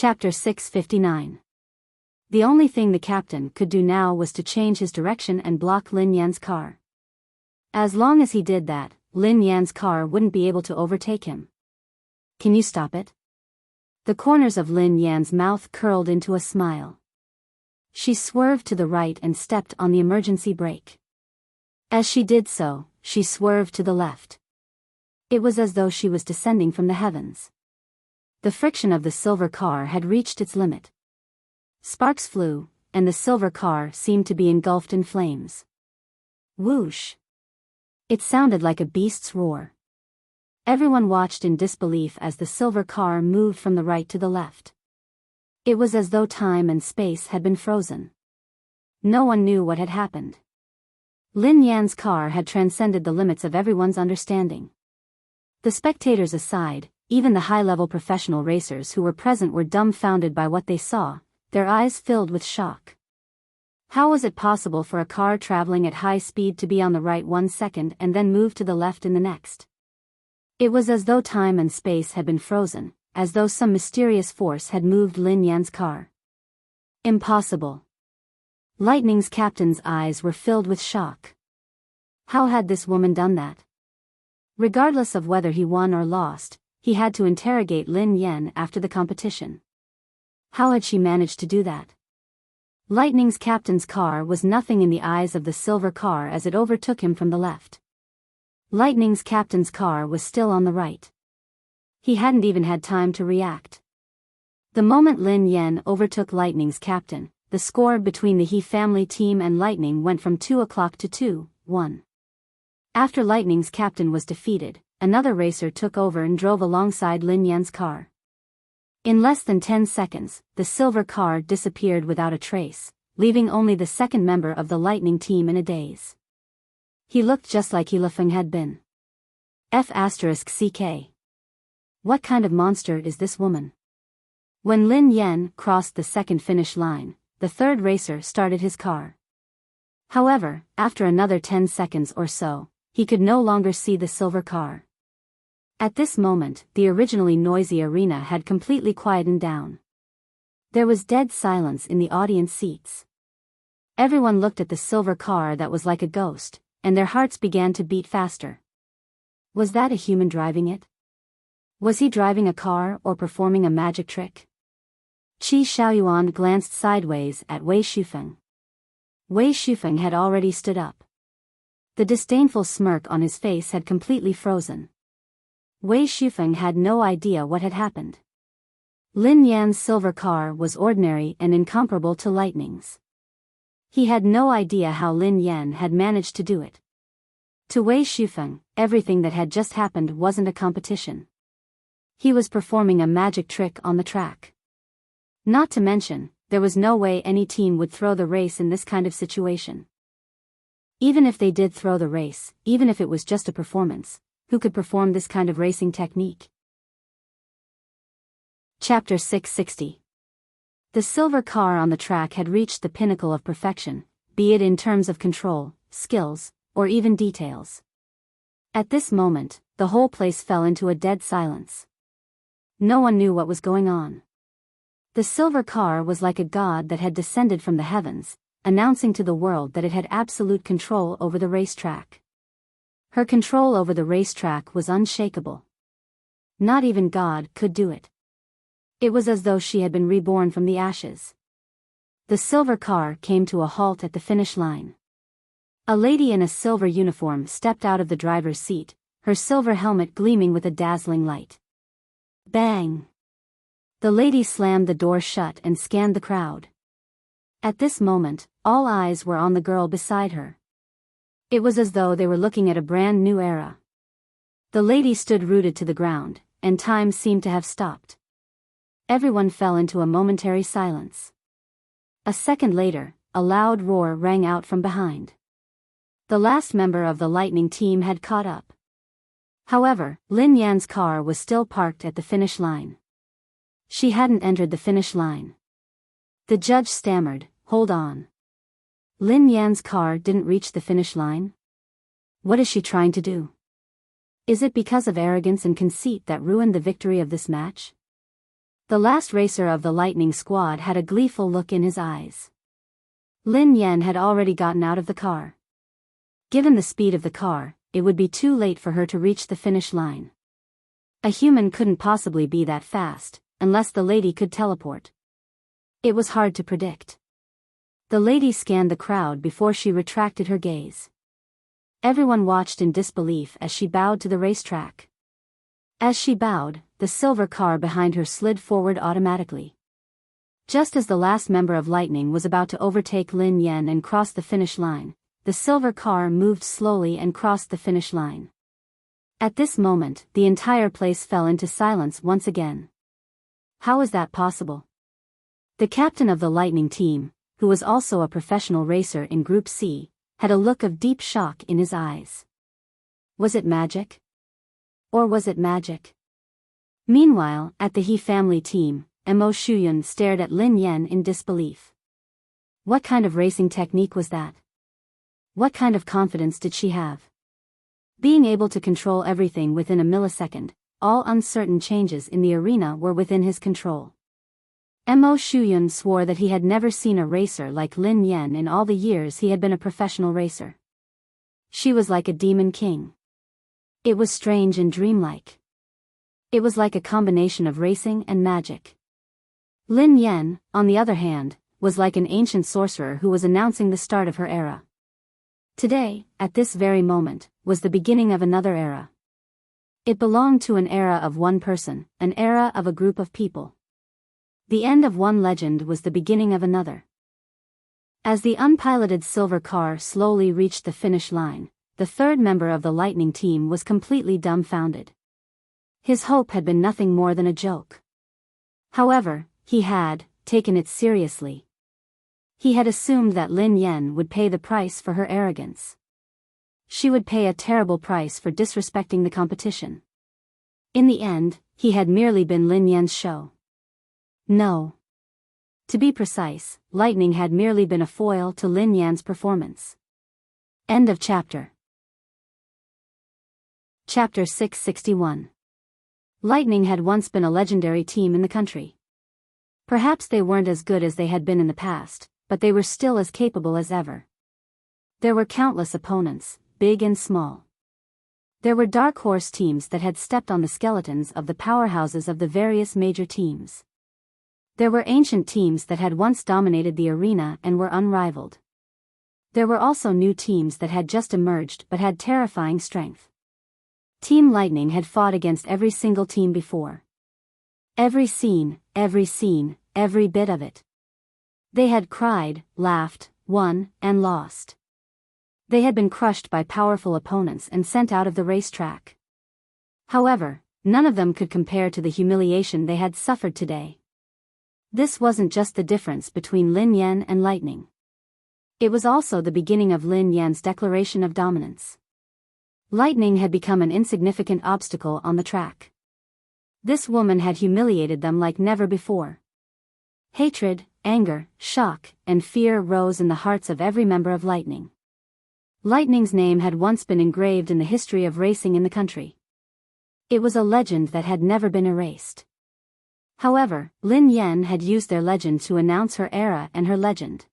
Chapter 659. The only thing the captain could do now was to change his direction and block Lin Yan's car. As long as he did that, Lin Yan's car wouldn't be able to overtake him. Can you stop it? The corners of Lin Yan's mouth curled into a smile. She swerved to the right and stepped on the emergency brake. As she did so, she swerved to the left. It was as though she was descending from the heavens. The friction of the silver car had reached its limit. Sparks flew, and the silver car seemed to be engulfed in flames. Whoosh! It sounded like a beast's roar. Everyone watched in disbelief as the silver car moved from the right to the left. It was as though time and space had been frozen. No one knew what had happened. Lin Yan's car had transcended the limits of everyone's understanding. The spectators aside, even the high-level professional racers who were present were dumbfounded by what they saw, their eyes filled with shock. How was it possible for a car traveling at high speed to be on the right 1 second and then move to the left in the next? It was as though time and space had been frozen, as though some mysterious force had moved Lin Yan's car. Impossible. Lightning's captain's eyes were filled with shock. How had this woman done that? Regardless of whether he won or lost, he had to interrogate Lin Yan after the competition. How had she managed to do that? Lightning's captain's car was nothing in the eyes of the silver car as it overtook him from the left. Lightning's captain's car was still on the right. He hadn't even had time to react. The moment Lin Yan overtook Lightning's captain, the score between the He family team and Lightning went from 2-0 to 2-1. After Lightning's captain was defeated, another racer took over and drove alongside Lin Yan's car. In less than 10 seconds, the silver car disappeared without a trace, leaving only the second member of the Lightning team in a daze. He looked just like He Lifeng had been. F***CK. What kind of monster is this woman? When Lin Yan crossed the second finish line, the third racer started his car. However, after another 10 seconds or so, he could no longer see the silver car. At this moment, the originally noisy arena had completely quietened down. There was dead silence in the audience seats. Everyone looked at the silver car that was like a ghost, and their hearts began to beat faster. Was that a human driving it? Was he driving a car or performing a magic trick? Qi Xiaoyuan glanced sideways at Wei Shufeng. Wei Shufeng had already stood up. The disdainful smirk on his face had completely frozen. Wei Shufeng had no idea what had happened. Lin Yan's silver car was ordinary and incomparable to Lightning's. He had no idea how Lin Yan had managed to do it. To Wei Shufeng, everything that had just happened wasn't a competition. He was performing a magic trick on the track. Not to mention, there was no way any team would throw the race in this kind of situation. Even if they did throw the race, even if it was just a performance, who could perform this kind of racing technique? Chapter 660. The silver car on the track had reached the pinnacle of perfection, be it in terms of control, skills, or even details. At this moment, the whole place fell into a dead silence. No one knew what was going on. The silver car was like a god that had descended from the heavens, announcing to the world that it had absolute control over the racetrack. Her control over the racetrack was unshakable. Not even God could do it. It was as though she had been reborn from the ashes. The silver car came to a halt at the finish line. A lady in a silver uniform stepped out of the driver's seat, her silver helmet gleaming with a dazzling light. Bang! The lady slammed the door shut and scanned the crowd. At this moment, all eyes were on the girl beside her. It was as though they were looking at a brand new era. The lady stood rooted to the ground, and time seemed to have stopped. Everyone fell into a momentary silence. A second later, a loud roar rang out from behind. The last member of the Lightning team had caught up. However, Lin Yan's car was still parked at the finish line. She hadn't entered the finish line. The judge stammered, "Hold on. Lin Yan's car didn't reach the finish line? What is she trying to do? Is it because of arrogance and conceit that ruined the victory of this match?" The last racer of the Lightning Squad had a gleeful look in his eyes. Lin Yan had already gotten out of the car. Given the speed of the car, it would be too late for her to reach the finish line. A human couldn't possibly be that fast, unless the lady could teleport. It was hard to predict. The lady scanned the crowd before she retracted her gaze. Everyone watched in disbelief as she bowed to the racetrack. As she bowed, the silver car behind her slid forward automatically. Just as the last member of Lightning was about to overtake Lin Yan and cross the finish line, the silver car moved slowly and crossed the finish line. At this moment, the entire place fell into silence once again. How is that possible? The captain of the Lightning team, who was also a professional racer in Group C, had a look of deep shock in his eyes. Was it magic? Or was it magic? Meanwhile, at the He family team, Mo Shuyun stared at Lin Yan in disbelief. What kind of racing technique was that? What kind of confidence did she have? Being able to control everything within a millisecond, all uncertain changes in the arena were within his control. Mo Shuyun swore that he had never seen a racer like Lin Yan in all the years he had been a professional racer. She was like a demon king. It was strange and dreamlike. It was like a combination of racing and magic. Lin Yan, on the other hand, was like an ancient sorcerer who was announcing the start of her era. Today, at this very moment, was the beginning of another era. It belonged to an era of one person, an era of a group of people. The end of one legend was the beginning of another. As the unpiloted silver car slowly reached the finish line, the third member of the Lightning team was completely dumbfounded. His hope had been nothing more than a joke. However, he had taken it seriously. He had assumed that Lin Yan would pay the price for her arrogance. She would pay a terrible price for disrespecting the competition. In the end, he had merely been Lin Yan's show. No. To be precise, Lightning had merely been a foil to Lin Yan's performance. End of chapter. Chapter 661. Lightning had once been a legendary team in the country. Perhaps they weren't as good as they had been in the past, but they were still as capable as ever. There were countless opponents, big and small. There were dark horse teams that had stepped on the skeletons of the powerhouses of the various major teams. There were ancient teams that had once dominated the arena and were unrivaled. There were also new teams that had just emerged but had terrifying strength. Team Lightning had fought against every single team before. Every scene, every bit of it. They had cried, laughed, won, and lost. They had been crushed by powerful opponents and sent out of the racetrack. However, none of them could compare to the humiliation they had suffered today. This wasn't just the difference between Lin Yan and Lightning. It was also the beginning of Lin Yan's declaration of dominance. Lightning had become an insignificant obstacle on the track. This woman had humiliated them like never before. Hatred, anger, shock, and fear rose in the hearts of every member of Lightning. Lightning's name had once been engraved in the history of racing in the country. It was a legend that had never been erased. However, Lin Yan had used their legend to announce her era and her legend.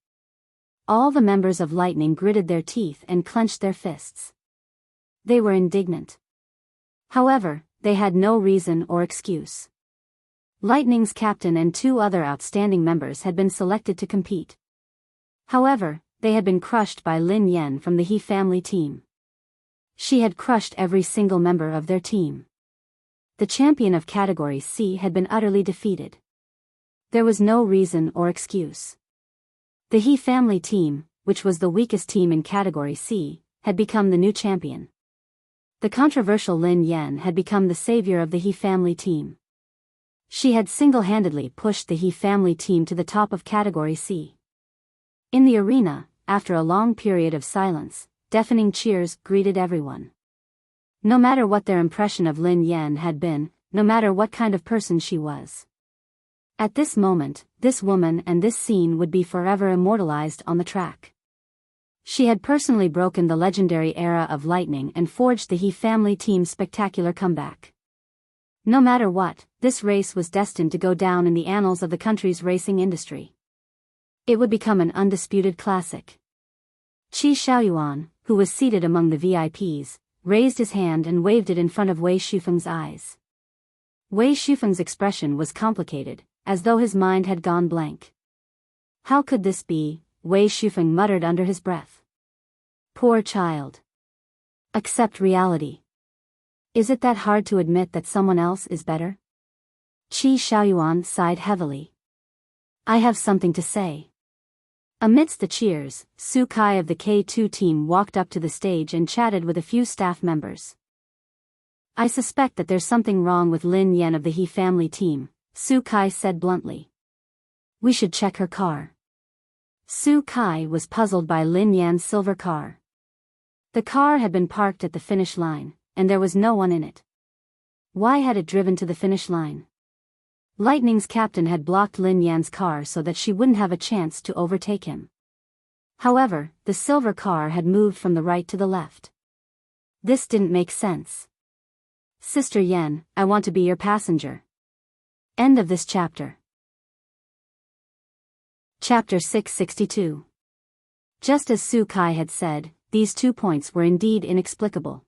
All the members of Lightning gritted their teeth and clenched their fists. They were indignant. However, they had no reason or excuse. Lightning's captain and two other outstanding members had been selected to compete. However, they had been crushed by Lin Yan from the He family team. She had crushed every single member of their team. The champion of Category C had been utterly defeated. There was no reason or excuse. The He family team, which was the weakest team in Category C, had become the new champion. The controversial Lin Yan had become the savior of the He family team. She had single-handedly pushed the He family team to the top of Category C. In the arena, after a long period of silence, deafening cheers greeted everyone. No matter what their impression of Lin Yan had been, no matter what kind of person she was. At this moment, this woman and this scene would be forever immortalized on the track. She had personally broken the legendary era of Lightning and forged the He family team's spectacular comeback. No matter what, this race was destined to go down in the annals of the country's racing industry. It would become an undisputed classic. Qi Xiaoyuan, who was seated among the VIPs, raised his hand and waved it in front of Wei Shufeng's eyes. Wei Shufeng's expression was complicated, as though his mind had gone blank. How could this be? Wei Shufeng muttered under his breath. Poor child. Accept reality. Is it that hard to admit that someone else is better? Qi Xiaoyuan sighed heavily. I have something to say. Amidst the cheers, Su Kai of the K2 team walked up to the stage and chatted with a few staff members. I suspect that there's something wrong with Lin Yan of the He family team, Su Kai said bluntly. We should check her car. Su Kai was puzzled by Lin Yan's silver car. The car had been parked at the finish line, and there was no one in it. Why had it driven to the finish line? Lightning's captain had blocked Lin Yan's car so that she wouldn't have a chance to overtake him. However, the silver car had moved from the right to the left. This didn't make sense. Sister Yan, I want to be your passenger. End of this chapter. Chapter 662. Just as Su Kai had said, these 2 points were indeed inexplicable.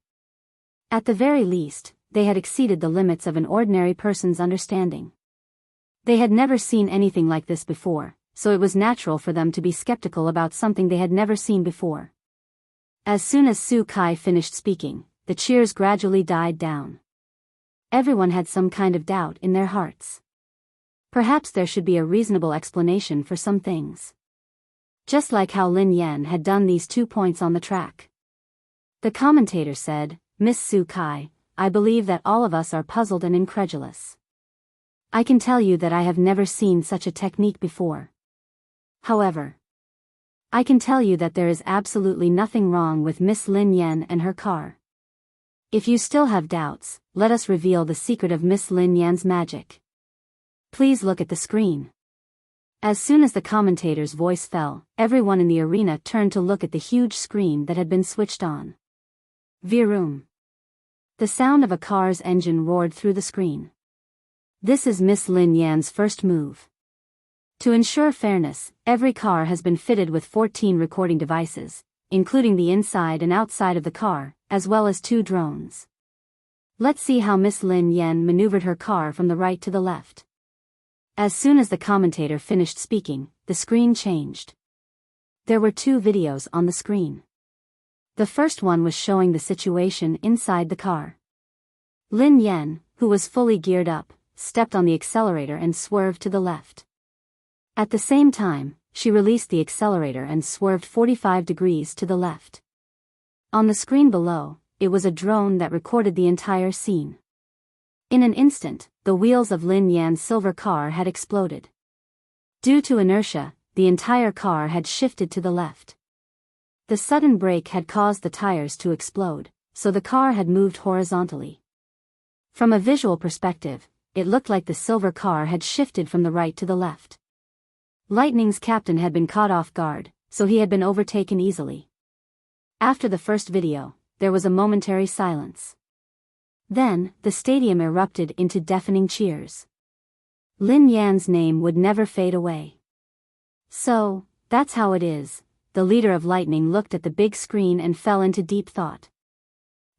At the very least, they had exceeded the limits of an ordinary person's understanding. They had never seen anything like this before, so it was natural for them to be skeptical about something they had never seen before. As soon as Su Kai finished speaking, the cheers gradually died down. Everyone had some kind of doubt in their hearts. Perhaps there should be a reasonable explanation for some things. Just like how Lin Yan had done these 2 points on the track. The commentator said, Miss Su Kai, I believe that all of us are puzzled and incredulous. I can tell you that I have never seen such a technique before. However, I can tell you that there is absolutely nothing wrong with Miss Lin Yan and her car. If you still have doubts, let us reveal the secret of Miss Lin Yan's magic. Please look at the screen. As soon as the commentator's voice fell, everyone in the arena turned to look at the huge screen that had been switched on. Vroom. The sound of a car's engine roared through the screen. This is Miss Lin Yan's first move. To ensure fairness, every car has been fitted with 14 recording devices, including the inside and outside of the car, as well as 2 drones. Let's see how Miss Lin Yan maneuvered her car from the right to the left. As soon as the commentator finished speaking, the screen changed. There were 2 videos on the screen. The first one was showing the situation inside the car. Lin Yan, who was fully geared up, stepped on the accelerator and swerved to the left. At the same time, she released the accelerator and swerved 45 degrees to the left. On the screen below, it was a drone that recorded the entire scene. In an instant, the wheels of Lin Yan's silver car had exploded. Due to inertia, the entire car had shifted to the left. The sudden brake had caused the tires to explode, so the car had moved horizontally. From a visual perspective, it looked like the silver car had shifted from the right to the left. Lightning's captain had been caught off guard, so he had been overtaken easily. After the first video, there was a momentary silence. Then, the stadium erupted into deafening cheers. Lin Yan's name would never fade away. So, that's how it is. The leader of Lightning looked at the big screen and fell into deep thought.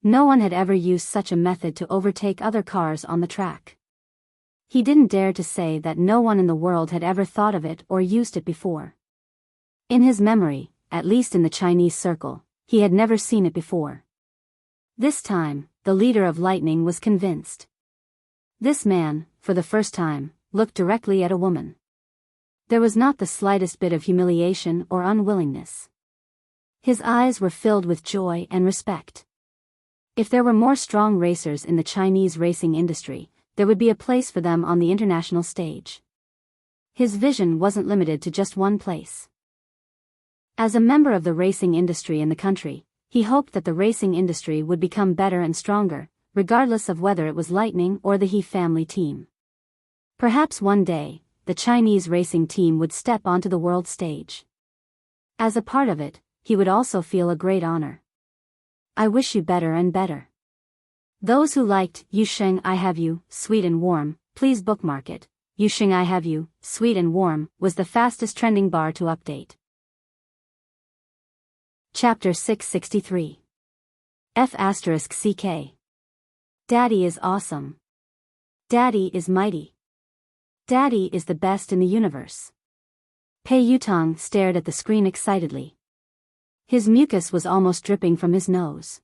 No one had ever used such a method to overtake other cars on the track. He didn't dare to say that no one in the world had ever thought of it or used it before. In his memory, at least in the Chinese circle, he had never seen it before. This time, the leader of Lightning was convinced. This man, for the first time, looked directly at a woman. There was not the slightest bit of humiliation or unwillingness. His eyes were filled with joy and respect. If there were more strong racers in the Chinese racing industry, there would be a place for them on the international stage. His vision wasn't limited to just one place. As a member of the racing industry in the country, he hoped that the racing industry would become better and stronger, regardless of whether it was Lightning or the He family team. Perhaps one day, the Chinese racing team would step onto the world stage. As a part of it, he would also feel a great honor. I wish you better and better. Those who liked Yusheng I Have You, Sweet and Warm, please bookmark it. Yusheng I Have You, Sweet and Warm, was the fastest trending bar to update. Chapter 663. F***CK. Daddy is awesome. Daddy is mighty. Daddy is the best in the universe. Pei Yutong stared at the screen excitedly. His mucus was almost dripping from his nose.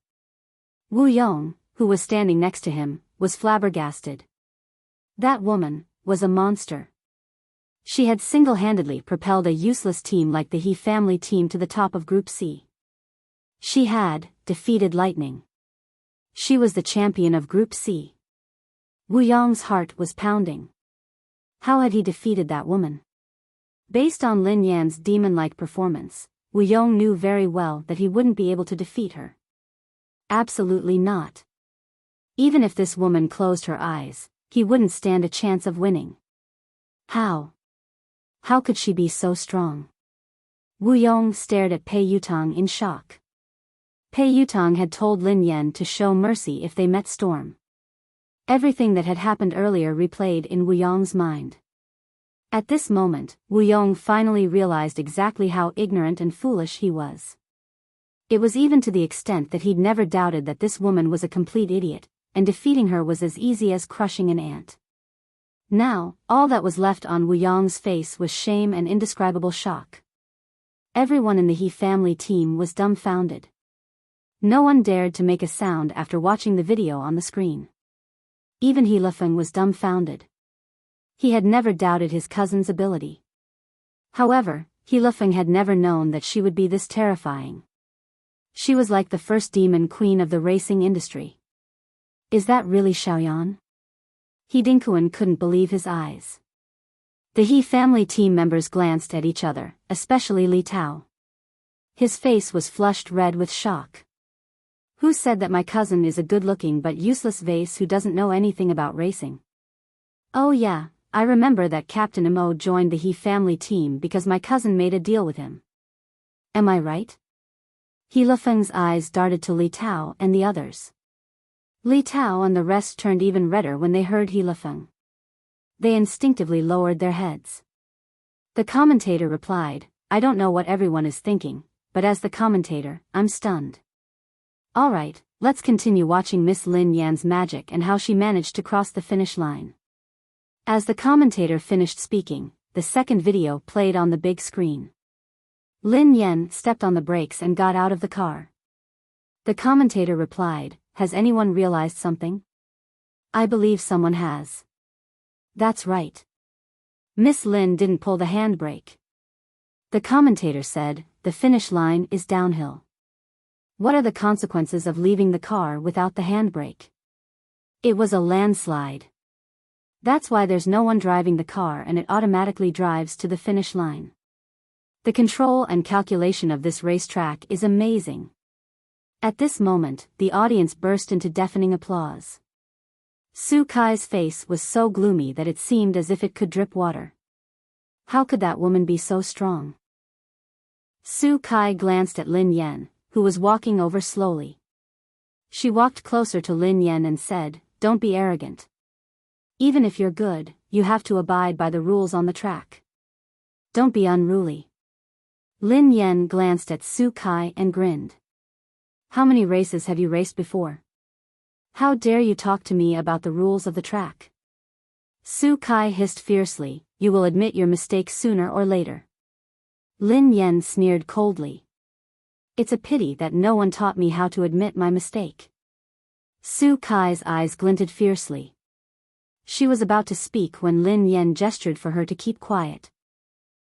Wu Yong, who was standing next to him, was flabbergasted. That woman was a monster. She had single-handedly propelled a useless team like the He family team to the top of Group C. She had defeated Lightning. She was the champion of Group C. Wu Yong's heart was pounding. How had he defeated that woman? Based on Lin Yan's demon-like performance, Wu Yong knew very well that he wouldn't be able to defeat her. Absolutely not. Even if this woman closed her eyes, he wouldn't stand a chance of winning. How? How could she be so strong? Wu Yong stared at Pei Yutong in shock. Pei Yutong had told Lin Yan to show mercy if they met Storm. Everything that had happened earlier replayed in Wu Yong's mind. At this moment, Wu Yong finally realized exactly how ignorant and foolish he was. It was even to the extent that he'd never doubted that this woman was a complete idiot, and defeating her was as easy as crushing an ant. Now, all that was left on Wu Yong's face was shame and indescribable shock. Everyone in the He family team was dumbfounded. No one dared to make a sound after watching the video on the screen. Even He Lifeng was dumbfounded. He had never doubted his cousin's ability. However, He Lifeng had never known that she would be this terrifying. She was like the first demon queen of the racing industry. Is that really Xiaoyan? He Dinkuan couldn't believe his eyes. The He family team members glanced at each other, especially Li Tao. His face was flushed red with shock. Who said that my cousin is a good-looking but useless vase who doesn't know anything about racing? Oh yeah, I remember that Captain Imo joined the He family team because my cousin made a deal with him. Am I right? He Lifeng's eyes darted to Li Tao and the others. Li Tao and the rest turned even redder when they heard He Lifeng. They instinctively lowered their heads. The commentator replied, I don't know what everyone is thinking, but as the commentator, I'm stunned. Alright, let's continue watching Miss Lin Yan's magic and how she managed to cross the finish line. As the commentator finished speaking, the second video played on the big screen. Lin Yan stepped on the brakes and got out of the car. The commentator replied, Has anyone realized something? I believe someone has. That's right. Miss Lin didn't pull the handbrake. The commentator said, The finish line is downhill. What are the consequences of leaving the car without the handbrake? It was a landslide. That's why there's no one driving the car and it automatically drives to the finish line. The control and calculation of this racetrack is amazing. At this moment, the audience burst into deafening applause. Su Kai's face was so gloomy that it seemed as if it could drip water. How could that woman be so strong? Su Kai glanced at Lin Yan, who was walking over slowly. She walked closer to Lin Yan and said, Don't be arrogant. Even if you're good, you have to abide by the rules on the track. Don't be unruly. Lin Yan glanced at Su Kai and grinned. How many races have you raced before? How dare you talk to me about the rules of the track? Su Kai hissed fiercely, You will admit your mistake sooner or later. Lin Yan sneered coldly. It's a pity that no one taught me how to admit my mistake. Su Kai's eyes glinted fiercely. She was about to speak when Lin Yan gestured for her to keep quiet.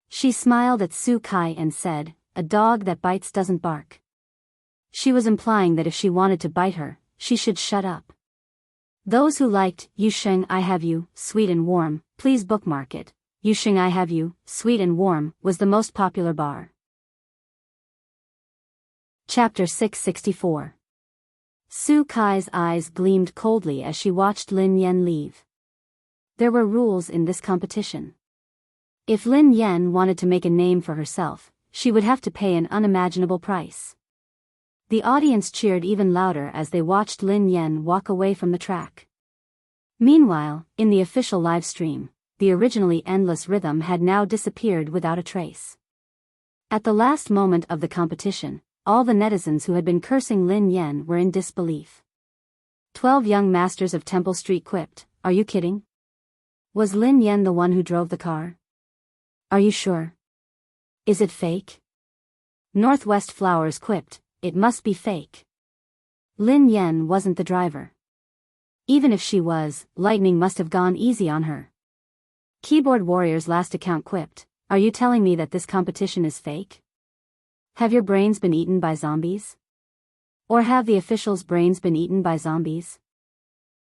She smiled at Su Kai and said, A dog that bites doesn't bark. She was implying that if she wanted to bite her, she should shut up. Those who liked Yusheng I Have You, Sweet and Warm, please bookmark it. Yusheng I Have You, Sweet and Warm, was the most popular bar. Chapter 664. Su Kai's eyes gleamed coldly as she watched Lin Yan leave. There were rules in this competition. If Lin Yan wanted to make a name for herself, she would have to pay an unimaginable price. The audience cheered even louder as they watched Lin Yan walk away from the track. Meanwhile, in the official live stream, the originally endless rhythm had now disappeared without a trace. At the last moment of the competition, all the netizens who had been cursing Lin Yan were in disbelief. 12 young masters of Temple Street quipped, "Are you kidding? Was Lin Yan the one who drove the car? Are you sure? Is it fake?" Northwest Flowers quipped, "It must be fake. Lin Yan wasn't the driver. Even if she was, Lightning must have gone easy on her." Keyboard Warrior's last account quipped, "Are you telling me that this competition is fake? Have your brains been eaten by zombies? Or have the officials' brains been eaten by zombies?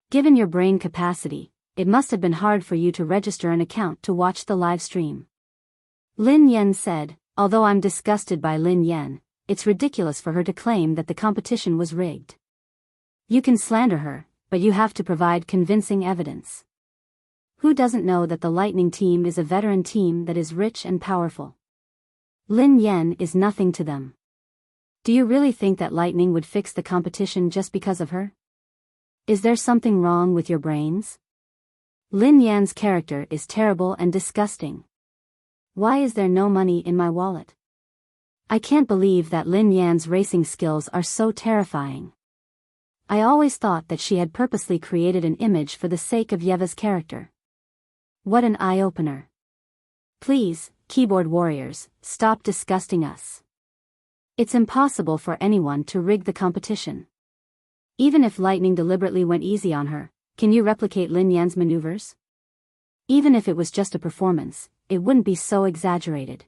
Given your brain capacity, it must have been hard for you to register an account to watch the live stream." Lin Yan said, "Although I'm disgusted by Lin Yan, it's ridiculous for her to claim that the competition was rigged. You can slander her, but you have to provide convincing evidence. Who doesn't know that the Lightning team is a veteran team that is rich and powerful? Lin Yan is nothing to them. Do you really think that Lightning would fix the competition just because of her? Is there something wrong with your brains? Lin Yan's character is terrible and disgusting. Why is there no money in my wallet? I can't believe that Lin Yan's racing skills are so terrifying. I always thought that she had purposely created an image for the sake of Yeva's character. What an eye-opener. Please, keyboard warriors, stop disgusting us. It's impossible for anyone to rig the competition. Even if Lightning deliberately went easy on her, can you replicate Lin Yan's maneuvers? Even if it was just a performance, it wouldn't be so exaggerated.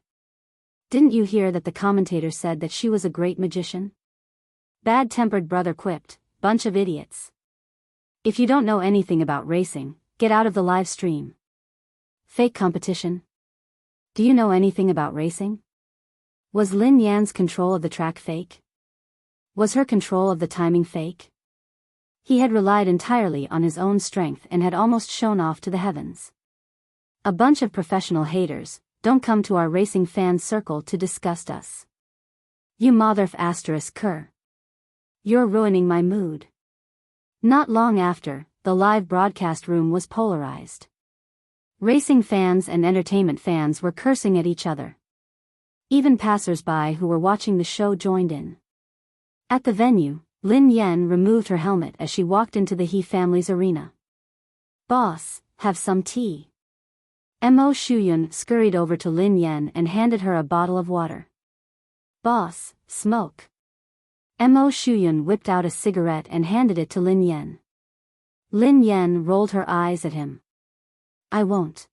Didn't you hear that the commentator said that she was a great magician? Bad-tempered brother quipped, "Bunch of idiots. If you don't know anything about racing, get out of the live stream. Fake competition. Do you know anything about racing? Was Lin Yan's control of the track fake? Was her control of the timing fake?" He had relied entirely on his own strength and had almost shown off to the heavens. A bunch of professional haters, don't come to our racing fan circle to disgust us. You motherf asterisk cur. You're ruining my mood. Not long after, the live broadcast room was polarized. Racing fans and entertainment fans were cursing at each other. Even passers-by who were watching the show joined in. At the venue, Lin Yan removed her helmet as she walked into the He family's arena. "Boss, have some tea." Mo Shuyun scurried over to Lin Yan and handed her a bottle of water. "Boss, smoke." Mo Shuyun whipped out a cigarette and handed it to Lin Yan. Lin Yan rolled her eyes at him. "I won't."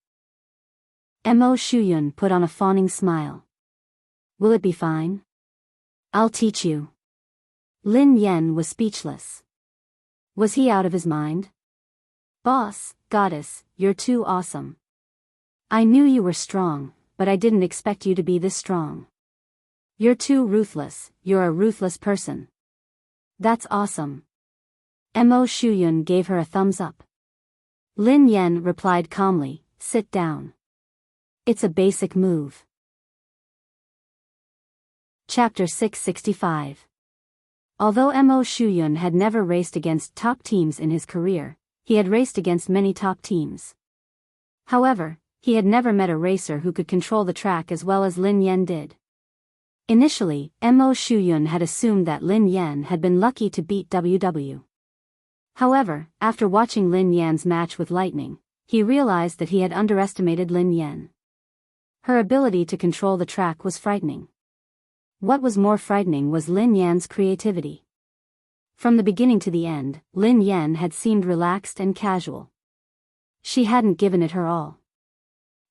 Mo Shuyun put on a fawning smile. "Will it be fine? I'll teach you." Lin Yan was speechless. Was he out of his mind? "Boss, goddess, you're too awesome. I knew you were strong, but I didn't expect you to be this strong. You're too ruthless, you're a ruthless person. That's awesome." Mo Shuyun gave her a thumbs up. Lin Yan replied calmly, "Sit down. It's a basic move." Chapter 665. Although Mo Shuyun had never raced against top teams in his career, he had raced against many top teams. However, he had never met a racer who could control the track as well as Lin Yan did. Initially, Mo Shuyun had assumed that Lin Yan had been lucky to beat WW. However, after watching Lin Yan's match with Lightning, he realized that he had underestimated Lin Yan. Her ability to control the track was frightening. What was more frightening was Lin Yan's creativity. From the beginning to the end, Lin Yan had seemed relaxed and casual. She hadn't given it her all.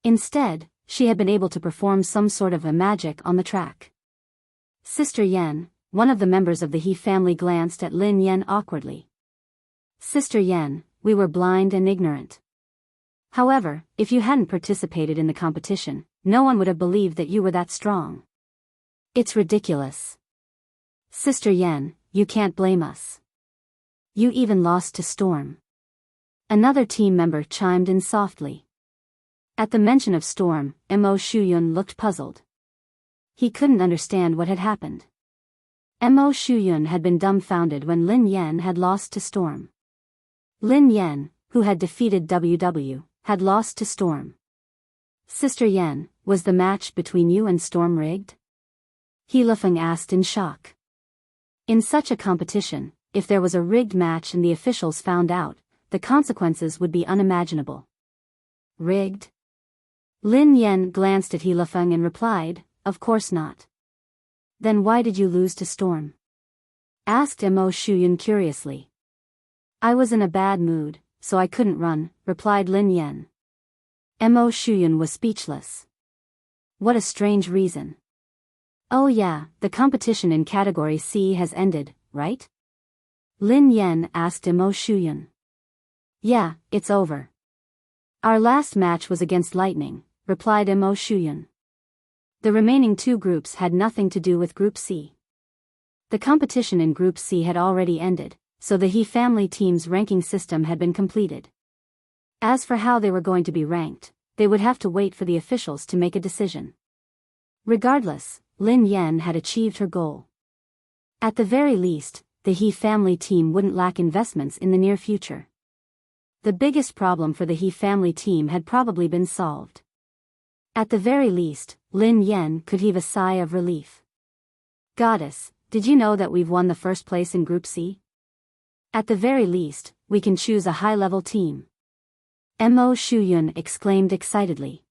Instead, she had been able to perform some sort of a magic on the track. Sister Yan, one of the members of the He family, glanced at Lin Yan awkwardly. "Sister Yan, we were blind and ignorant. However, if you hadn't participated in the competition, no one would have believed that you were that strong. It's ridiculous. Sister Yan, you can't blame us. You even lost to Storm." Another team member chimed in softly. At the mention of Storm, Mo Shuyun looked puzzled. He couldn't understand what had happened. Mo Shuyun had been dumbfounded when Lin Yan had lost to Storm. Lin Yan, who had defeated WW, had lost to Storm. Sister Yan, was the match between you and Storm rigged? He Lifeng asked in shock. In such a competition, if there was a rigged match and the officials found out, the consequences would be unimaginable. Rigged? Lin Yan glanced at He Lifeng and replied, of course not. Then why did you lose to Storm? Asked Mo Shuyun curiously. I was in a bad mood, so I couldn't run, replied Lin Yan. Mo Shuyun was speechless. What a strange reason. Oh yeah, the competition in Category C has ended, right? Lin Yan asked Mo Shuyun. Yeah, it's over. Our last match was against Lightning, replied Mo Shuyun. The remaining two groups had nothing to do with Group C. The competition in Group C had already ended, so the He family team's ranking system had been completed. As for how they were going to be ranked, they would have to wait for the officials to make a decision. Regardless, Lin Yan had achieved her goal. At the very least, the He family team wouldn't lack investments in the near future. The biggest problem for the He family team had probably been solved. At the very least, Lin Yan could heave a sigh of relief. Goddess, did you know that we've won the first place in Group C? At the very least, we can choose a high-level team. Mo Shuyun exclaimed excitedly.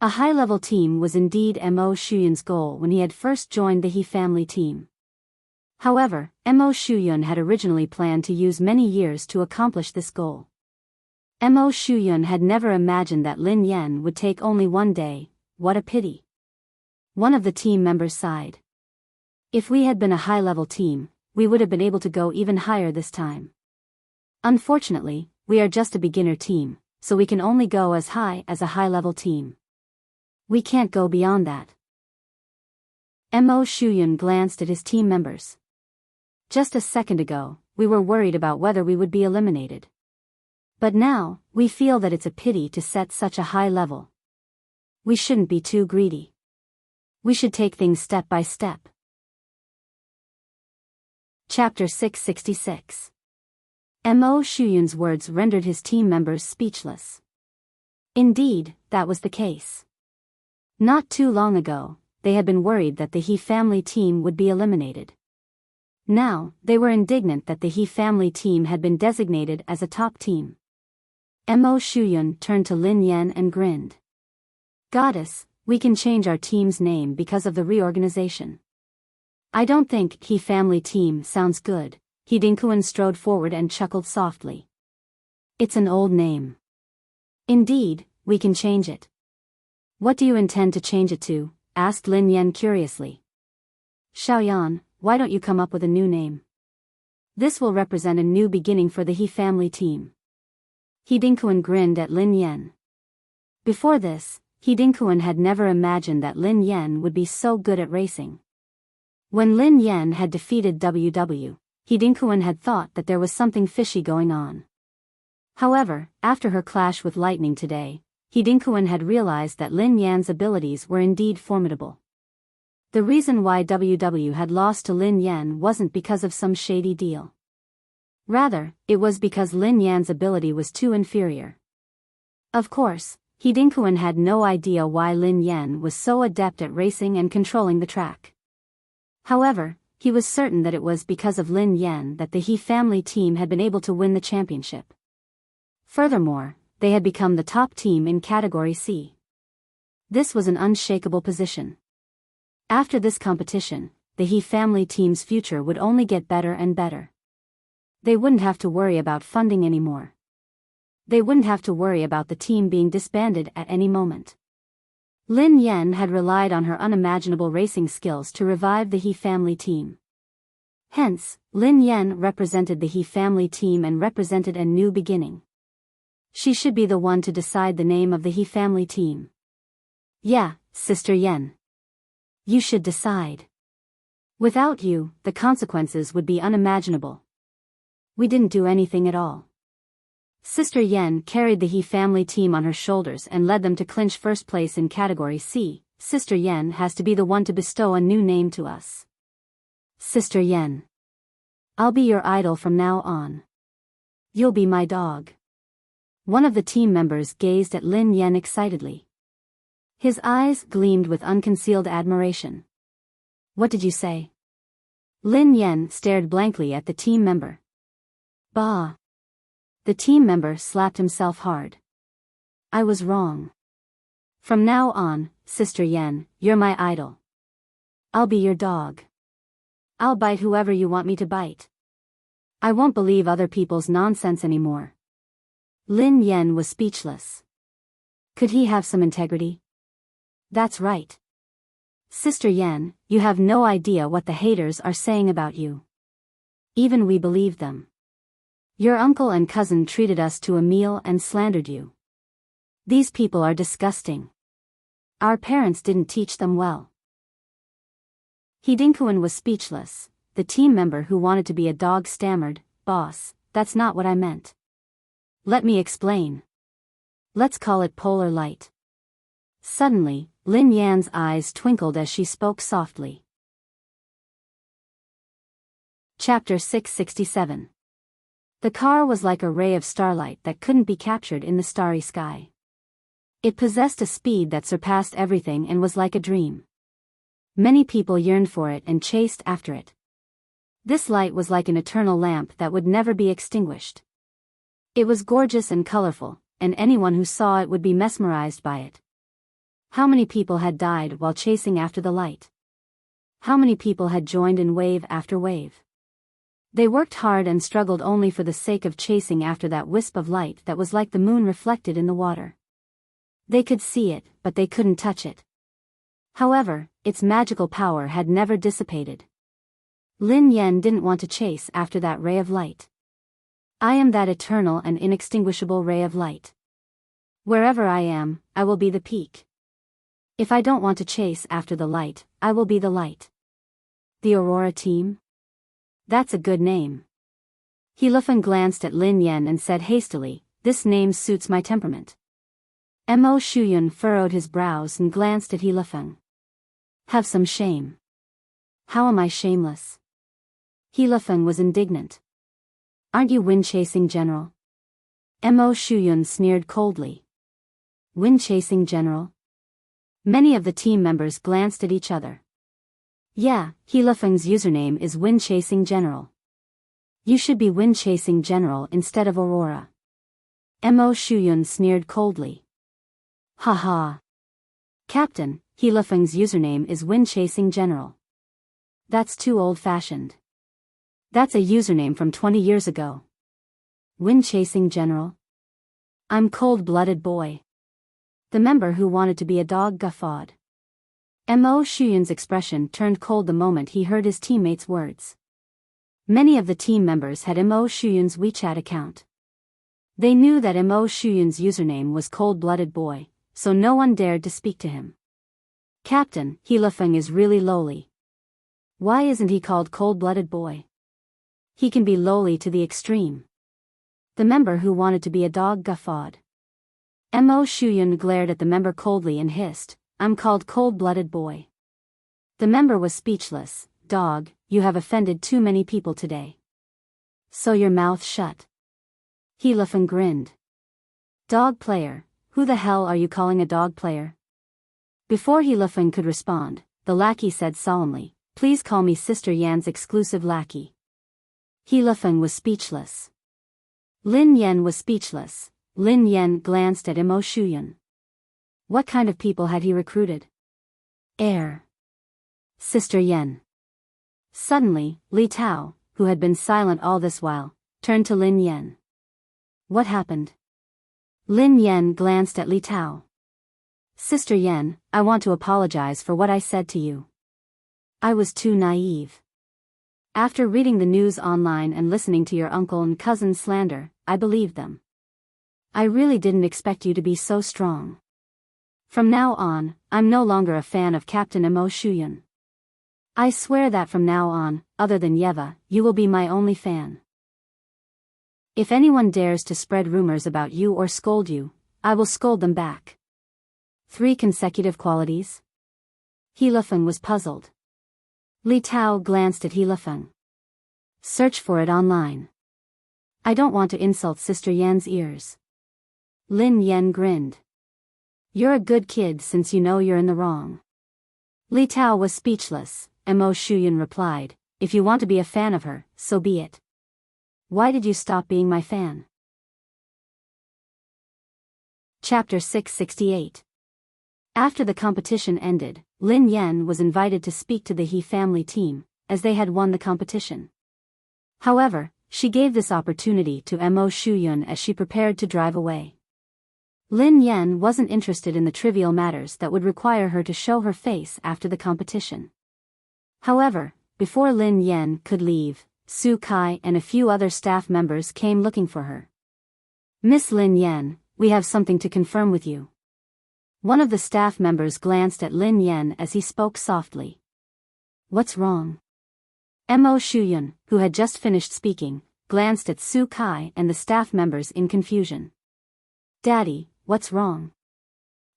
A high-level team was indeed Mo Shuyun's goal when he had first joined the He family team. However, Mo Shuyun had originally planned to use many years to accomplish this goal. Mo Shuyun had never imagined that Lin Yan would take only one day. What a pity. One of the team members sighed. If we had been a high-level team, we would have been able to go even higher this time. Unfortunately, we are just a beginner team, so we can only go as high as a high-level team. We can't go beyond that. Mo Shuyun glanced at his team members. Just a second ago, we were worried about whether we would be eliminated. But now, we feel that it's a pity to set such a high level. We shouldn't be too greedy. We should take things step by step. Chapter 666. Mo Shuyun's words rendered his team members speechless. Indeed, that was the case. Not too long ago, they had been worried that the He family team would be eliminated. Now, they were indignant that the He family team had been designated as a top team. Mo Shuyun turned to Lin Yan and grinned. Goddess, we can change our team's name because of the reorganization. I don't think He family team sounds good. He Dinkuan strode forward and chuckled softly. It's an old name. Indeed, we can change it. What do you intend to change it to? Asked Lin Yan curiously. Xiaoyan, why don't you come up with a new name? This will represent a new beginning for the He family team. He Dinkuan grinned at Lin Yan. Before this, He Dinkuan had never imagined that Lin Yan would be so good at racing. When Lin Yan had defeated WW, He Dinkuan had thought that there was something fishy going on. However, after her clash with Lightning today, He Dinkuan had realized that Lin Yan's abilities were indeed formidable. The reason why WW had lost to Lin Yan wasn't because of some shady deal. Rather, it was because Lin Yan's ability was too inferior. Of course, He Dinkuan had no idea why Lin Yan was so adept at racing and controlling the track. However, he was certain that it was because of Lin Yan that the He family team had been able to win the championship. Furthermore, they had become the top team in Category C. This was an unshakable position. After this competition, the He family team's future would only get better and better. They wouldn't have to worry about funding anymore. They wouldn't have to worry about the team being disbanded at any moment. Lin Yan had relied on her unimaginable racing skills to revive the He family team. Hence, Lin Yan represented the He family team and represented a new beginning. She should be the one to decide the name of the He family team. Yeah, Sister Yan. You should decide. Without you, the consequences would be unimaginable. We didn't do anything at all. Sister Yan carried the He family team on her shoulders and led them to clinch first place in Category C. Sister Yan has to be the one to bestow a new name to us. Sister Yen. I'll be your idol from now on. You'll be my dog. One of the team members gazed at Lin Yen excitedly. His eyes gleamed with unconcealed admiration. What did you say? Lin Yen stared blankly at the team member. Bah. The team member slapped himself hard. I was wrong. From now on, Sister Yen, you're my idol. I'll be your dog. I'll bite whoever you want me to bite. I won't believe other people's nonsense anymore. Lin Yen was speechless. Could he have some integrity? That's right. Sister Yen, you have no idea what the haters are saying about you. Even we believe them. Your uncle and cousin treated us to a meal and slandered you. These people are disgusting. Our parents didn't teach them well. Hidinkuan was speechless. The team member who wanted to be a dog stammered, Boss, that's not what I meant. Let me explain. Let's call it polar light. Suddenly, Lin Yan's eyes twinkled as she spoke softly. Chapter 667. The car was like a ray of starlight that couldn't be captured in the starry sky. It possessed a speed that surpassed everything and was like a dream. Many people yearned for it and chased after it. This light was like an eternal lamp that would never be extinguished. It was gorgeous and colorful, and anyone who saw it would be mesmerized by it. How many people had died while chasing after the light? How many people had joined in wave after wave? They worked hard and struggled only for the sake of chasing after that wisp of light that was like the moon reflected in the water. They could see it, but they couldn't touch it. However, its magical power had never dissipated. Lin Yen didn't want to chase after that ray of light. I am that eternal and inextinguishable ray of light. Wherever I am, I will be the peak. If I don't want to chase after the light, I will be the light. The Aurora team? That's a good name. Hilifeng glanced at Lin Yen and said hastily, this name suits my temperament. Mo Shuyun furrowed his brows and glanced at Hilifeng. Have some shame. How am I shameless? Hilifeng was indignant. Aren't you wind-chasing general? Mo Shuyun sneered coldly. Wind-chasing general? Many of the team members glanced at each other. Yeah, Hilifeng's username is wind-chasing general. You should be wind-chasing general instead of Aurora. Mo Shuyun sneered coldly. Ha. Captain, Hilifeng's username is wind-chasing general. That's too old-fashioned. That's a username from 20 years ago. Wind-chasing general? I'm cold-blooded boy. The member who wanted to be a dog guffawed. Mo Shuyun's expression turned cold the moment he heard his teammates' words. Many of the team members had Mo Shuyun's WeChat account. They knew that Mo Shuyun's username was cold-blooded boy, so no one dared to speak to him. Captain, Hilifeng is really lowly. Why isn't he called cold-blooded boy? He can be lowly to the extreme. The member who wanted to be a dog guffawed. Mo Shuyun glared at the member coldly and hissed, I'm called cold-blooded boy. The member was speechless. Dog, you have offended too many people today. So your mouth shut. Hilifeng grinned. Dog player, who the hell are you calling a dog player? Before Hilifeng could respond, the lackey said solemnly, please call me Sister Yan's exclusive lackey. Hilifeng was speechless. Lin Yen was speechless. Lin Yen glanced at Mo Shuyun. What kind of people had he recruited? Sister Yen. Suddenly, Li Tao, who had been silent all this while, turned to Lin Yen. What happened? Lin Yen glanced at Li Tao. Sister Yen, I want to apologize for what I said to you. I was too naive. After reading the news online and listening to your uncle and cousin's slander, I believed them. I really didn't expect you to be so strong. From now on, I'm no longer a fan of Captain Mo Shuyun. I swear that from now on, other than Yeva, you will be my only fan. If anyone dares to spread rumors about you or scold you, I will scold them back. 3 consecutive qualities? Hilifeng was puzzled. Li Tao glanced at He Lifeng. Search for it online. I don't want to insult Sister Yan's ears. Lin Yan grinned. You're a good kid since you know you're in the wrong. Li Tao was speechless. Mo Shuyan replied, if you want to be a fan of her, so be it. Why did you stop being my fan? Chapter 668. After the competition ended, Lin Yan was invited to speak to the He family team, as they had won the competition. However, she gave this opportunity to Mo Shuyun as she prepared to drive away. Lin Yan wasn't interested in the trivial matters that would require her to show her face after the competition. However, before Lin Yan could leave, Su Kai and a few other staff members came looking for her. Miss Lin Yan, we have something to confirm with you. One of the staff members glanced at Lin Yan as he spoke softly. What's wrong? Mo Shuyun, who had just finished speaking, glanced at Su Kai and the staff members in confusion. Daddy, what's wrong?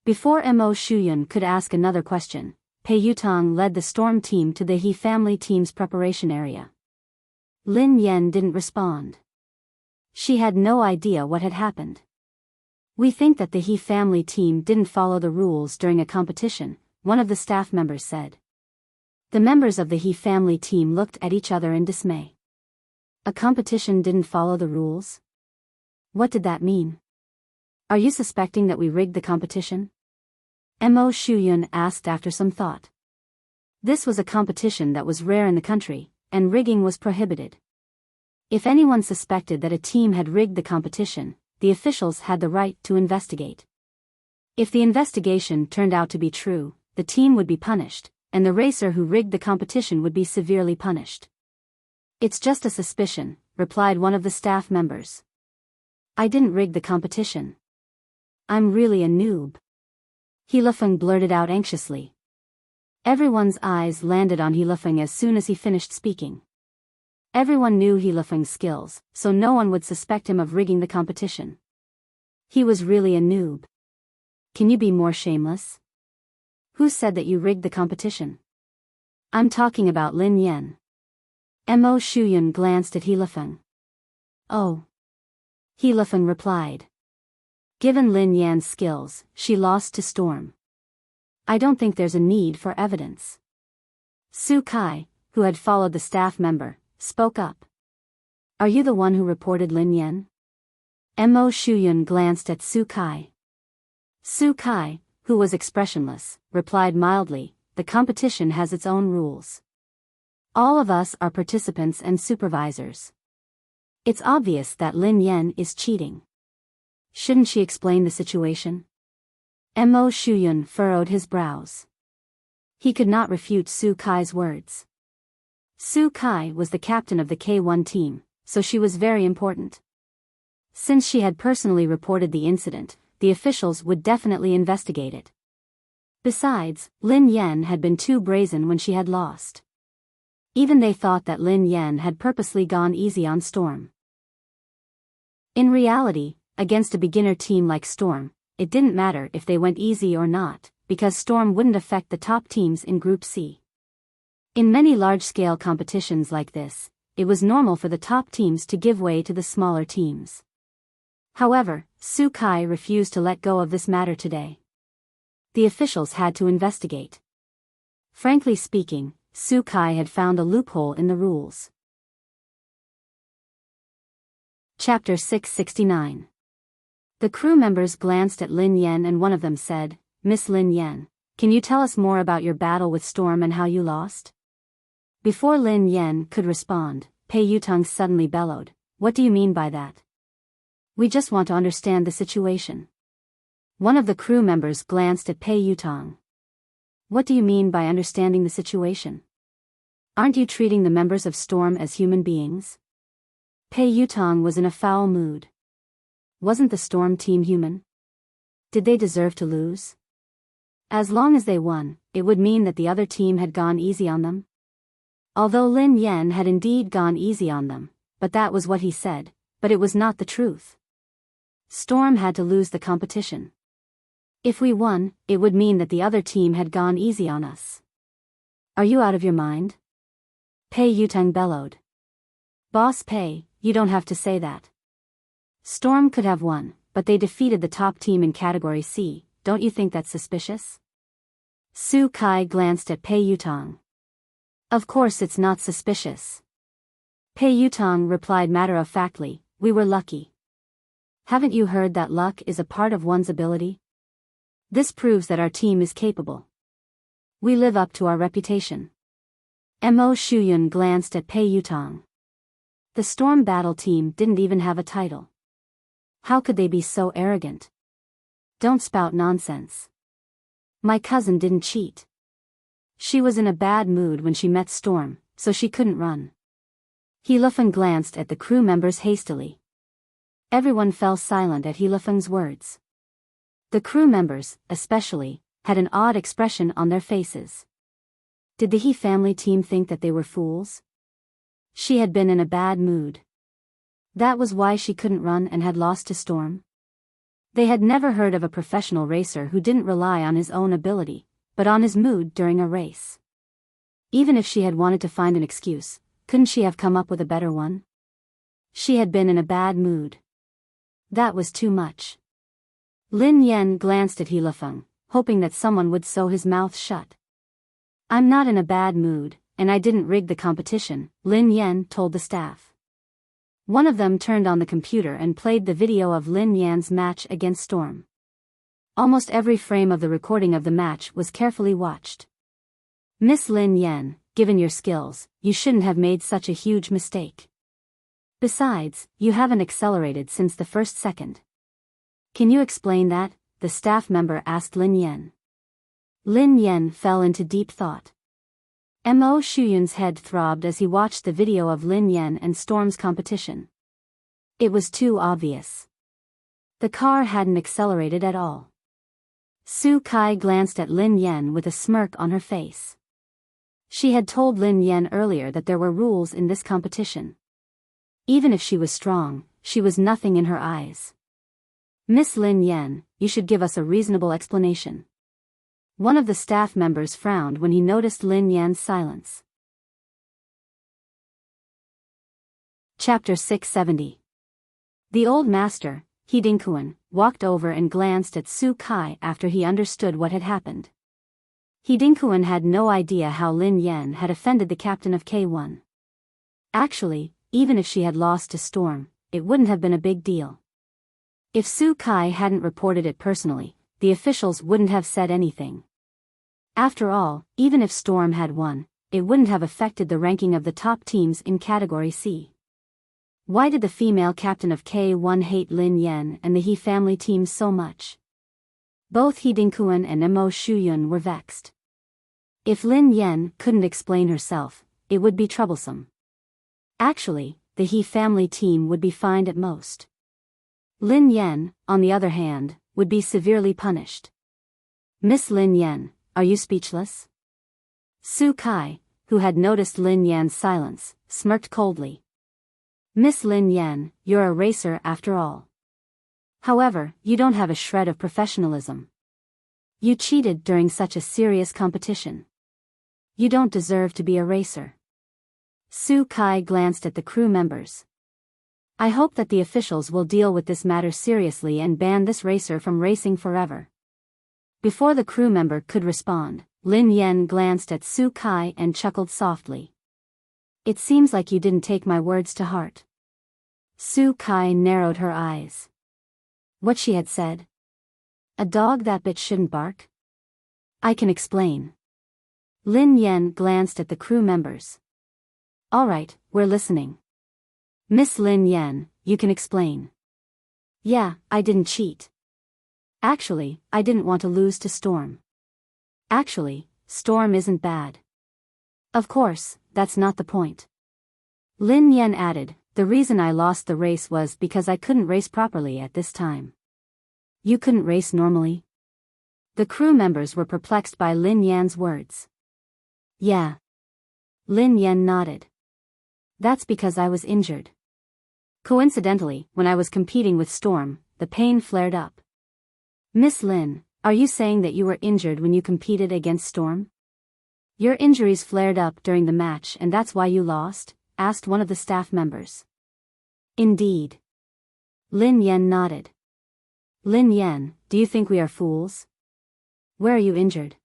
Before Mo Shuyun could ask another question, Pei Yutong led the storm team to the He family team's preparation area. Lin Yan didn't respond. She had no idea what had happened. We think that the He family team didn't follow the rules during a competition, one of the staff members said. The members of the He family team looked at each other in dismay. A competition didn't follow the rules? What did that mean? Are you suspecting that we rigged the competition? Mo Shuyun asked after some thought. This was a competition that was rare in the country, and rigging was prohibited. If anyone suspected that a team had rigged the competition, the officials had the right to investigate. If the investigation turned out to be true, the team would be punished, and the racer who rigged the competition would be severely punished. It's just a suspicion, replied one of the staff members. I didn't rig the competition. I'm really a noob. He Lifeng blurted out anxiously. Everyone's eyes landed on He Lifeng as soon as he finished speaking. Everyone knew He Lifeng's skills, so no one would suspect him of rigging the competition. He was really a noob. Can you be more shameless? Who said that you rigged the competition? I'm talking about Lin Yan. Mo Shuyun glanced at He Lifeng. Oh. He Lifeng replied. Given Lin Yan's skills, she lost to Storm. I don't think there's a need for evidence. Su Kai, who had followed the staff member, spoke up. Are you the one who reported Lin Yan? Mo Shuyun glanced at Su Kai. Su Kai, who was expressionless, replied mildly, the competition has its own rules. All of us are participants and supervisors. It's obvious that Lin Yan is cheating. Shouldn't she explain the situation? Mo Shuyun furrowed his brows. He could not refute Su Kai's words. Su Kai was the captain of the K1 team, so she was very important. Since she had personally reported the incident, the officials would definitely investigate it. Besides, Lin Yan had been too brazen when she had lost. Even they thought that Lin Yan had purposely gone easy on Storm. In reality, against a beginner team like Storm, it didn't matter if they went easy or not, because Storm wouldn't affect the top teams in Group C. In many large-scale competitions like this, it was normal for the top teams to give way to the smaller teams. However, Su Kai refused to let go of this matter today. The officials had to investigate. Frankly speaking, Su Kai had found a loophole in the rules. Chapter 669. The crew members glanced at Lin Yan and one of them said, Miss Lin Yan, can you tell us more about your battle with Storm and how you lost? Before Lin Yan could respond, Pei Yutong suddenly bellowed, what do you mean by that? We just want to understand the situation. One of the crew members glanced at Pei Yutong. What do you mean by understanding the situation? Aren't you treating the members of Storm as human beings? Pei Yutong was in a foul mood. Wasn't the Storm team human? Did they deserve to lose? As long as they won, it would mean that the other team had gone easy on them. Although Lin Yan had indeed gone easy on them, but that was what he said, but it was not the truth. Storm had to lose the competition. If we won, it would mean that the other team had gone easy on us. Are you out of your mind? Pei Yutang bellowed. Boss Pei, you don't have to say that. Storm could have won, but they defeated the top team in Category C, don't you think that's suspicious? Su Kai glanced at Pei Yutang. Of course it's not suspicious. Pei Yutang replied matter-of-factly, we were lucky. Haven't you heard that luck is a part of one's ability? This proves that our team is capable. We live up to our reputation. Mo Shuyun glanced at Pei Yutang. The Storm Battle team didn't even have a title. How could they be so arrogant? Don't spout nonsense. My cousin didn't cheat. She was in a bad mood when she met Storm, so she couldn't run. Hilefeng glanced at the crew members hastily. Everyone fell silent at Hilefeng's words. The crew members, especially, had an odd expression on their faces. Did the He family team think that they were fools? She had been in a bad mood. That was why she couldn't run and had lost to Storm. They had never heard of a professional racer who didn't rely on his own ability, but on his mood during a race. Even if she had wanted to find an excuse, couldn't she have come up with a better one? She had been in a bad mood. That was too much. Lin Yan glanced at Hilefeng, hoping that someone would sew his mouth shut. I'm not in a bad mood, and I didn't rig the competition, Lin Yan told the staff. One of them turned on the computer and played the video of Lin Yan's match against Storm. Almost every frame of the recording of the match was carefully watched. Miss Lin Yan, given your skills, you shouldn't have made such a huge mistake. Besides, you haven't accelerated since the first second. Can you explain that? The staff member asked Lin Yan. Lin Yan fell into deep thought. Mo Shuyun's head throbbed as he watched the video of Lin Yan and Storm's competition. It was too obvious. The car hadn't accelerated at all. Su Kai glanced at Lin Yan with a smirk on her face. She had told Lin Yan earlier that there were rules in this competition. Even if she was strong, she was nothing in her eyes. Miss Lin Yan, you should give us a reasonable explanation. One of the staff members frowned when he noticed Lin Yan's silence. Chapter 670. The old master, He Dingkuan, walked over and glanced at Su Kai after he understood what had happened. He Dingkuan had no idea how Lin Yan had offended the captain of K1. Actually, even if she had lost to Storm, it wouldn't have been a big deal. If Su Kai hadn't reported it personally, the officials wouldn't have said anything. After all, even if Storm had won, it wouldn't have affected the ranking of the top teams in Category C. Why did the female captain of K1 hate Lin Yan and the He family team so much? Both He Dingkuan and Mo Shuyun were vexed. If Lin Yan couldn't explain herself, it would be troublesome. Actually, the He family team would be fined at most. Lin Yan, on the other hand, would be severely punished. Miss Lin Yan, are you speechless? Su Kai, who had noticed Lin Yan's silence, smirked coldly. Miss Lin Yan, you're a racer after all. However, you don't have a shred of professionalism. You cheated during such a serious competition. You don't deserve to be a racer. Su Kai glanced at the crew members. I hope that the officials will deal with this matter seriously and ban this racer from racing forever. Before the crew member could respond, Lin Yan glanced at Su Kai and chuckled softly. It seems like you didn't take my words to heart. Su Kai narrowed her eyes. What she had said? A dog that bit shouldn't bark? I can explain. Lin Yan glanced at the crew members. All right, we're listening. Miss Lin Yan, you can explain. Yeah, I didn't cheat. Actually, I didn't want to lose to Storm. Actually, Storm isn't bad. Of course, that's not the point. Lin Yan added, the reason I lost the race was because I couldn't race properly at this time. You couldn't race normally? The crew members were perplexed by Lin Yan's words. Yeah. Lin Yan nodded. That's because I was injured. Coincidentally, when I was competing with Storm, the pain flared up. Miss Lin, are you saying that you were injured when you competed against Storm? Your injuries flared up during the match and that's why you lost? Asked one of the staff members. Indeed. Lin Yan nodded. Lin Yan, do you think we are fools? Where are you injured?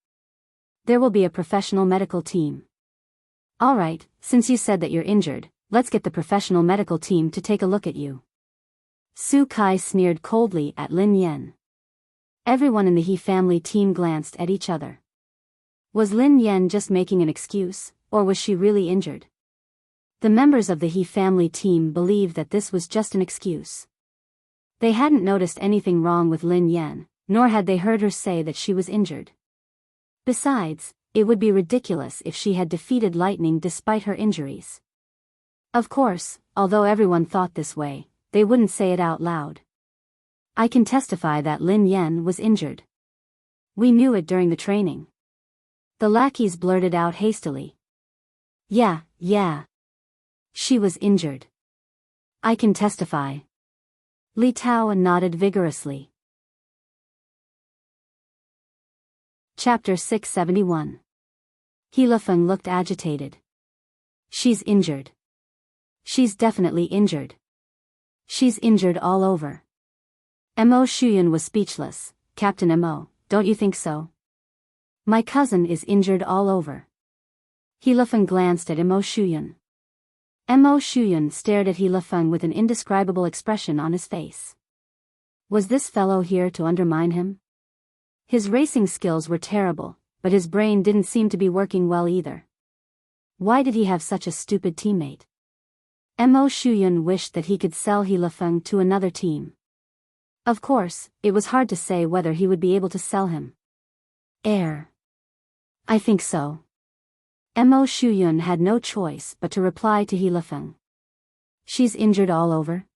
There will be a professional medical team. Alright, since you said that you're injured, let's get the professional medical team to take a look at you. Su Kai sneered coldly at Lin Yan. Everyone in the He family team glanced at each other. Was Lin Yan just making an excuse, or was she really injured? The members of the He family team believed that this was just an excuse. They hadn't noticed anything wrong with Lin Yan, nor had they heard her say that she was injured. Besides, it would be ridiculous if she had defeated Lightning despite her injuries. Of course, although everyone thought this way, they wouldn't say it out loud. I can testify that Lin Yan was injured. We knew it during the training. The lackeys blurted out hastily. Yeah. She was injured. I can testify. Li Tao nodded vigorously. Chapter 671. He Lefeng looked agitated. She's injured. She's definitely injured. She's injured all over. Mo Shuyan was speechless. Captain Mo, don't you think so? My cousin is injured all over. He Lefeng glanced at Mo Shuyan. Mo Shuyan stared at He Lefeng with an indescribable expression on his face. Was this fellow here to undermine him? His racing skills were terrible, but his brain didn't seem to be working well either. Why did he have such a stupid teammate? Mo Shuyan wished that he could sell He Lefeng to another team. Of course, it was hard to say whether he would be able to sell him. I think so. Mo Shuyan had no choice but to reply to He Lefeng. She's injured all over?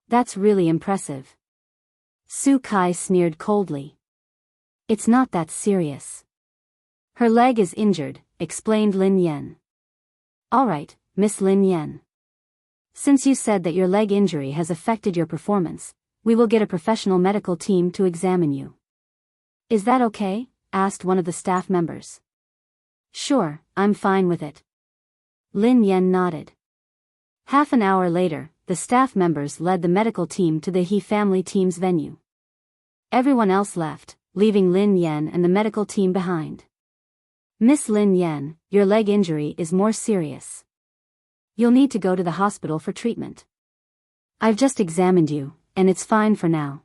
That's really impressive. Su Kai sneered coldly. It's not that serious. Her leg is injured, explained Lin Yan. Alright, Miss Lin Yan. Since you said that your leg injury has affected your performance, we will get a professional medical team to examine you. Is that okay? Asked one of the staff members. Sure, I'm fine with it. Lin Yan nodded. Half an hour later, the staff members led the medical team to the He family team's venue. Everyone else left, leaving Lin Yan and the medical team behind. Miss Lin Yan, your leg injury is more serious. You'll need to go to the hospital for treatment. I've just examined you, and it's fine for now.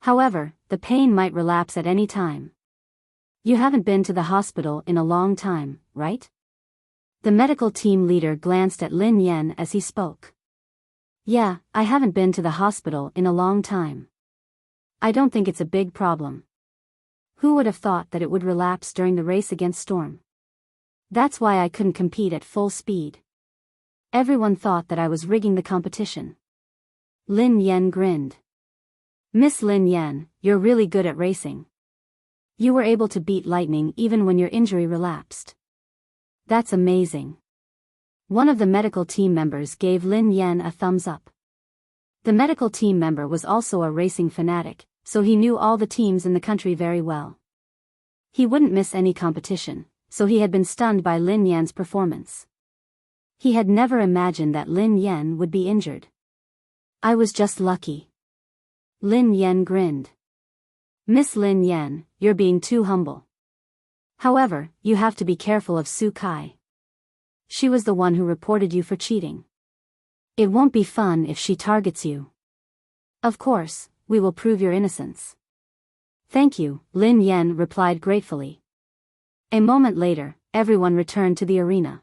However, the pain might relapse at any time. You haven't been to the hospital in a long time, right? The medical team leader glanced at Lin Yan as he spoke. Yeah, I haven't been to the hospital in a long time. I don't think it's a big problem. Who would have thought that it would relapse during the race against Storm? That's why I couldn't compete at full speed. Everyone thought that I was rigging the competition. Lin Yan grinned. Miss Lin Yan, you're really good at racing. You were able to beat Lightning even when your injury relapsed. That's amazing. One of the medical team members gave Lin Yan a thumbs up. The medical team member was also a racing fanatic, so he knew all the teams in the country very well. He wouldn't miss any competition, so he had been stunned by Lin Yan's performance. He had never imagined that Lin Yan would be injured. I was just lucky. Lin Yan grinned. Miss Lin Yan, you're being too humble. However, you have to be careful of Su Kai. She was the one who reported you for cheating. It won't be fun if she targets you. Of course, we will prove your innocence. Thank you, Lin Yan replied gratefully. A moment later, everyone returned to the arena.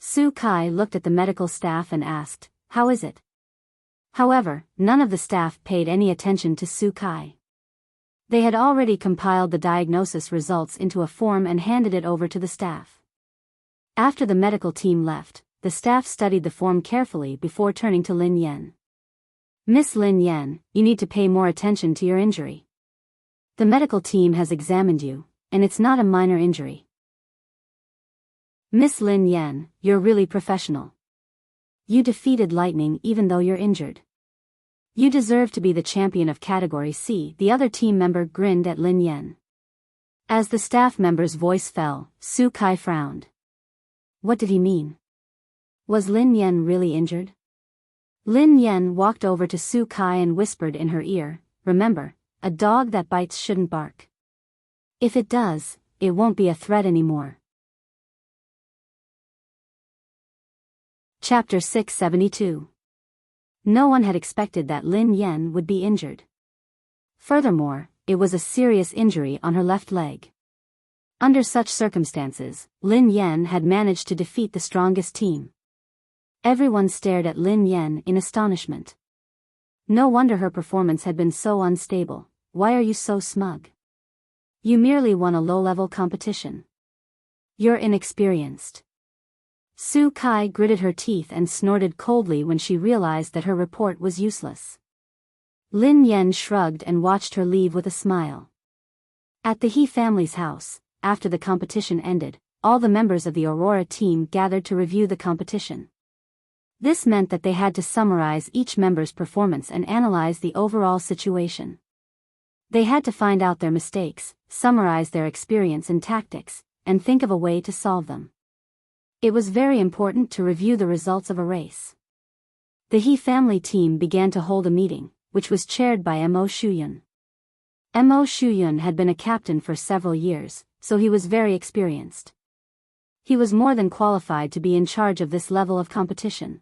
Su Kai looked at the medical staff and asked, "How is it?" However, none of the staff paid any attention to Su Kai. They had already compiled the diagnosis results into a form and handed it over to the staff. After the medical team left, the staff studied the form carefully before turning to Lin Yan. Miss Lin Yan, you need to pay more attention to your injury. The medical team has examined you, and it's not a minor injury. Miss Lin Yan, you're really professional. You defeated Lightning even though you're injured. You deserve to be the champion of Category C. The other team member grinned at Lin Yan. As the staff member's voice fell, Su Kai frowned. What did he mean? Was Lin Yan really injured? Lin Yan walked over to Su Kai and whispered in her ear, remember, a dog that bites shouldn't bark. If it does, it won't be a threat anymore. Chapter 672. No one had expected that Lin Yan would be injured. Furthermore, it was a serious injury on her left leg. Under such circumstances, Lin Yan had managed to defeat the strongest team. Everyone stared at Lin Yan in astonishment. No wonder her performance had been so unstable. Why are you so smug? You merely won a low-level competition. You're inexperienced. Su Kai gritted her teeth and snorted coldly when she realized that her report was useless. Lin Yan shrugged and watched her leave with a smile. At the He family's house, after the competition ended, all the members of the Aurora team gathered to review the competition. This meant that they had to summarize each member's performance and analyze the overall situation. They had to find out their mistakes, summarize their experience and tactics, and think of a way to solve them. It was very important to review the results of a race. The He family team began to hold a meeting, which was chaired by Mo Shuyun. Mo Shuyun had been a captain for several years, so he was very experienced. He was more than qualified to be in charge of this level of competition.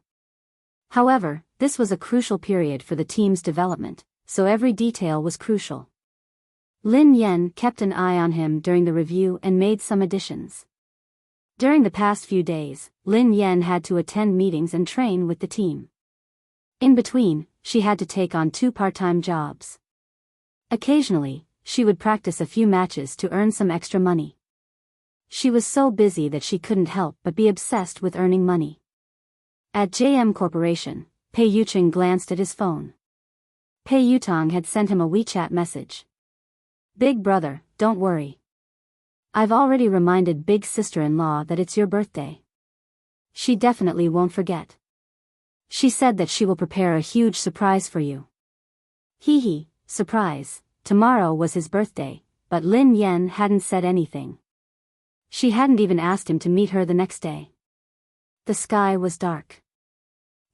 However, this was a crucial period for the team's development, so every detail was crucial. Lin Yan kept an eye on him during the review and made some additions. During the past few days, Lin Yan had to attend meetings and train with the team. In between, she had to take on 2 part-time jobs. Occasionally, she would practice a few matches to earn some extra money. She was so busy that she couldn't help but be obsessed with earning money. At JM Corporation, Pei Yucheng glanced at his phone. Pei Yutong had sent him a WeChat message. Big brother, don't worry. I've already reminded big sister-in-law that it's your birthday. She definitely won't forget. She said that she will prepare a huge surprise for you. Hee, surprise. Tomorrow was his birthday, but Lin Yan hadn't said anything. She hadn't even asked him to meet her the next day. The sky was dark.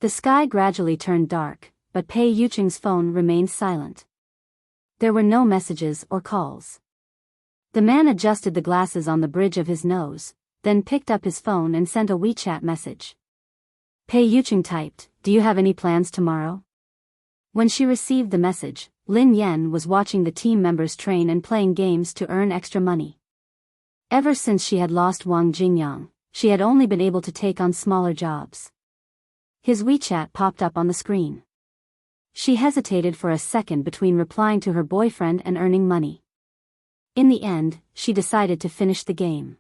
The sky gradually turned dark, but Pei Yucheng's phone remained silent. There were no messages or calls. The man adjusted the glasses on the bridge of his nose, then picked up his phone and sent a WeChat message. Pei Yucheng typed, "Do you have any plans tomorrow?" When she received the message, Lin Yan was watching the team members train and playing games to earn extra money. Ever since she had lost Wang Jingyang, she had only been able to take on smaller jobs. His WeChat popped up on the screen. She hesitated for a second between replying to her boyfriend and earning money. In the end, she decided to finish the game.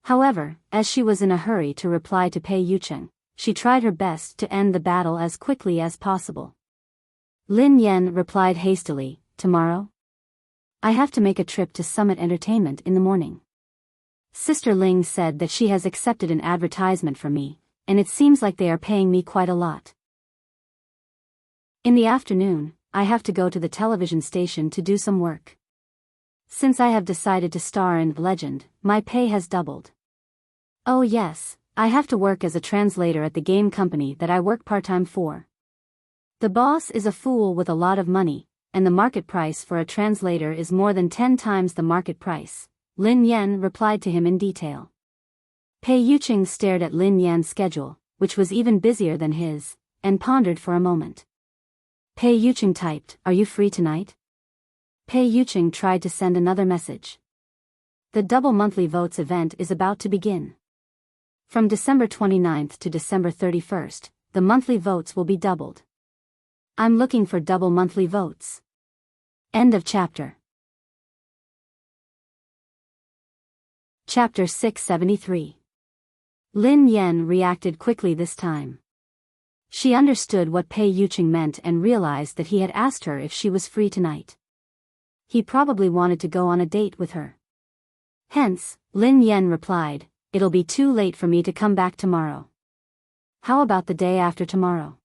However, as she was in a hurry to reply to Pei Yucheng, she tried her best to end the battle as quickly as possible. Lin Yan replied hastily, "Tomorrow? I have to make a trip to Summit Entertainment in the morning. Sister Ling said that she has accepted an advertisement for me, and it seems like they are paying me quite a lot. In the afternoon, I have to go to the television station to do some work. Since I have decided to star in Legend, my pay has doubled. Oh yes, I have to work as a translator at the game company that I work part-time for. The boss is a fool with a lot of money, and the market price for a translator is more than 10 times the market price." Lin Yan replied to him in detail. Pei Yucheng stared at Lin Yan's schedule, which was even busier than his, and pondered for a moment. Pei Yucheng typed, "Are you free tonight?" Pei Yucheng tried to send another message. The double monthly votes event is about to begin. From December 29th to December 31st, the monthly votes will be doubled. I'm looking for double monthly votes. End of chapter. Chapter 673. Lin Yan reacted quickly this time. She understood what Pei Yucheng meant and realized that he had asked her if she was free tonight. He probably wanted to go on a date with her. Hence, Lin Yan replied, "It'll be too late for me to come back tomorrow. How about the day after tomorrow?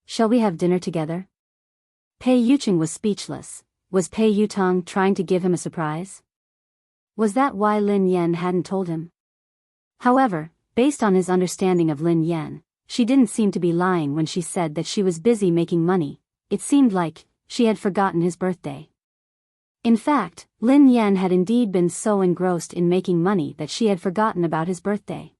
Shall we have dinner together?" Pei Yucheng was speechless. Was Pei Yutong trying to give him a surprise? Was that why Lin Yan hadn't told him? However, based on his understanding of Lin Yan, she didn't seem to be lying when she said that she was busy making money. It seemed like she had forgotten his birthday. In fact, Lin Yan had indeed been so engrossed in making money that she had forgotten about his birthday.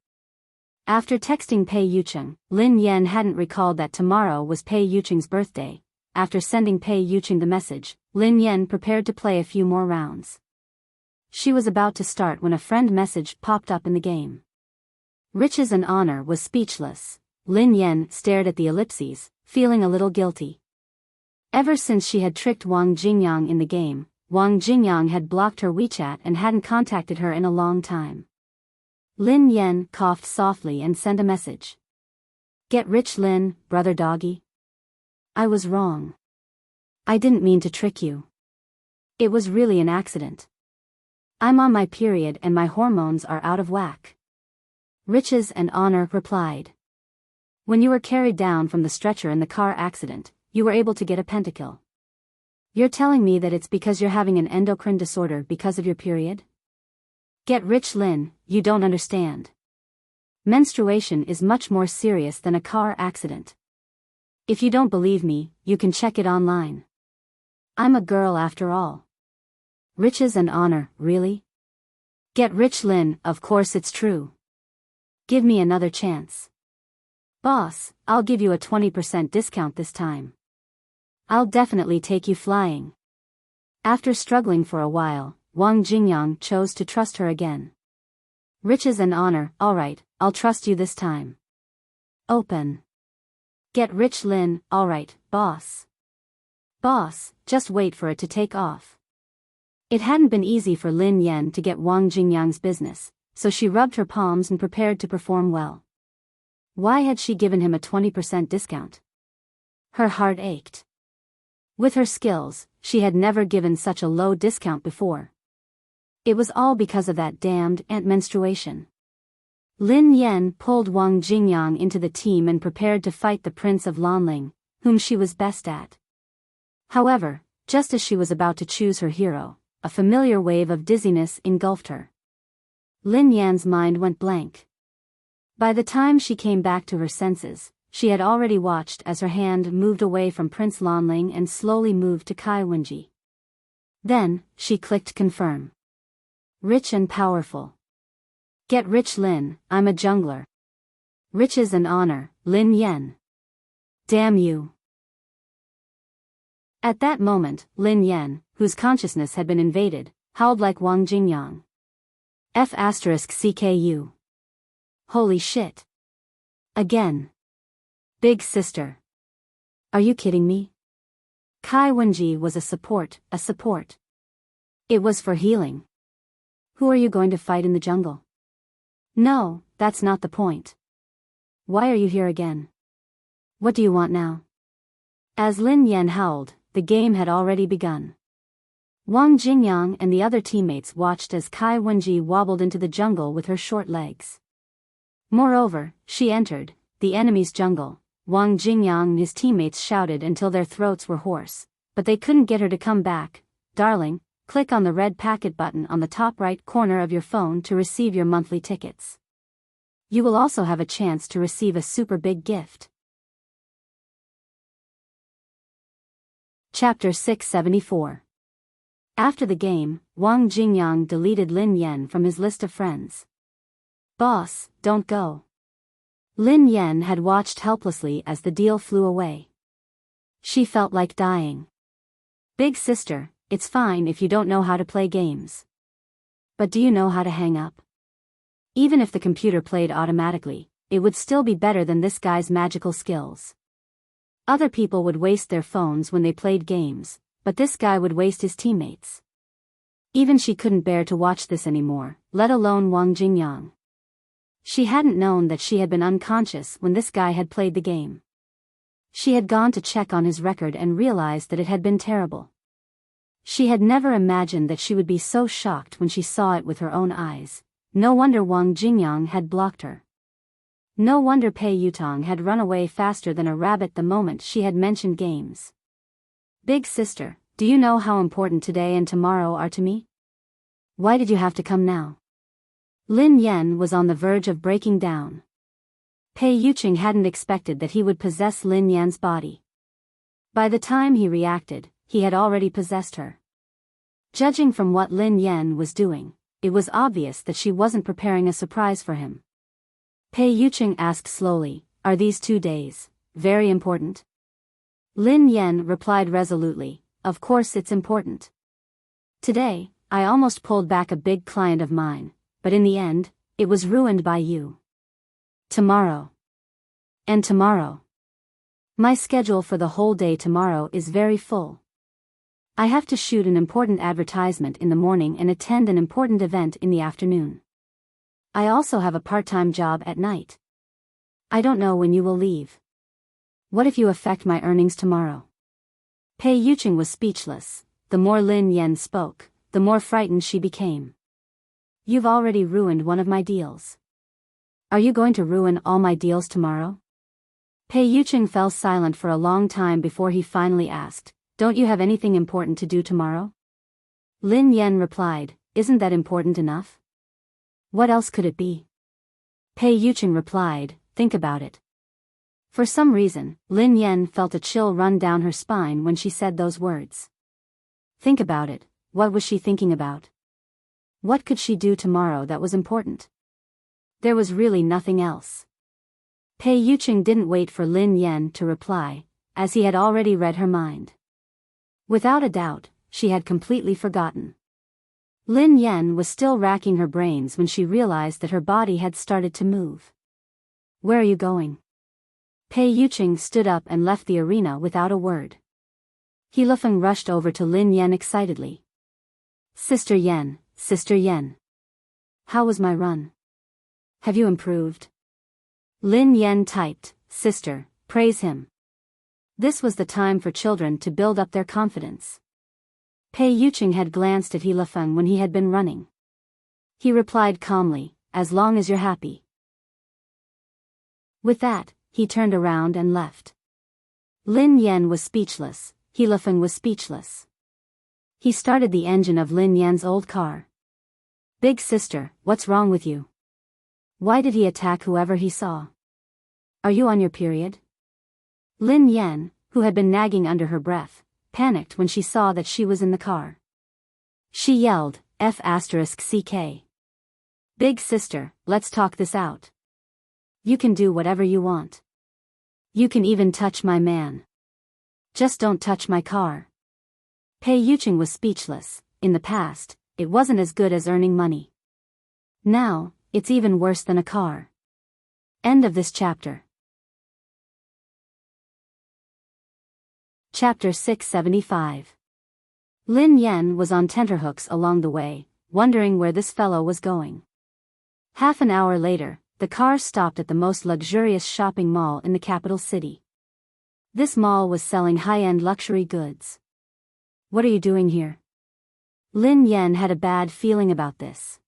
After texting Pei Yucheng, Lin Yan hadn't recalled that tomorrow was Pei Yucheng's birthday. After sending Pei Yucheng the message, Lin Yan prepared to play a few more rounds. She was about to start when a friend message popped up in the game. Riches and Honor was speechless. Lin Yan stared at the ellipses, feeling a little guilty. Ever since she had tricked Wang Jingyang in the game, Wang Jingyang had blocked her WeChat and hadn't contacted her in a long time. Lin Yan coughed softly and sent a message. Get rich, Lin, brother doggy. I was wrong. I didn't mean to trick you. It was really an accident. I'm on my period and my hormones are out of whack. Riches and Honor replied. When you were carried down from the stretcher in the car accident, you were able to get a pentakill. You're telling me that it's because you're having an endocrine disorder because of your period? Get rich, Lin, you don't understand. Menstruation is much more serious than a car accident. If you don't believe me, you can check it online. I'm a girl after all. Riches and Honor, really? Get rich, Lin, of course it's true. Give me another chance. Boss, I'll give you a 20% discount this time. I'll definitely take you flying. After struggling for a while, Wang Jingyang chose to trust her again. Riches and Honor, alright, I'll trust you this time. Open. Get rich, Lin, alright, boss. Boss, just wait for it to take off. It hadn't been easy for Lin Yan to get Wang Jingyang's business, so she rubbed her palms and prepared to perform well. Why had she given him a 20% discount? Her heart ached. With her skills, she had never given such a low discount before. It was all because of that damned ant menstruation. Lin Yan pulled Wang Jingyang into the team and prepared to fight the Prince of Lanling, whom she was best at. However, just as she was about to choose her hero, a familiar wave of dizziness engulfed her. Lin Yan's mind went blank. By the time she came back to her senses, she had already watched as her hand moved away from Prince Lanling and slowly moved to Kai Wenji. Then, she clicked confirm. Rich and powerful. Get rich, Lin, I'm a jungler. Riches and Honor, Lin Yan. Damn you. At that moment, Lin Yan, whose consciousness had been invaded, howled like Wang Jingyang. F***CKU. Holy shit. Again. Big sister. Are you kidding me? Kai Wenji was a support. It was for healing. Who are you going to fight in the jungle? No, that's not the point. Why are you here again? What do you want now? As Lin Yan howled, the game had already begun. Wang Jingyang and the other teammates watched as Kai Wenji wobbled into the jungle with her short legs. Moreover, she entered the enemy's jungle. Wang Jingyang and his teammates shouted until their throats were hoarse, but they couldn't get her to come back. Darling, click on the red packet button on the top right corner of your phone to receive your monthly tickets. You will also have a chance to receive a super big gift. Chapter 674. After the game, Wang Jingyang deleted Lin Yan from his list of friends. Boss, don't go. Lin Yan had watched helplessly as the deal flew away. She felt like dying. Big sister, it's fine if you don't know how to play games. But do you know how to hang up? Even if the computer played automatically, it would still be better than this guy's magical skills. Other people would waste their phones when they played games, but this guy would waste his teammates. Even she couldn't bear to watch this anymore, let alone Wang Jingyang. She hadn't known that she had been unconscious when this guy had played the game. She had gone to check on his record and realized that it had been terrible. She had never imagined that she would be so shocked when she saw it with her own eyes. No wonder Wang Jingyang had blocked her. No wonder Pei Yutong had run away faster than a rabbit the moment she had mentioned games. Big sister, do you know how important today and tomorrow are to me? Why did you have to come now? Lin Yan was on the verge of breaking down. Pei Yuqing hadn't expected that he would possess Lin Yan's body. By the time he reacted, he had already possessed her. Judging from what Lin Yan was doing, it was obvious that she wasn't preparing a surprise for him. Pei Yuqing asked slowly, "Are these 2 days very important?" Lin Yan replied resolutely, "Of course it's important. Today, I almost pulled back a big client of mine, but in the end, it was ruined by you. Tomorrow. And tomorrow. My schedule for the whole day tomorrow is very full. I have to shoot an important advertisement in the morning and attend an important event in the afternoon. I also have a part-time job at night. I don't know when you will leave. What if you affect my earnings tomorrow?" Pei Yuqing was speechless. The more Lin Yan spoke, the more frightened she became. "You've already ruined one of my deals. Are you going to ruin all my deals tomorrow?" Pei Yuqing fell silent for a long time before he finally asked, "Don't you have anything important to do tomorrow?" Lin Yan replied, "Isn't that important enough? What else could it be?" Pei Yuqing replied, "Think about it." For some reason, Lin Yan felt a chill run down her spine when she said those words. Think about it. What was she thinking about? What could she do tomorrow that was important? There was really nothing else. Pei Yuqing didn't wait for Lin Yan to reply, as he had already read her mind. Without a doubt, she had completely forgotten. Lin Yan was still racking her brains when she realized that her body had started to move. "Where are you going?" Pei Yuqing stood up and left the arena without a word. He Lufeng rushed over to Lin Yan excitedly. Sister Yan. How was my run? Have you improved?" Lin Yan typed, "Sister, praise him." This was the time for children to build up their confidence. Pei Yuqing had glanced at He Lufeng when he had been running. He replied calmly, "As long as you're happy." With that, he turned around and left. Lin Yan was speechless. He Lufeng was speechless. He started the engine of Lin Yan's old car. "Big sister, what's wrong with you? Why did he attack whoever he saw? Are you on your period?" Lin Yan, who had been nagging under her breath, panicked when she saw that she was in the car. She yelled, F***CK. "Big sister, let's talk this out. You can do whatever you want. You can even touch my man. Just don't touch my car." Pei Yuqing was speechless. In the past, it wasn't as good as earning money. Now, it's even worse than a car. End of this chapter. Chapter 675. Lin Yan was on tenterhooks along the way, wondering where this fellow was going. Half an hour later, the car stopped at the most luxurious shopping mall in the capital city. This mall was selling high-end luxury goods. "What are you doing here?" Lin Yan had a bad feeling about this.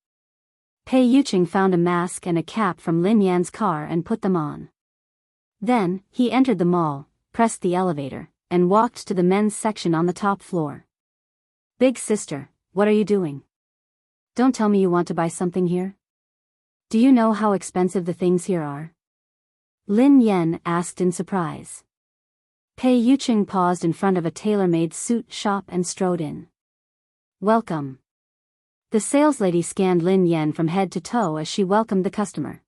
Pei Yuqing found a mask and a cap from Lin Yan's car and put them on. Then, he entered the mall, pressed the elevator, and walked to the men's section on the top floor. "Big sister, what are you doing? Don't tell me you want to buy something here? Do you know how expensive the things here are?" Lin Yan asked in surprise. Pei Yuqing paused in front of a tailor-made suit shop and strode in. "Welcome." The saleslady scanned Lin Yan from head to toe as she welcomed the customer.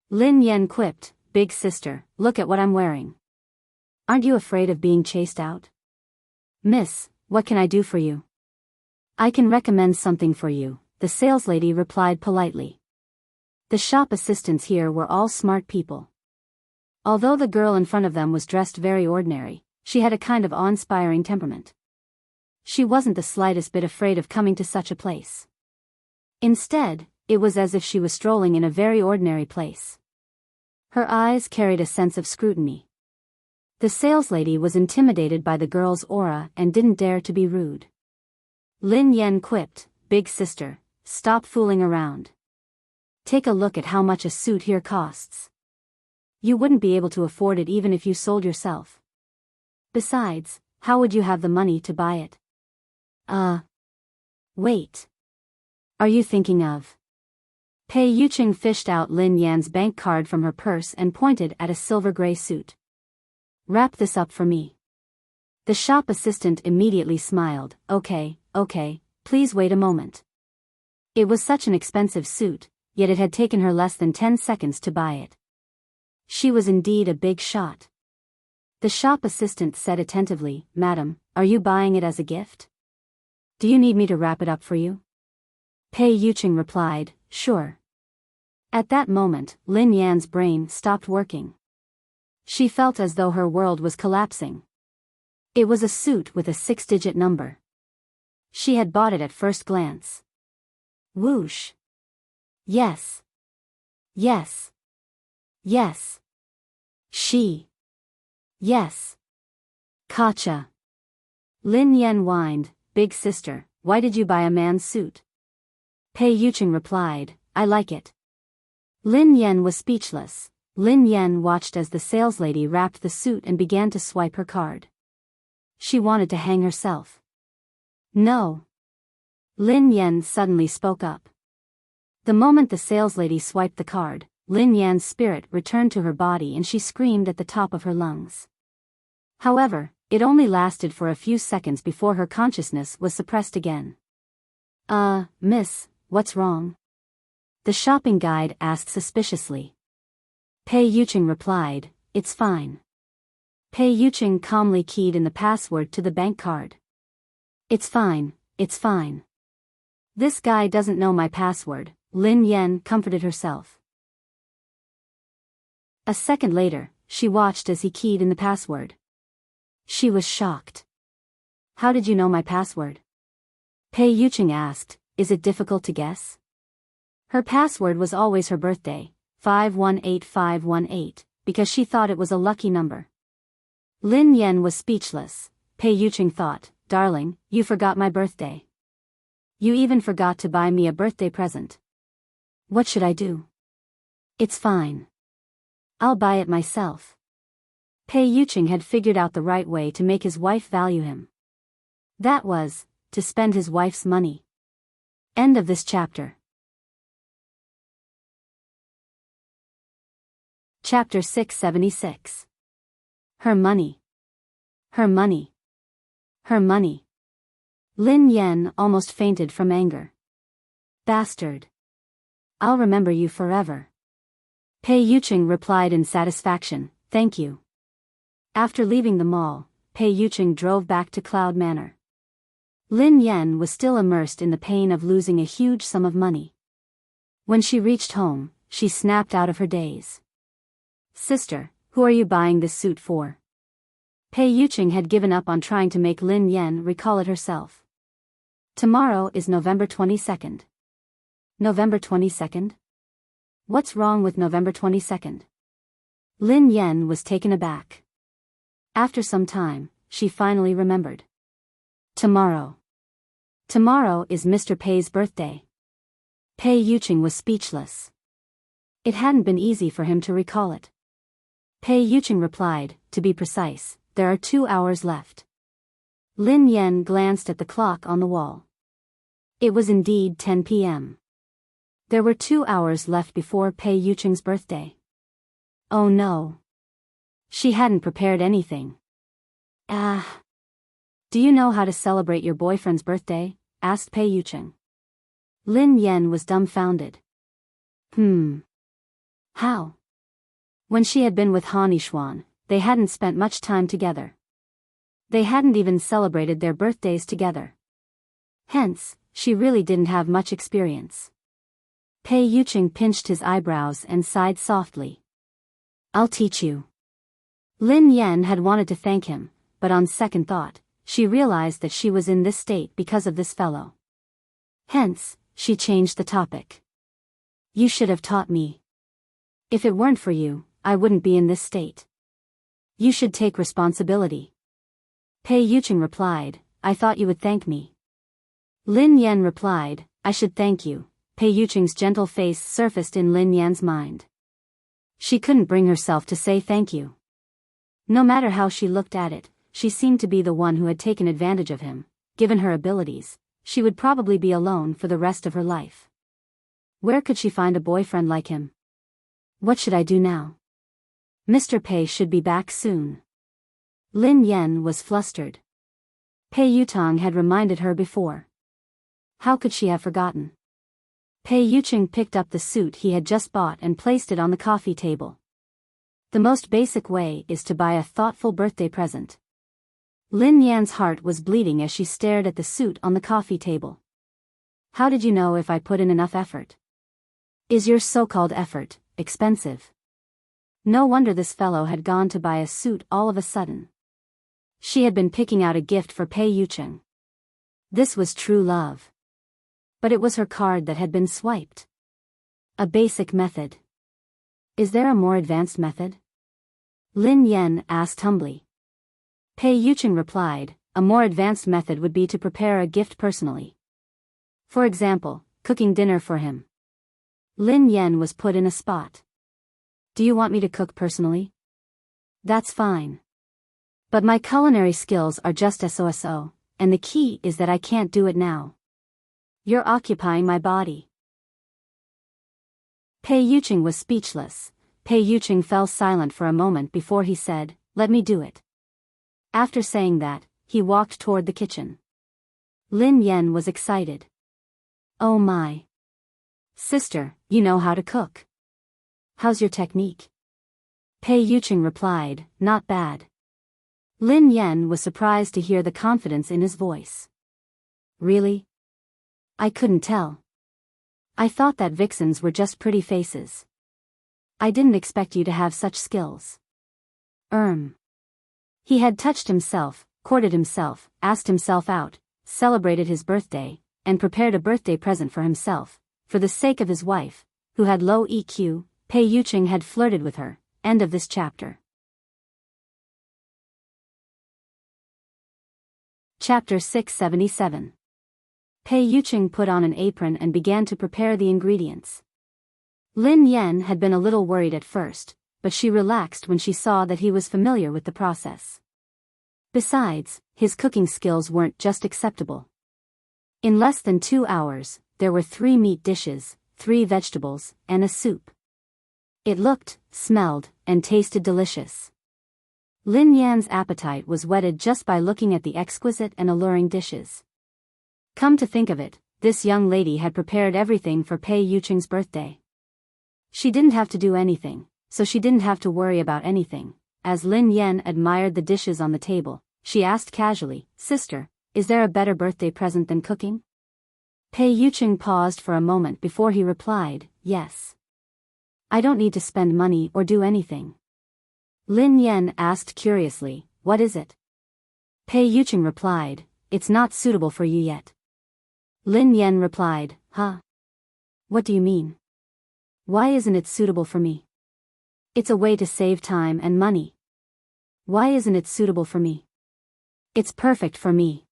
Lin Yan quipped, "Big sister, look at what I'm wearing. Aren't you afraid of being chased out?" "Miss, what can I do for you?" "I can recommend something for you," the saleslady replied politely. The shop assistants here were all smart people. Although the girl in front of them was dressed very ordinary, she had a kind of awe-inspiring temperament. She wasn't the slightest bit afraid of coming to such a place. Instead, it was as if she was strolling in a very ordinary place. Her eyes carried a sense of scrutiny. The saleslady was intimidated by the girl's aura and didn't dare to be rude. Lin Yan quipped, "Big sister, stop fooling around. Take a look at how much a suit here costs. You wouldn't be able to afford it even if you sold yourself. Besides, how would you have the money to buy it?" Wait. Are you thinking of? Pei Yuqing fished out Lin Yan's bank card from her purse and pointed at a silver gray suit. Wrap this up for me. The shop assistant immediately smiled. Okay, please wait a moment. It was such an expensive suit, yet it had taken her less than 10 seconds to buy it. She was indeed a big shot. The shop assistant said attentively, Madam, are you buying it as a gift? Do you need me to wrap it up for you? Pei Yuqing replied, Sure. At that moment, Lin Yan's brain stopped working. She felt as though her world was collapsing. It was a suit with a 6-digit number. She had bought it at first glance. Whoosh. Yes. Yes. Yes. She. Yes. Gotcha. Lin Yan whined, Big sister, why did you buy a man's suit? Pei Yuqing replied, I like it. Lin Yan was speechless. Lin Yan watched as the saleslady wrapped the suit and began to swipe her card. She wanted to hang herself. No. Lin Yan suddenly spoke up. The moment the saleslady swiped the card, Lin Yan's spirit returned to her body and she screamed at the top of her lungs. However, it only lasted for a few seconds before her consciousness was suppressed again. Miss, what's wrong? The shopping guide asked suspiciously. Pei Yuqing replied, It's fine. Pei Yuqing calmly keyed in the password to the bank card. It's fine. This guy doesn't know my password, Lin Yan comforted herself. A second later, she watched as he keyed in the password. She was shocked. How did you know my password? Pei Yuqing asked, Is it difficult to guess? Her password was always her birthday, 518518, because she thought it was a lucky number. Lin Yan was speechless. Pei Yuqing thought, Darling, you forgot my birthday. You even forgot to buy me a birthday present. What should I do? It's fine. I'll buy it myself. Pei Yuqing had figured out the right way to make his wife value him. That was, to spend his wife's money. End of this chapter. Chapter 676. Her money. Her money. Her money. Lin Yan almost fainted from anger. Bastard. I'll remember you forever. Pei Yuqing replied in satisfaction, Thank you. After leaving the mall, Pei Yuqing drove back to Cloud Manor. Lin Yan was still immersed in the pain of losing a huge sum of money. When she reached home, she snapped out of her daze. Sister, who are you buying this suit for? Pei Yuqing had given up on trying to make Lin Yan recall it herself. Tomorrow is November 22nd. November 22nd? What's wrong with November 22nd? Lin Yan was taken aback. After some time, she finally remembered. Tomorrow. Tomorrow is Mr. Pei's birthday. Pei Yuqing was speechless. It hadn't been easy for him to recall it. Pei Yuqing replied, To be precise, there are 2 hours left. Lin Yan glanced at the clock on the wall. It was indeed 10 p.m. There were 2 hours left before Pei Yuqing's birthday. Oh no. She hadn't prepared anything. Do you know how to celebrate your boyfriend's birthday? Asked Pei Yuqing. Lin Yan was dumbfounded. How? When she had been with Han Yishuan, they hadn't spent much time together. They hadn't even celebrated their birthdays together. Hence, she really didn't have much experience. Pei Yuqing pinched his eyebrows and sighed softly. I'll teach you. Lin Yan had wanted to thank him, but on second thought, she realized that she was in this state because of this fellow. Hence, she changed the topic. You should have taught me. If it weren't for you, I wouldn't be in this state. You should take responsibility. Pei Yuqing replied, I thought you would thank me. Lin Yan replied, I should thank you. Pei Yuqing's gentle face surfaced in Lin Yan's mind. She couldn't bring herself to say thank you. No matter how she looked at it, she seemed to be the one who had taken advantage of him. Given her abilities, She would probably be alone for the rest of her life. Where could she find a boyfriend like him? What should I do now? Mr. Pei should be back soon. Lin Yan was flustered. Pei Yutong had reminded her before. How could she have forgotten? Pei Yucheng picked up the suit he had just bought and placed it on the coffee table. The most basic way is to buy a thoughtful birthday present. Lin Yan's heart was bleeding as she stared at the suit on the coffee table. How did you know if I put in enough effort? Is your so-called effort expensive? No wonder this fellow had gone to buy a suit all of a sudden. She had been picking out a gift for Pei Yucheng. This was true love. But it was her card that had been swiped. A basic method. Is there a more advanced method? Lin Yan asked humbly. Pei Yucheng replied, a more advanced method would be to prepare a gift personally. For example, cooking dinner for him. Lin Yan was put in a spot. Do you want me to cook personally? That's fine. But my culinary skills are just so, and the key is that I can't do it now. You're occupying my body. Pei Yucheng was speechless. Pei Yucheng fell silent for a moment before he said, let me do it. After saying that, he walked toward the kitchen. Lin Yan was excited. Oh my. Sister, you know how to cook. How's your technique? Pei Yucheng replied, not bad. Lin Yan was surprised to hear the confidence in his voice. Really? I couldn't tell. I thought that vixens were just pretty faces. I didn't expect you to have such skills. He had touched himself, courted himself, asked himself out, celebrated his birthday, and prepared a birthday present for himself, for the sake of his wife, who had low EQ. Pei Yucheng had flirted with her. End of this chapter. Chapter 677. Pei Yucheng put on an apron and began to prepare the ingredients. Lin Yan had been a little worried at first, but she relaxed when she saw that he was familiar with the process. Besides, his cooking skills weren't just acceptable. In less than 2 hours, there were 3 meat dishes, 3 vegetables, and a soup. It looked, smelled, and tasted delicious. Lin Yan's appetite was whetted just by looking at the exquisite and alluring dishes. Come to think of it, this young lady had prepared everything for Pei Yucheng's birthday. She didn't have to do anything, so she didn't have to worry about anything. As Lin Yan admired the dishes on the table, she asked casually, Sister, is there a better birthday present than cooking? Pei Yucheng paused for a moment before he replied, yes. I don't need to spend money or do anything. Lin Yan asked curiously, what is it? Pei Yucheng replied, it's not suitable for you yet. Lin Yan replied, huh? What do you mean? Why isn't it suitable for me? It's a way to save time and money. Why isn't it suitable for me? It's perfect for me.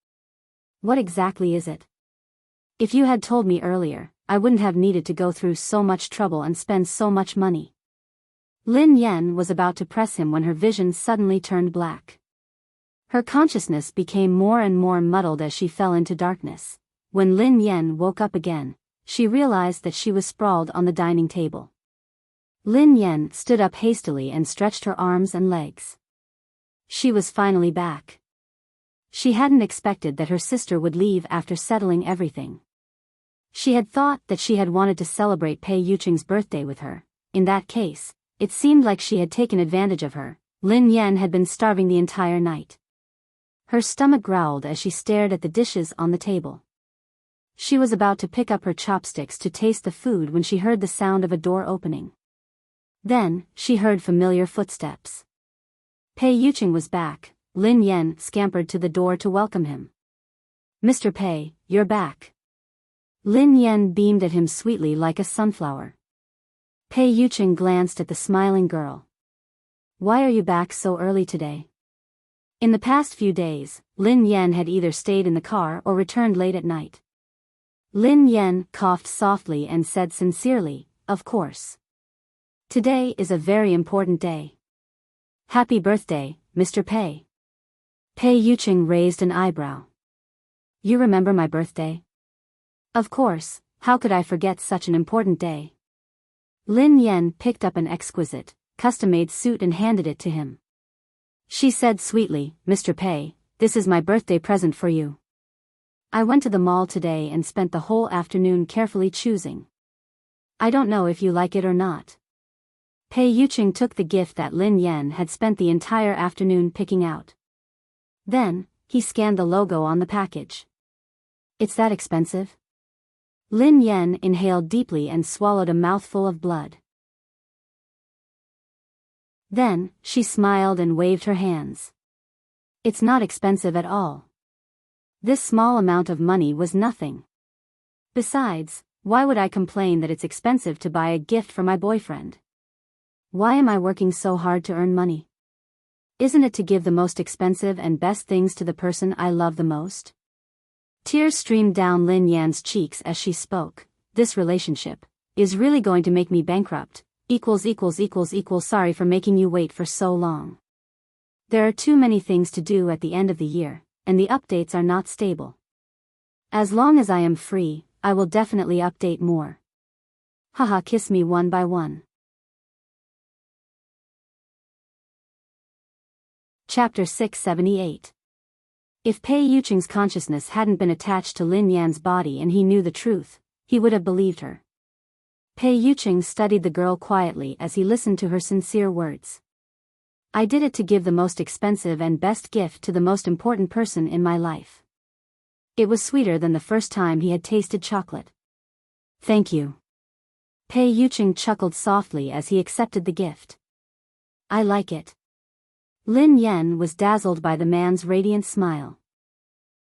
What exactly is it? If you had told me earlier, I wouldn't have needed to go through so much trouble and spend so much money. Lin Yan was about to press him when her vision suddenly turned black. Her consciousness became more and more muddled as she fell into darkness. When Lin Yan woke up again, she realized that she was sprawled on the dining table. Lin Yan stood up hastily and stretched her arms and legs. She was finally back. She hadn't expected that her sister would leave after settling everything. She had thought that she had wanted to celebrate Pei Yucheng's birthday with her. In that case, it seemed like she had taken advantage of her. Lin Yan had been starving the entire night. Her stomach growled as she stared at the dishes on the table. She was about to pick up her chopsticks to taste the food when she heard the sound of a door opening. Then, she heard familiar footsteps. Pei Yucheng was back. Lin Yan scampered to the door to welcome him. Mr. Pei, you're back. Lin Yan beamed at him sweetly like a sunflower. Pei Yucheng glanced at the smiling girl. Why are you back so early today? In the past few days, Lin Yan had either stayed in the car or returned late at night. Lin Yan coughed softly and said sincerely, of course. Today is a very important day. Happy birthday, Mr. Pei. Pei Yucheng raised an eyebrow. You remember my birthday? Of course, how could I forget such an important day? Lin Yan picked up an exquisite, custom-made suit and handed it to him. She said sweetly, Mr. Pei, this is my birthday present for you. I went to the mall today and spent the whole afternoon carefully choosing. I don't know if you like it or not. Pei Yuqing took the gift that Lin Yan had spent the entire afternoon picking out. Then, he scanned the logo on the package. It's that expensive? Lin Yan inhaled deeply and swallowed a mouthful of blood. Then, she smiled and waved her hands. It's not expensive at all. This small amount of money was nothing. Besides, why would I complain that it's expensive to buy a gift for my boyfriend? Why am I working so hard to earn money? Isn't it to give the most expensive and best things to the person I love the most? Tears streamed down Lin Yan's cheeks as she spoke. This relationship is really going to make me bankrupt. Sorry for making you wait for so long. There are too many things to do at the end of the year, and the updates are not stable. As long as I am free, I will definitely update more. Haha, kiss me one by one. Chapter 678. If Pei Yuqing's consciousness hadn't been attached to Lin Yan's body and he knew the truth, he would have believed her. Pei Yuqing studied the girl quietly as he listened to her sincere words. I did it to give the most expensive and best gift to the most important person in my life. It was sweeter than the first time he had tasted chocolate. Thank you. Pei Yuqing chuckled softly as he accepted the gift. I like it. Lin Yan was dazzled by the man's radiant smile.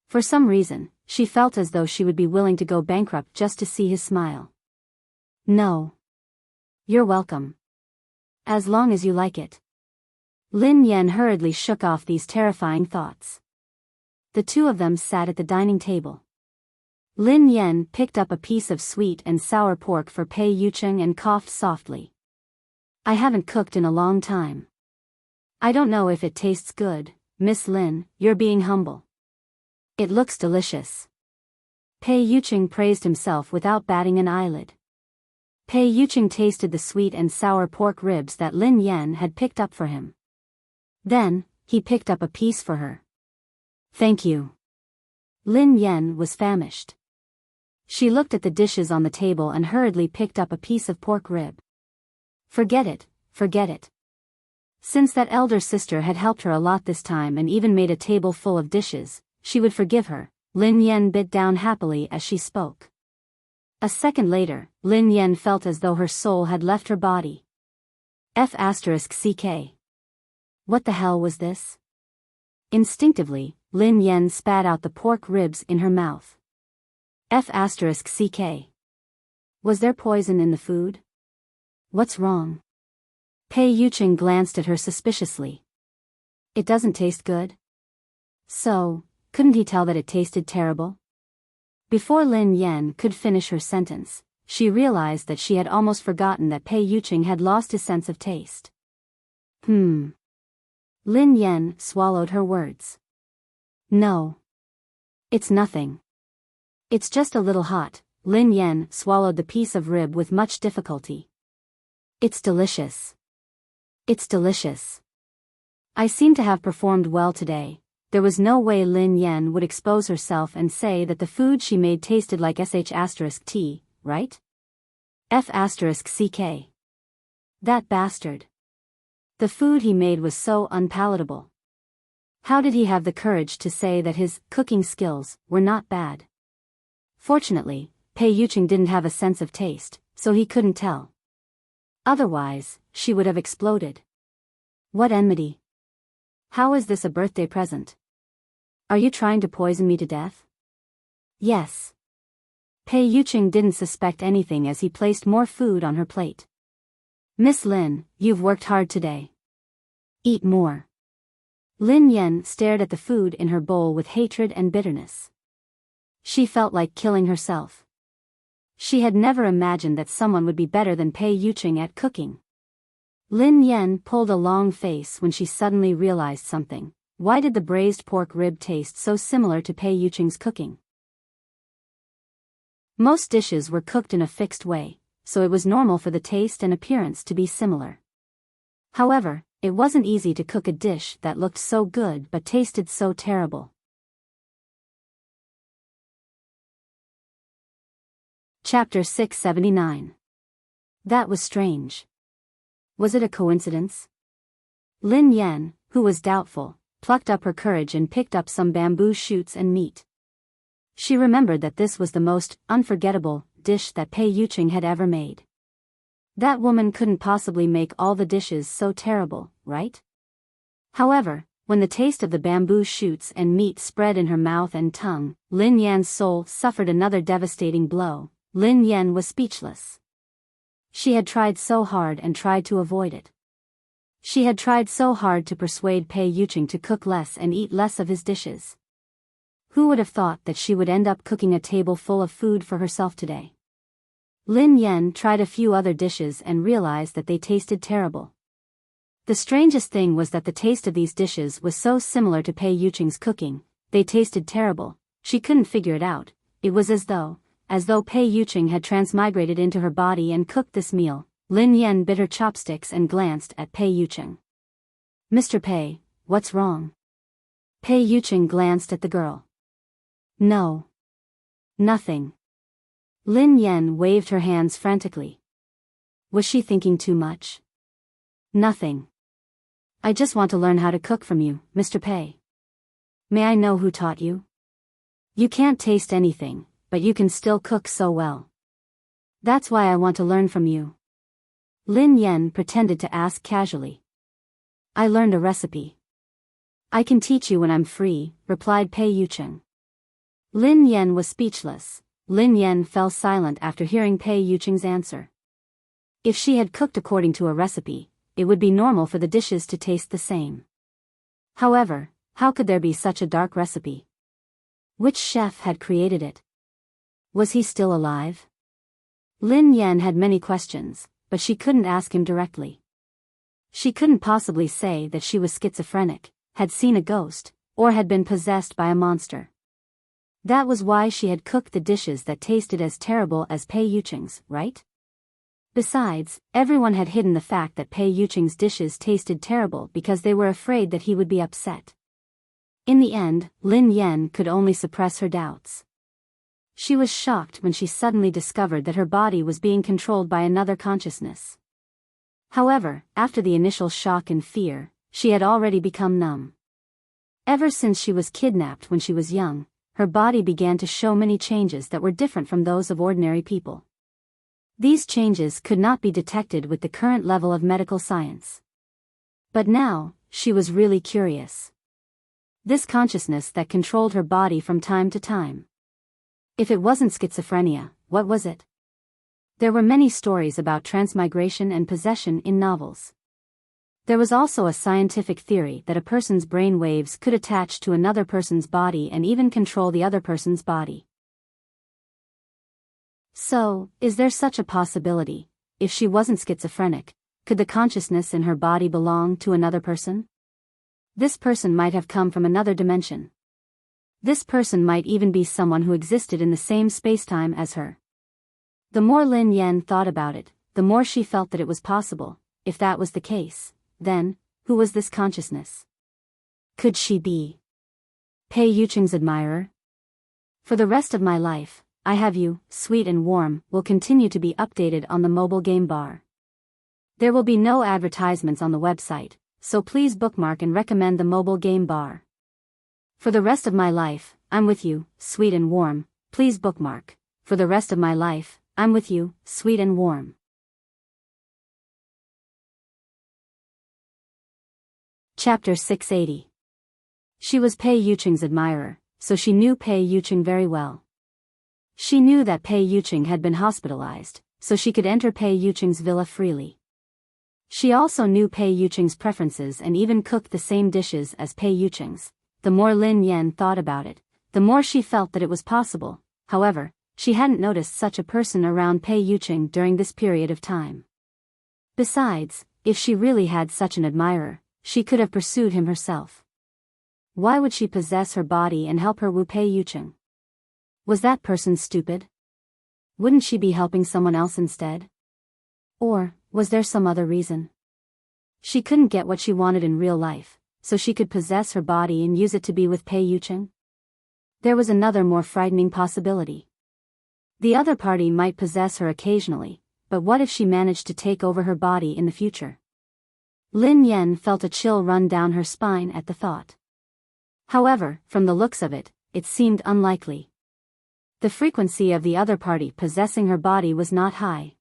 For some reason, she felt as though she would be willing to go bankrupt just to see his smile. No. You're welcome. As long as you like it. Lin Yan hurriedly shook off these terrifying thoughts. The two of them sat at the dining table. Lin Yan picked up a piece of sweet and sour pork for Pei Yuqing and coughed softly. I haven't cooked in a long time. I don't know if it tastes good, Miss Lin, you're being humble. It looks delicious. Pei Yuqing praised himself without batting an eyelid. Pei Yuqing tasted the sweet and sour pork ribs that Lin Yan had picked up for him. Then, he picked up a piece for her. Thank you. Lin Yan was famished. She looked at the dishes on the table and hurriedly picked up a piece of pork rib. Forget it, forget it. Since that elder sister had helped her a lot this time and even made a table full of dishes, she would forgive her. Lin Yan bit down happily as she spoke. A second later, Lin Yan felt as though her soul had left her body. F***ck. What the hell was this? Instinctively, Lin Yan spat out the pork ribs in her mouth. F***ck. Was there poison in the food? What's wrong? Pei Yuqing glanced at her suspiciously. It doesn't taste good? So, couldn't he tell that it tasted terrible? Before Lin Yan could finish her sentence, she realized that she had almost forgotten that Pei Yuqing had lost his sense of taste. Lin Yan swallowed her words. No. It's nothing. It's just a little hot. Lin Yan swallowed the piece of rib with much difficulty. It's delicious. It's delicious. I seem to have performed well today. There was no way Lin Yan would expose herself and say that the food she made tasted like sh*t, right? F***ck. That bastard. The food he made was so unpalatable. How did he have the courage to say that his cooking skills were not bad? Fortunately, Pei Yuqing didn't have a sense of taste, so he couldn't tell. Otherwise, she would have exploded. What enmity? How is this a birthday present? Are you trying to poison me to death? Yes. Pei Yuqing didn't suspect anything as he placed more food on her plate. Miss Lin, you've worked hard today. Eat more. Lin Yan stared at the food in her bowl with hatred and bitterness. She felt like killing herself. She had never imagined that someone would be better than Pei Yuqing at cooking. Lin Yan pulled a long face when she suddenly realized something. Why did the braised pork rib taste so similar to Pei Yuqing's cooking? Most dishes were cooked in a fixed way, so it was normal for the taste and appearance to be similar. However, it wasn't easy to cook a dish that looked so good but tasted so terrible. Chapter 679. That was strange. Was it a coincidence? Lin Yan, who was doubtful, plucked up her courage and picked up some bamboo shoots and meat. She remembered that this was the most unforgettable dish that Pei Yuqing had ever made. That woman couldn't possibly make all the dishes so terrible, right? However, when the taste of the bamboo shoots and meat spread in her mouth and tongue, Lin Yan's soul suffered another devastating blow. Lin Yan was speechless. She had tried so hard and tried to avoid it. She had tried so hard to persuade Pei Yuqing to cook less and eat less of his dishes. Who would have thought that she would end up cooking a table full of food for herself today? Lin Yan tried a few other dishes and realized that they tasted terrible. The strangest thing was that the taste of these dishes was so similar to Pei Yuqing's cooking. They tasted terrible. She couldn't figure it out. It was as though Pei Yuqing had transmigrated into her body and cooked this meal. Lin Yan bit her chopsticks and glanced at Pei Yuqing. "Mr. Pei, what's wrong?" Pei Yuqing glanced at the girl. "No. Nothing." Lin Yan waved her hands frantically. Was she thinking too much? "Nothing. I just want to learn how to cook from you, Mr. Pei. May I know who taught you? You can't taste anything, but you can still cook so well. That's why I want to learn from you." Lin Yan pretended to ask casually. "I learned a recipe. I can teach you when I'm free," replied Pei Yuqing. Lin Yan was speechless. Lin Yan fell silent after hearing Pei Yuqing's answer. If she had cooked according to a recipe, it would be normal for the dishes to taste the same. However, how could there be such a dark recipe? Which chef had created it? Was he still alive? Lin Yan had many questions, but she couldn't ask him directly. She couldn't possibly say that she was schizophrenic, had seen a ghost, or had been possessed by a monster. That was why she had cooked the dishes that tasted as terrible as Pei Yuqing's, right? Besides, everyone had hidden the fact that Pei Yuqing's dishes tasted terrible because they were afraid that he would be upset. In the end, Lin Yan could only suppress her doubts. She was shocked when she suddenly discovered that her body was being controlled by another consciousness. However, after the initial shock and fear, she had already become numb. Ever since she was kidnapped when she was young, her body began to show many changes that were different from those of ordinary people. These changes could not be detected with the current level of medical science. But now, she was really curious. This consciousness that controlled her body from time to time. If it wasn't schizophrenia, what was it? There were many stories about transmigration and possession in novels. There was also a scientific theory that a person's brain waves could attach to another person's body and even control the other person's body. So, is there such a possibility? If she wasn't schizophrenic, could the consciousness in her body belong to another person? This person might have come from another dimension. This person might even be someone who existed in the same spacetime as her. The more Lin Yan thought about it, the more she felt that it was possible. If that was the case, then, who was this consciousness? Could she be Pei Yuqing's admirer? For the rest of my life, I Have You, Sweet and Warm, will continue to be updated on the mobile game bar. There will be no advertisements on the website, so please bookmark and recommend the mobile game bar. For the rest of my life, I'm with you, sweet and warm, please bookmark. For the rest of my life, I'm with you, sweet and warm. Chapter 680. She was Pei Yuqing's admirer, so she knew Pei Yuqing very well. She knew that Pei Yuqing had been hospitalized, so she could enter Pei Yuqing's villa freely. She also knew Pei Yuqing's preferences and even cooked the same dishes as Pei Yuqing's. The more Lin Yan thought about it, the more she felt that it was possible. However, she hadn't noticed such a person around Pei Yuqing during this period of time. Besides, if she really had such an admirer, she could have pursued him herself. Why would she possess her body and help her woo Pei Yuqing? Was that person stupid? Wouldn't she be helping someone else instead? Or was there some other reason? She couldn't get what she wanted in real life, so she could possess her body and use it to be with Pei Yucheng? There was another more frightening possibility. The other party might possess her occasionally, but what if she managed to take over her body in the future? Lin Yan felt a chill run down her spine at the thought. However, from the looks of it, it seemed unlikely. The frequency of the other party possessing her body was not high.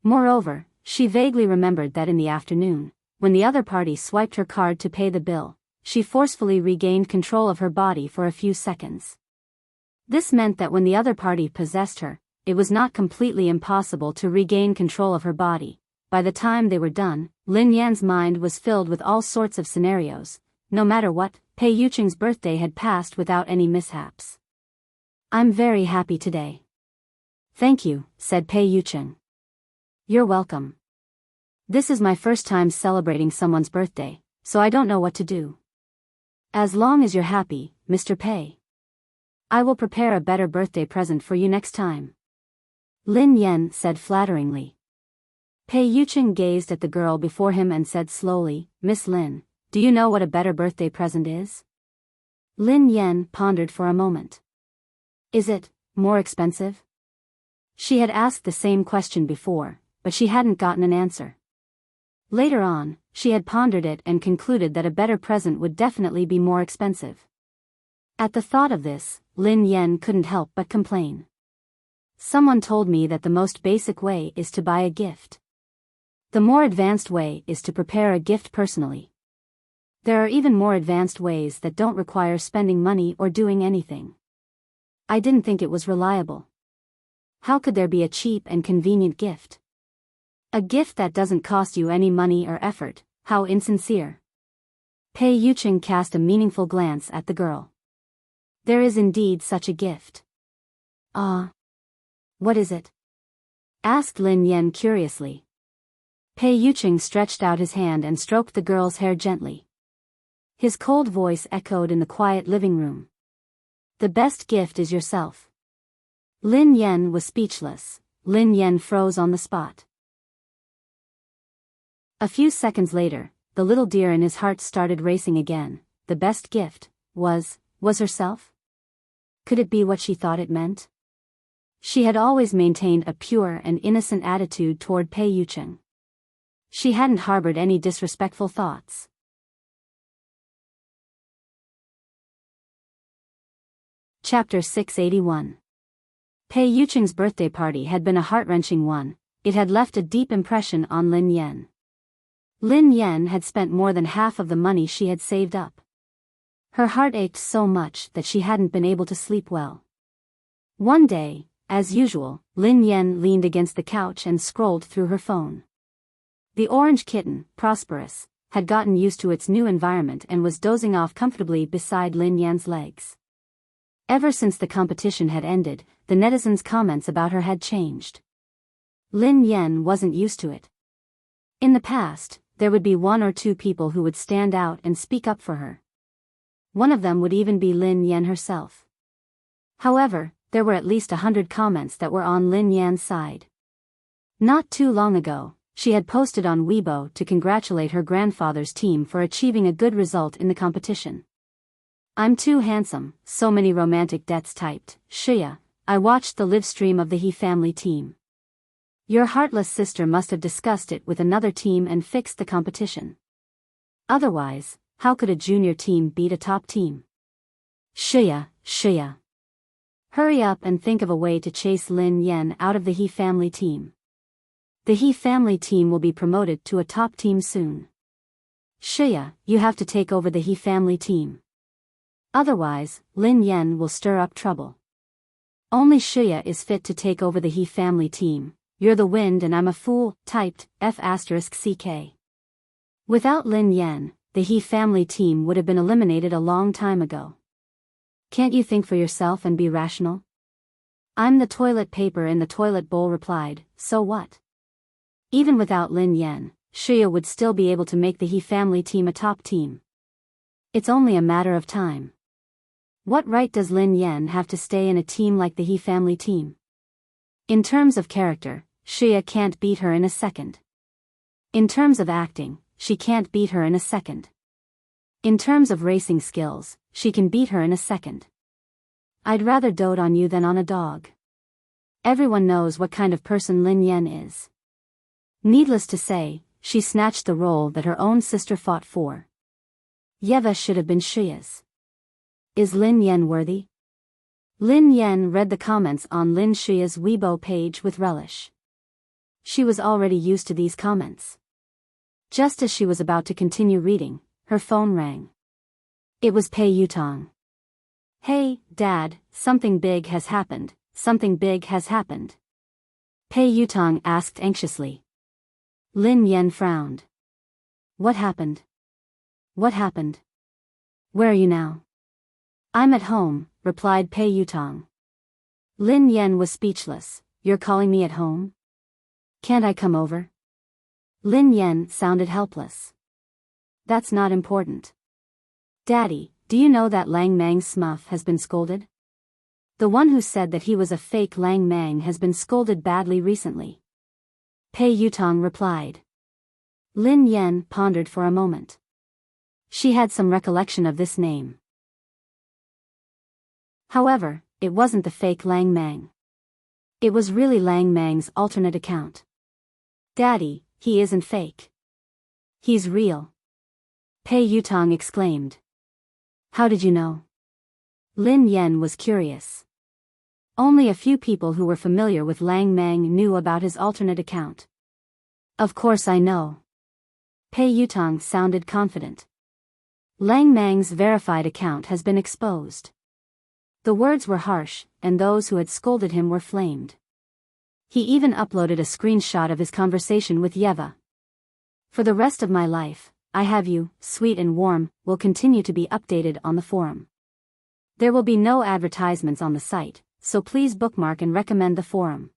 Moreover, she vaguely remembered that in the afternoon, when the other party swiped her card to pay the bill, she forcefully regained control of her body for a few seconds. This meant that when the other party possessed her, it was not completely impossible to regain control of her body. By the time they were done, Lin Yan's mind was filled with all sorts of scenarios. No matter what, Pei Yucheng's birthday had passed without any mishaps. "I'm very happy today." "Thank you," said Pei Yucheng. "You're welcome. This is my first time celebrating someone's birthday, so I don't know what to do." "As long as you're happy, Mr. Pei. I will prepare a better birthday present for you next time," Lin Yan said flatteringly. Pei Yucheng gazed at the girl before him and said slowly, "Miss Lin, do you know what a better birthday present is?" Lin Yan pondered for a moment. "Is it more expensive?" She had asked the same question before, but she hadn't gotten an answer. Later on, she had pondered it and concluded that a better present would definitely be more expensive. At the thought of this, Lin Yan couldn't help but complain. "Someone told me that the most basic way is to buy a gift. The more advanced way is to prepare a gift personally. There are even more advanced ways that don't require spending money or doing anything. I didn't think it was reliable. How could there be a cheap and convenient gift? A gift that doesn't cost you any money or effort, how insincere." Pei Yucheng cast a meaningful glance at the girl. "There is indeed such a gift." "Ah. What is it?" asked Lin Yan curiously. Pei Yucheng stretched out his hand and stroked the girl's hair gently. His cold voice echoed in the quiet living room. "The best gift is yourself." Lin Yan was speechless. Lin Yan froze on the spot. A few seconds later, the little deer in his heart started racing again. The best gift was herself? Could it be what she thought it meant? She had always maintained a pure and innocent attitude toward Pei Yucheng. She hadn't harbored any disrespectful thoughts. Chapter 681. Pei Yucheng's birthday party had been a heart-wrenching one. It had left a deep impression on Lin Yan. Lin Yan had spent more than half of the money she had saved up. Her heart ached so much that she hadn't been able to sleep well. One day, as usual, Lin Yan leaned against the couch and scrolled through her phone. The orange kitten, Prosperous, had gotten used to its new environment and was dozing off comfortably beside Lin Yan's legs. Ever since the competition had ended, the netizens' comments about her had changed. Lin Yan wasn't used to it. In the past, there would be one or two people who would stand out and speak up for her. One of them would even be Lin Yan herself. However, there were at least 100 comments that were on Lin Yan's side. Not too long ago, she had posted on Weibo to congratulate her grandfather's team for achieving a good result in the competition. "I'm too handsome," so many romantic deaths typed. "Shuya, I watched the live stream of the He family team. Your heartless sister must have discussed it with another team and fixed the competition. Otherwise, how could a junior team beat a top team? Shuya, Shuya. Hurry up and think of a way to chase Lin Yan out of the He family team. The He family team will be promoted to a top team soon. Shuya, you have to take over the He family team. Otherwise, Lin Yan will stir up trouble. Only Shuya is fit to take over the He family team. You're the wind and I'm a fool," typed F***CK. Without Lin Yan, the He family team would have been eliminated a long time ago. "Can't you think for yourself and be rational?" "I'm the toilet paper in the toilet bowl," replied. "So what?" Even without Lin Yan, Shuya would still be able to make the He family team a top team. It's only a matter of time. What right does Lin Yan have to stay in a team like the He family team? In terms of character, Shia can't beat her in a second. In terms of acting, she can't beat her in a second. In terms of racing skills, she can beat her in a second. I'd rather dote on you than on a dog. Everyone knows what kind of person Lin Yan is. Needless to say, she snatched the role that her own sister fought for. Yeva should have been Shia's. Is Lin Yan worthy? Lin Yan read the comments on Lin Shia's Weibo page with relish. She was already used to these comments. Just as she was about to continue reading, her phone rang. It was Pei Yutong. Hey, Dad, something big has happened, something big has happened. Pei Yutong asked anxiously. Lin Yan frowned. What happened? What happened? Where are you now? I'm at home, replied Pei Yutong. Lin Yan was speechless. You're calling me at home? Can't I come over? Lin Yan sounded helpless. That's not important. Daddy, do you know that Lang Mang's smuff has been scolded? The one who said that he was a fake Lang Mang has been scolded badly recently. Pei Yutong replied. Lin Yan pondered for a moment. She had some recollection of this name. However, it wasn't the fake Lang Mang. It was really Lang Mang's alternate account. Daddy, he isn't fake. He's real. Pei Yutong exclaimed. How did you know? Lin Yan was curious. Only a few people who were familiar with Lang Mang knew about his alternate account. Of course I know. Pei Yutong sounded confident. Lang Mang's verified account has been exposed. The words were harsh, and those who had scolded him were flamed. He even uploaded a screenshot of his conversation with Yeva. For the rest of my life, I Have You, Sweet and Warm, will continue to be updated on the forum. There will be no advertisements on the site, so please bookmark and recommend the forum.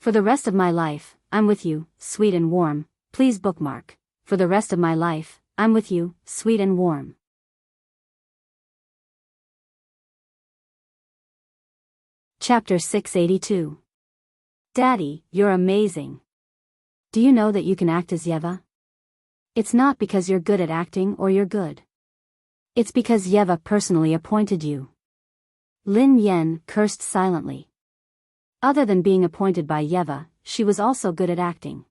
For the rest of my life, I'm with you, sweet and warm, please bookmark. For the rest of my life, I'm with you, sweet and warm. Chapter 682. Daddy, you're amazing. Do you know that you can act as Yeva? It's not because you're good at acting or you're good. It's because Yeva personally appointed you. Lin Yan cursed silently. Other than being appointed by Yeva, she was also good at acting.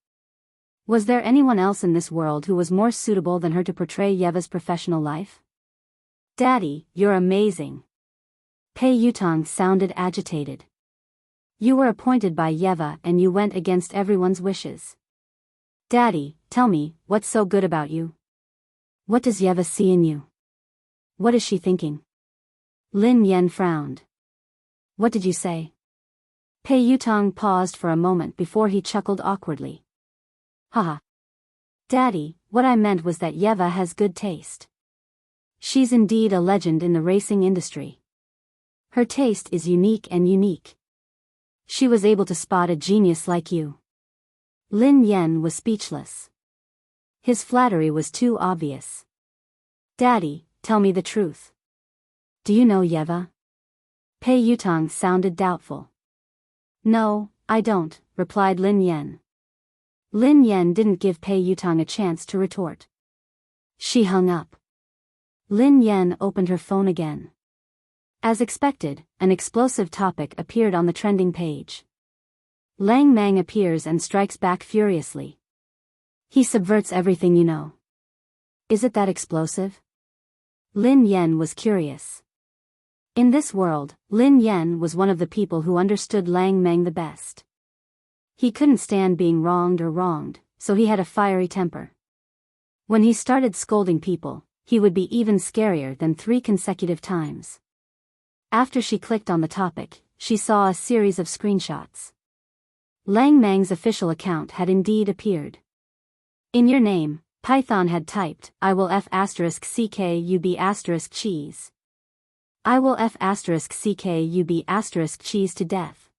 Was there anyone else in this world who was more suitable than her to portray Yeva's professional life? Daddy, you're amazing. Pei Yutong sounded agitated. You were appointed by Yeva and you went against everyone's wishes. Daddy, tell me, what's so good about you? What does Yeva see in you? What is she thinking? Lin Yan frowned. What did you say? Pei Yutong paused for a moment before he chuckled awkwardly. Haha. Daddy, what I meant was that Yeva has good taste. She's indeed a legend in the racing industry. Her taste is unique and unique. She was able to spot a genius like you. Lin Yan was speechless. His flattery was too obvious. Daddy, tell me the truth. Do you know Yeva? Pei Yutong sounded doubtful. No, I don't, replied Lin Yan. Lin Yan didn't give Pei Yutong a chance to retort. She hung up. Lin Yan opened her phone again. As expected, an explosive topic appeared on the trending page. Lang Mang appears and strikes back furiously. He subverts everything you know. Is it that explosive? Lin Yan was curious. In this world, Lin Yan was one of the people who understood Lang Mang the best. He couldn't stand being wronged or wronged, so he had a fiery temper. When he started scolding people, he would be even scarier than 3 consecutive times. After she clicked on the topic, she saw a series of screenshots. Lang Mang's official account had indeed appeared. In your name, Python had typed, I will F***CKUB** cheese. I will F***CKUB* cheese to death.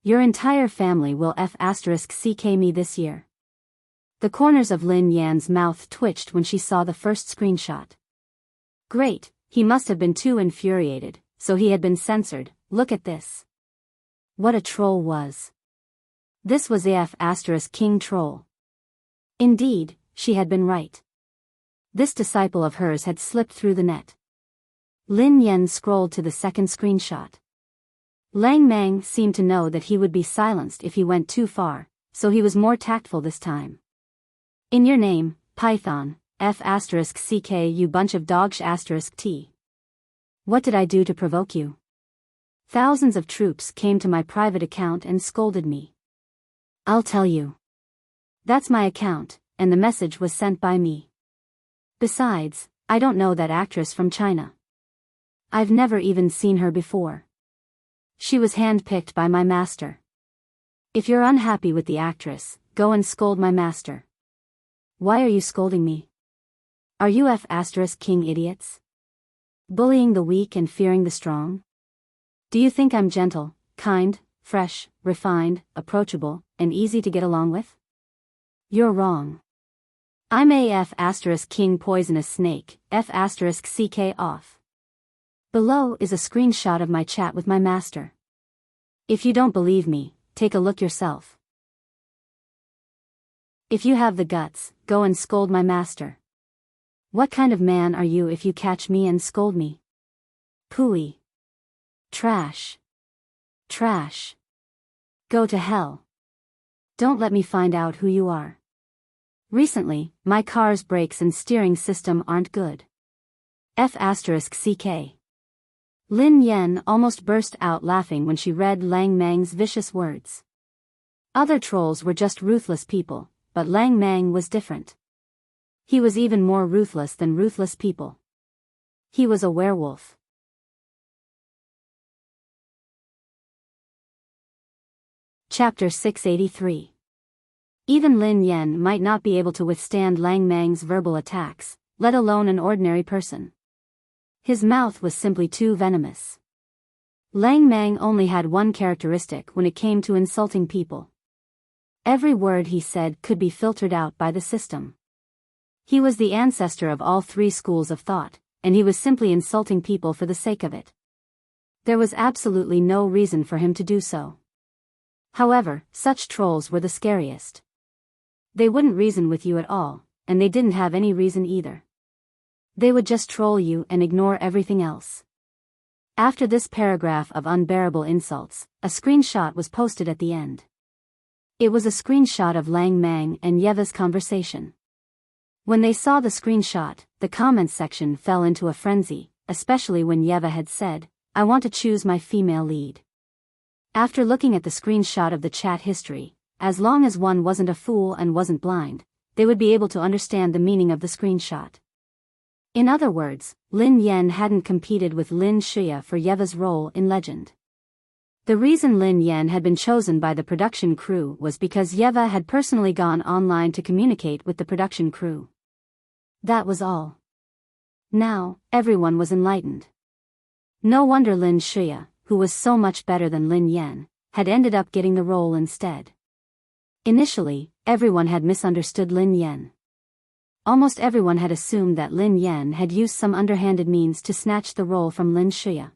Your entire family will F***CK me this year. The corners of Lin Yan's mouth twitched when she saw the first screenshot. Great, he must have been too infuriated, so he had been censored. Look at this. What a troll was. This was F** King Troll. Indeed, she had been right. This disciple of hers had slipped through the net. Lin Yan scrolled to the second screenshot. Lang Mang seemed to know that he would be silenced if he went too far, so he was more tactful this time. In your name, Python, F***ck you bunch of dogsh**. What did I do to provoke you? Thousands of troops came to my private account and scolded me. I'll tell you. That's my account, and the message was sent by me. Besides, I don't know that actress from China. I've never even seen her before. She was handpicked by my master. If you're unhappy with the actress, go and scold my master. Why are you scolding me? Are you F** king idiots? Bullying the weak and fearing the strong? Do you think I'm gentle, kind, fresh, refined, approachable, and easy to get along with? You're wrong. I'm a F** king poisonous snake, F** ck off. Below is a screenshot of my chat with my master. If you don't believe me, take a look yourself. If you have the guts, go and scold my master. What kind of man are you if you catch me and scold me? Pooey. Trash. Trash. Go to hell. Don't let me find out who you are. Recently, my car's brakes and steering system aren't good. F** ck. Lin Yan almost burst out laughing when she read Lang Mang's vicious words. Other trolls were just ruthless people, but Lang Mang was different. He was even more ruthless than ruthless people. He was a werewolf. Chapter 683. Even Lin Yan might not be able to withstand Lang Mang's verbal attacks, let alone an ordinary person. His mouth was simply too venomous. Lang Mang only had one characteristic when it came to insulting people. Every word he said could be filtered out by the system. He was the ancestor of all three schools of thought, and he was simply insulting people for the sake of it. There was absolutely no reason for him to do so. However, such trolls were the scariest. They wouldn't reason with you at all, and they didn't have any reason either. They would just troll you and ignore everything else. After this paragraph of unbearable insults, a screenshot was posted at the end. It was a screenshot of Lang Mang and Yeva's conversation. When they saw the screenshot, the comments section fell into a frenzy, especially when Yeva had said, "I want to choose my female lead." After looking at the screenshot of the chat history, as long as one wasn't a fool and wasn't blind, they would be able to understand the meaning of the screenshot. In other words, Lin Yan hadn't competed with Lin Shuya for Yeva's role in Legend. The reason Lin Yan had been chosen by the production crew was because Yeva had personally gone online to communicate with the production crew. That was all. Now, everyone was enlightened. No wonder Lin Shuya, who was so much better than Lin Yan, had ended up getting the role instead. Initially, everyone had misunderstood Lin Yan. Almost everyone had assumed that Lin Yan had used some underhanded means to snatch the role from Lin Shuya.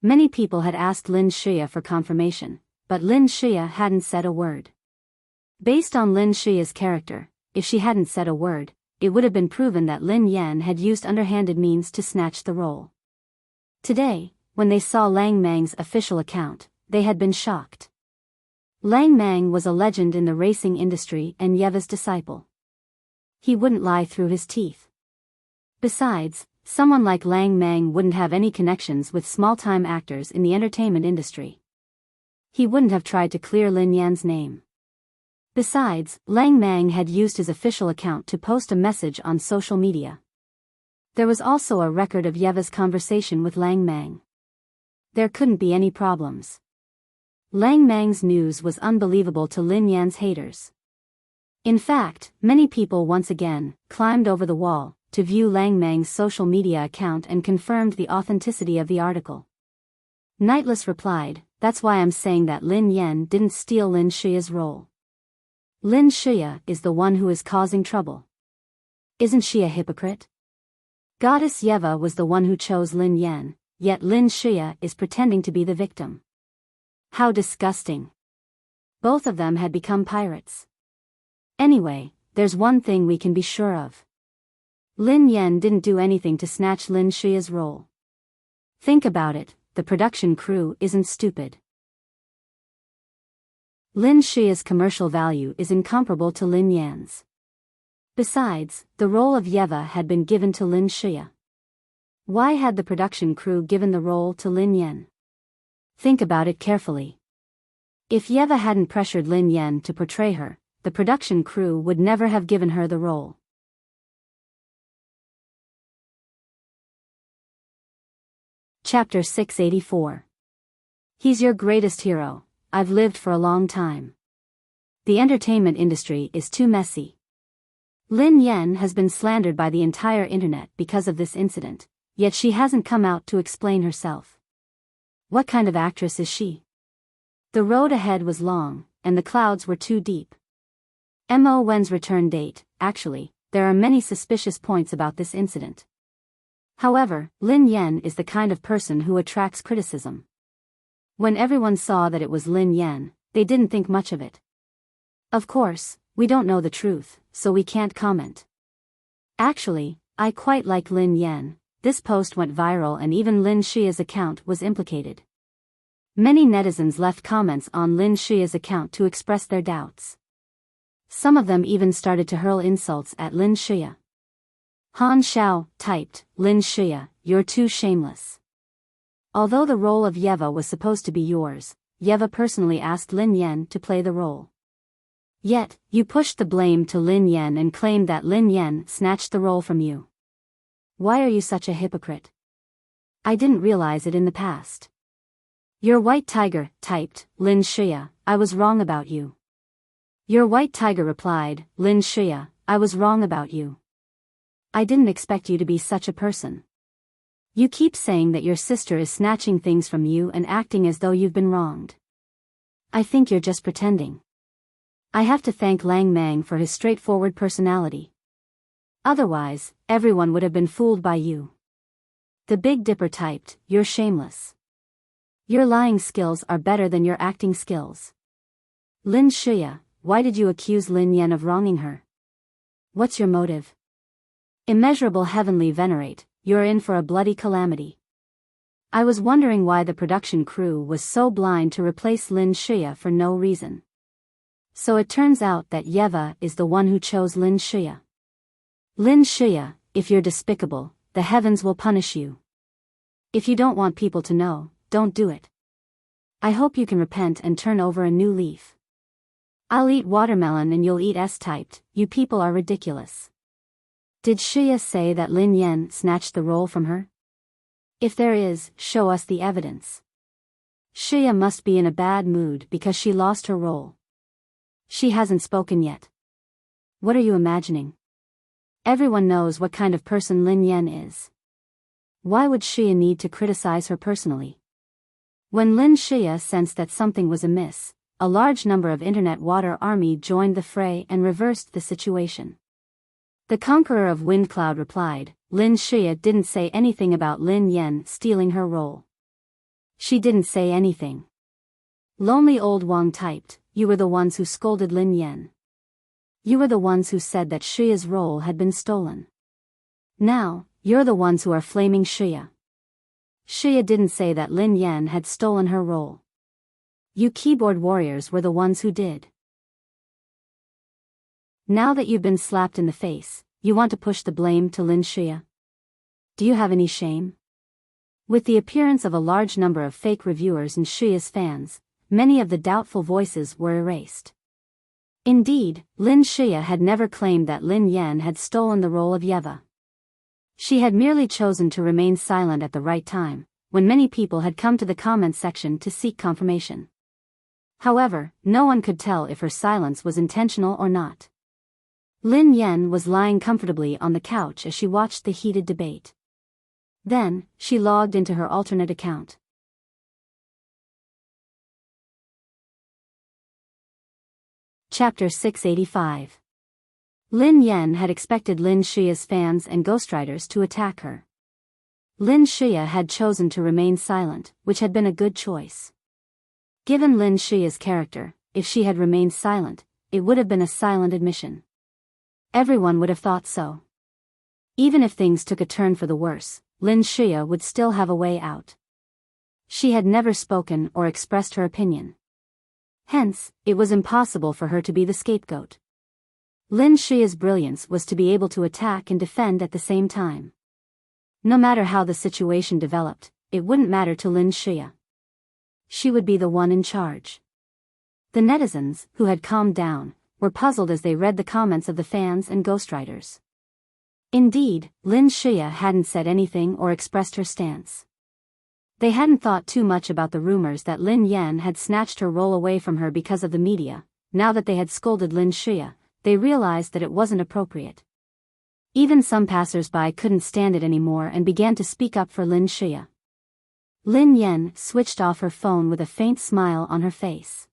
Many people had asked Lin Shuya for confirmation, but Lin Shuya hadn't said a word. Based on Lin Shuya's character, if she hadn't said a word, it would have been proven that Lin Yan had used underhanded means to snatch the role. Today, when they saw Lang Mang's official account, they had been shocked. Lang Mang was a legend in the racing industry and Yeva's disciple. He wouldn't lie through his teeth. Besides, someone like Lang Mang wouldn't have any connections with small-time actors in the entertainment industry. He wouldn't have tried to clear Lin Yan's name. Besides, Lang Mang had used his official account to post a message on social media. There was also a record of Yeva's conversation with Lang Mang. There couldn't be any problems. Lang Mang's news was unbelievable to Lin Yan's haters. In fact, many people once again climbed over the wall to view Lang Mang's social media account and confirmed the authenticity of the article. Nightless replied, "That's why I'm saying that Lin Yan didn't steal Lin Shuya's role. Lin Shuya is the one who is causing trouble. Isn't she a hypocrite? Goddess Yeva was the one who chose Lin Yan, yet Lin Shuya is pretending to be the victim. How disgusting. Both of them had become pirates. Anyway, there's one thing we can be sure of. Lin Yan didn't do anything to snatch Lin Shia's role. Think about it, the production crew isn't stupid. Lin Shia's commercial value is incomparable to Lin Yan's. Besides, the role of Yeva had been given to Lin Shia. Why had the production crew given the role to Lin Yan? Think about it carefully. If Yeva hadn't pressured Lin Yan to portray her, the production crew would never have given her the role. Chapter 684. He's your greatest hero. I've lived for a long time. The entertainment industry is too messy. Lin Yan has been slandered by the entire internet because of this incident, yet she hasn't come out to explain herself. What kind of actress is she? The road ahead was long, and the clouds were too deep. Mo Wen's return date. Actually, there are many suspicious points about this incident. However, Lin Yan is the kind of person who attracts criticism. When everyone saw that it was Lin Yan, they didn't think much of it. Of course, we don't know the truth, so we can't comment. Actually, I quite like Lin Yan. This post went viral and even Lin Shia's account was implicated. Many netizens left comments on Lin Shia's account to express their doubts. Some of them even started to hurl insults at Lin Shia. Han Xiao typed, "Lin Shia, you're too shameless." Although the role of Yeva was supposed to be yours, Yeva personally asked Lin Yan to play the role. Yet, you pushed the blame to Lin Yan and claimed that Lin Yan snatched the role from you. Why are you such a hypocrite? I didn't realize it in the past. Your White Tiger typed, "Lin Shia, I was wrong about you." Your White Tiger replied, "Lin Shia, I was wrong about you. I didn't expect you to be such a person. You keep saying that your sister is snatching things from you and acting as though you've been wronged. I think you're just pretending. I have to thank Lang Mang for his straightforward personality. Otherwise, everyone would have been fooled by you." The Big Dipper typed, "You're shameless. Your lying skills are better than your acting skills. Lin Shia, why did you accuse Lin Yan of wronging her? What's your motive? Immeasurable heavenly venerate, you're in for a bloody calamity. I was wondering why the production crew was so blind to replace Lin Shia for no reason. So it turns out that Yeva is the one who chose Lin Shia. Lin Shia, if you're despicable, the heavens will punish you. If you don't want people to know, don't do it. I hope you can repent and turn over a new leaf. I'll eat watermelon and you'll eat S-typed, you people are ridiculous. Did Shia say that Lin Yan snatched the role from her? If there is, show us the evidence. Shia must be in a bad mood because she lost her role. She hasn't spoken yet. What are you imagining? Everyone knows what kind of person Lin Yan is. Why would Shia need to criticize her personally? When Lin Shia sensed that something was amiss, a large number of internet water army joined the fray and reversed the situation. The Conqueror of Windcloud replied, "Lin Shia didn't say anything about Lin Yan stealing her role. She didn't say anything." Lonely Old Wang typed, "You were the ones who scolded Lin Yan. You were the ones who said that Shia's role had been stolen. Now, you're the ones who are flaming Shia. Shia didn't say that Lin Yan had stolen her role. You keyboard warriors were the ones who did. Now that you've been slapped in the face, you want to push the blame to Lin Shia? Do you have any shame?" With the appearance of a large number of fake reviewers and Shia's fans, many of the doubtful voices were erased. Indeed, Lin Shia had never claimed that Lin Yan had stolen the role of Yeva. She had merely chosen to remain silent at the right time, when many people had come to the comment section to seek confirmation. However, no one could tell if her silence was intentional or not. Lin Yan was lying comfortably on the couch as she watched the heated debate. Then, she logged into her alternate account. Chapter 685. Lin Yan had expected Lin Shia's fans and ghostwriters to attack her. Lin Shia had chosen to remain silent, which had been a good choice. Given Lin Shiya's character, if she had remained silent, it would have been a silent admission. Everyone would have thought so. Even if things took a turn for the worse, Lin Shiya would still have a way out. She had never spoken or expressed her opinion. Hence, it was impossible for her to be the scapegoat. Lin Shiya's brilliance was to be able to attack and defend at the same time. No matter how the situation developed, it wouldn't matter to Lin Shiya. She would be the one in charge. The netizens, who had calmed down, were puzzled as they read the comments of the fans and ghostwriters. Indeed, Lin Shiya hadn't said anything or expressed her stance. They hadn't thought too much about the rumors that Lin Yan had snatched her role away from her because of the media. Now that they had scolded Lin Shiya, they realized that it wasn't appropriate. Even some passers-by couldn't stand it anymore and began to speak up for Lin Shiya. Lin Yan switched off her phone with a faint smile on her face.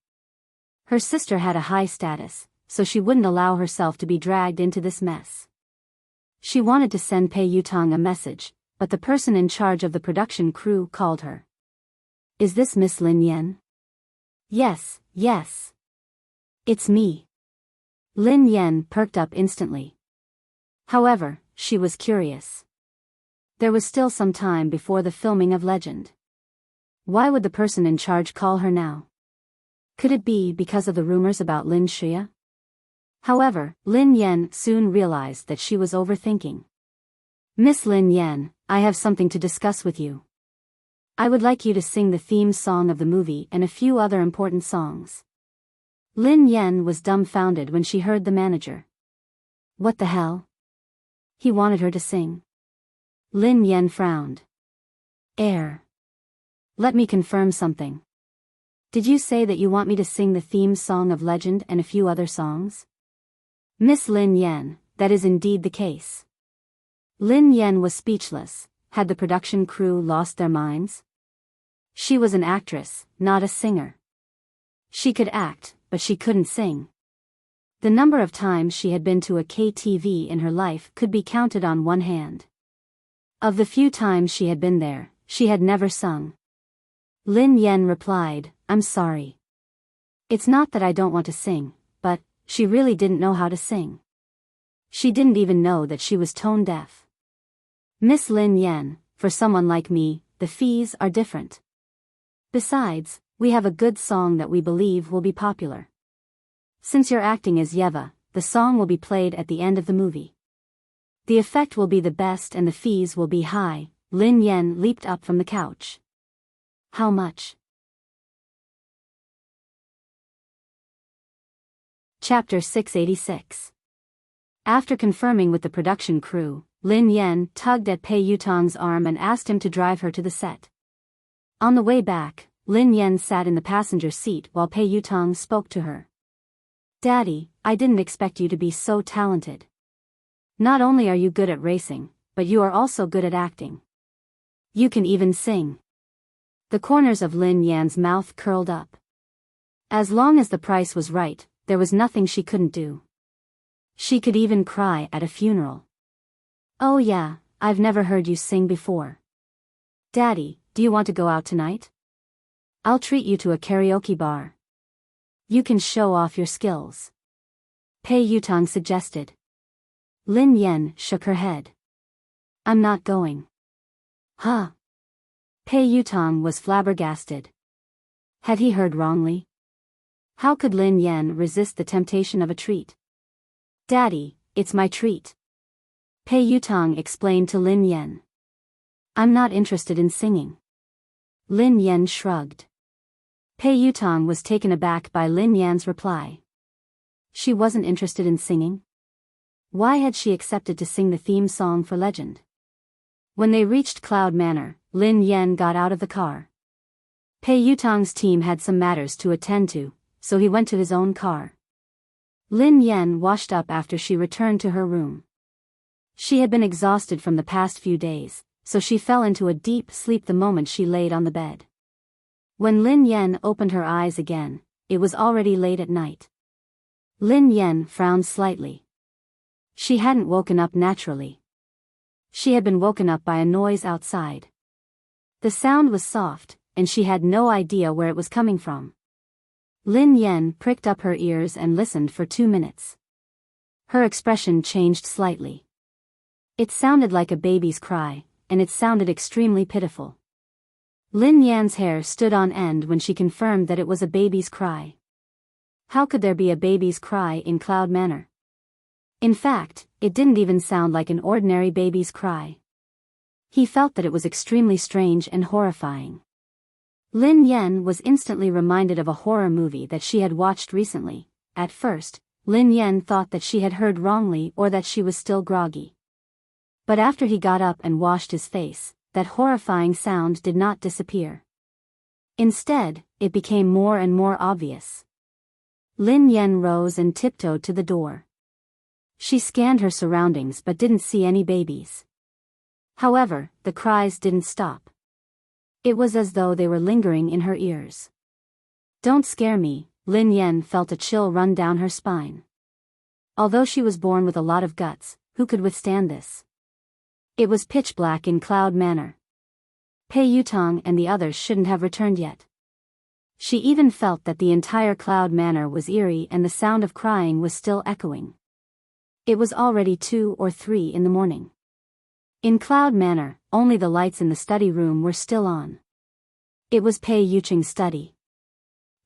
Her sister had a high status, so she wouldn't allow herself to be dragged into this mess. She wanted to send Pei Yutong a message, but the person in charge of the production crew called her. "Is this Miss Lin Yan?" Yes. It's me." Lin Yan perked up instantly. However, she was curious. There was still some time before the filming of Legend. Why would the person in charge call her now? Could it be because of the rumors about Lin Shiya? However, Lin Yan soon realized that she was overthinking. "Miss Lin Yan, I have something to discuss with you. I would like you to sing the theme song of the movie and a few other important songs." Lin Yan was dumbfounded when she heard the manager. What the hell? He wanted her to sing. Lin Yan frowned. Let me confirm something. Did you say that you want me to sing the theme song of Legend and a few other songs? Miss Lin Yan, that is indeed the case. Lin Yan was speechless. Had the production crew lost their minds? She was an actress, not a singer. She could act, but she couldn't sing. The number of times she had been to a KTV in her life could be counted on one hand. Of the few times she had been there, she had never sung. Lin Yan replied, "I'm sorry. It's not that I don't want to sing, but she really didn't know how to sing. She didn't even know that she was tone deaf." Miss Lin Yan, for someone like me, the fees are different. Besides, we have a good song that we believe will be popular. Since you're acting as Yeva, the song will be played at the end of the movie. The effect will be the best and the fees will be high. Lin Yan leaped up from the couch. How much? Chapter 686. After confirming with the production crew, Lin Yan tugged at Pei Yutong's arm and asked him to drive her to the set. On the way back, Lin Yan sat in the passenger seat while Pei Yutong spoke to her. "Daddy, I didn't expect you to be so talented. Not only are you good at racing, but you are also good at acting. You can even sing." The corners of Lin Yan's mouth curled up. As long as the price was right, there was nothing she couldn't do. She could even cry at a funeral. "Oh yeah, I've never heard you sing before. Daddy, do you want to go out tonight? I'll treat you to a karaoke bar. You can show off your skills," Pei Yutong suggested. Lin Yan shook her head. "I'm not going." Huh? Pei Yutong was flabbergasted. Had he heard wrongly? How could Lin Yan resist the temptation of a treat? "Daddy, it's my treat," Pei Yutong explained to Lin Yan. "I'm not interested in singing." Lin Yan shrugged. Pei Yutong was taken aback by Lin Yan's reply. She wasn't interested in singing? Why had she accepted to sing the theme song for Legend? When they reached Cloud Manor, Lin Yan got out of the car. Pei Yutong's team had some matters to attend to, so he went to his own car. Lin Yan washed up after she returned to her room. She had been exhausted from the past few days, so she fell into a deep sleep the moment she laid on the bed. When Lin Yan opened her eyes again, it was already late at night. Lin Yan frowned slightly. She hadn't woken up naturally. She had been woken up by a noise outside. The sound was soft, and she had no idea where it was coming from. Lin Yan pricked up her ears and listened for 2 minutes. Her expression changed slightly. It sounded like a baby's cry, and it sounded extremely pitiful. Lin Yan's hair stood on end when she confirmed that it was a baby's cry. How could there be a baby's cry in Cloud Manor? In fact, it didn't even sound like an ordinary baby's cry. He felt that it was extremely strange and horrifying. Lin Yan was instantly reminded of a horror movie that she had watched recently. At first, Lin Yan thought that she had heard wrongly or that she was still groggy. But after he got up and washed his face, that horrifying sound did not disappear. Instead, it became more and more obvious. Lin Yan rose and tiptoed to the door. She scanned her surroundings but didn't see any babies. However, the cries didn't stop. It was as though they were lingering in her ears. Don't scare me, Lin Yan felt a chill run down her spine. Although she was born with a lot of guts, who could withstand this? It was pitch black in Cloud Manor. Pei Yutong and the others shouldn't have returned yet. She even felt that the entire Cloud Manor was eerie and the sound of crying was still echoing. It was already 2 or 3 in the morning. In Cloud Manor, only the lights in the study room were still on. It was Pei Yucheng's study.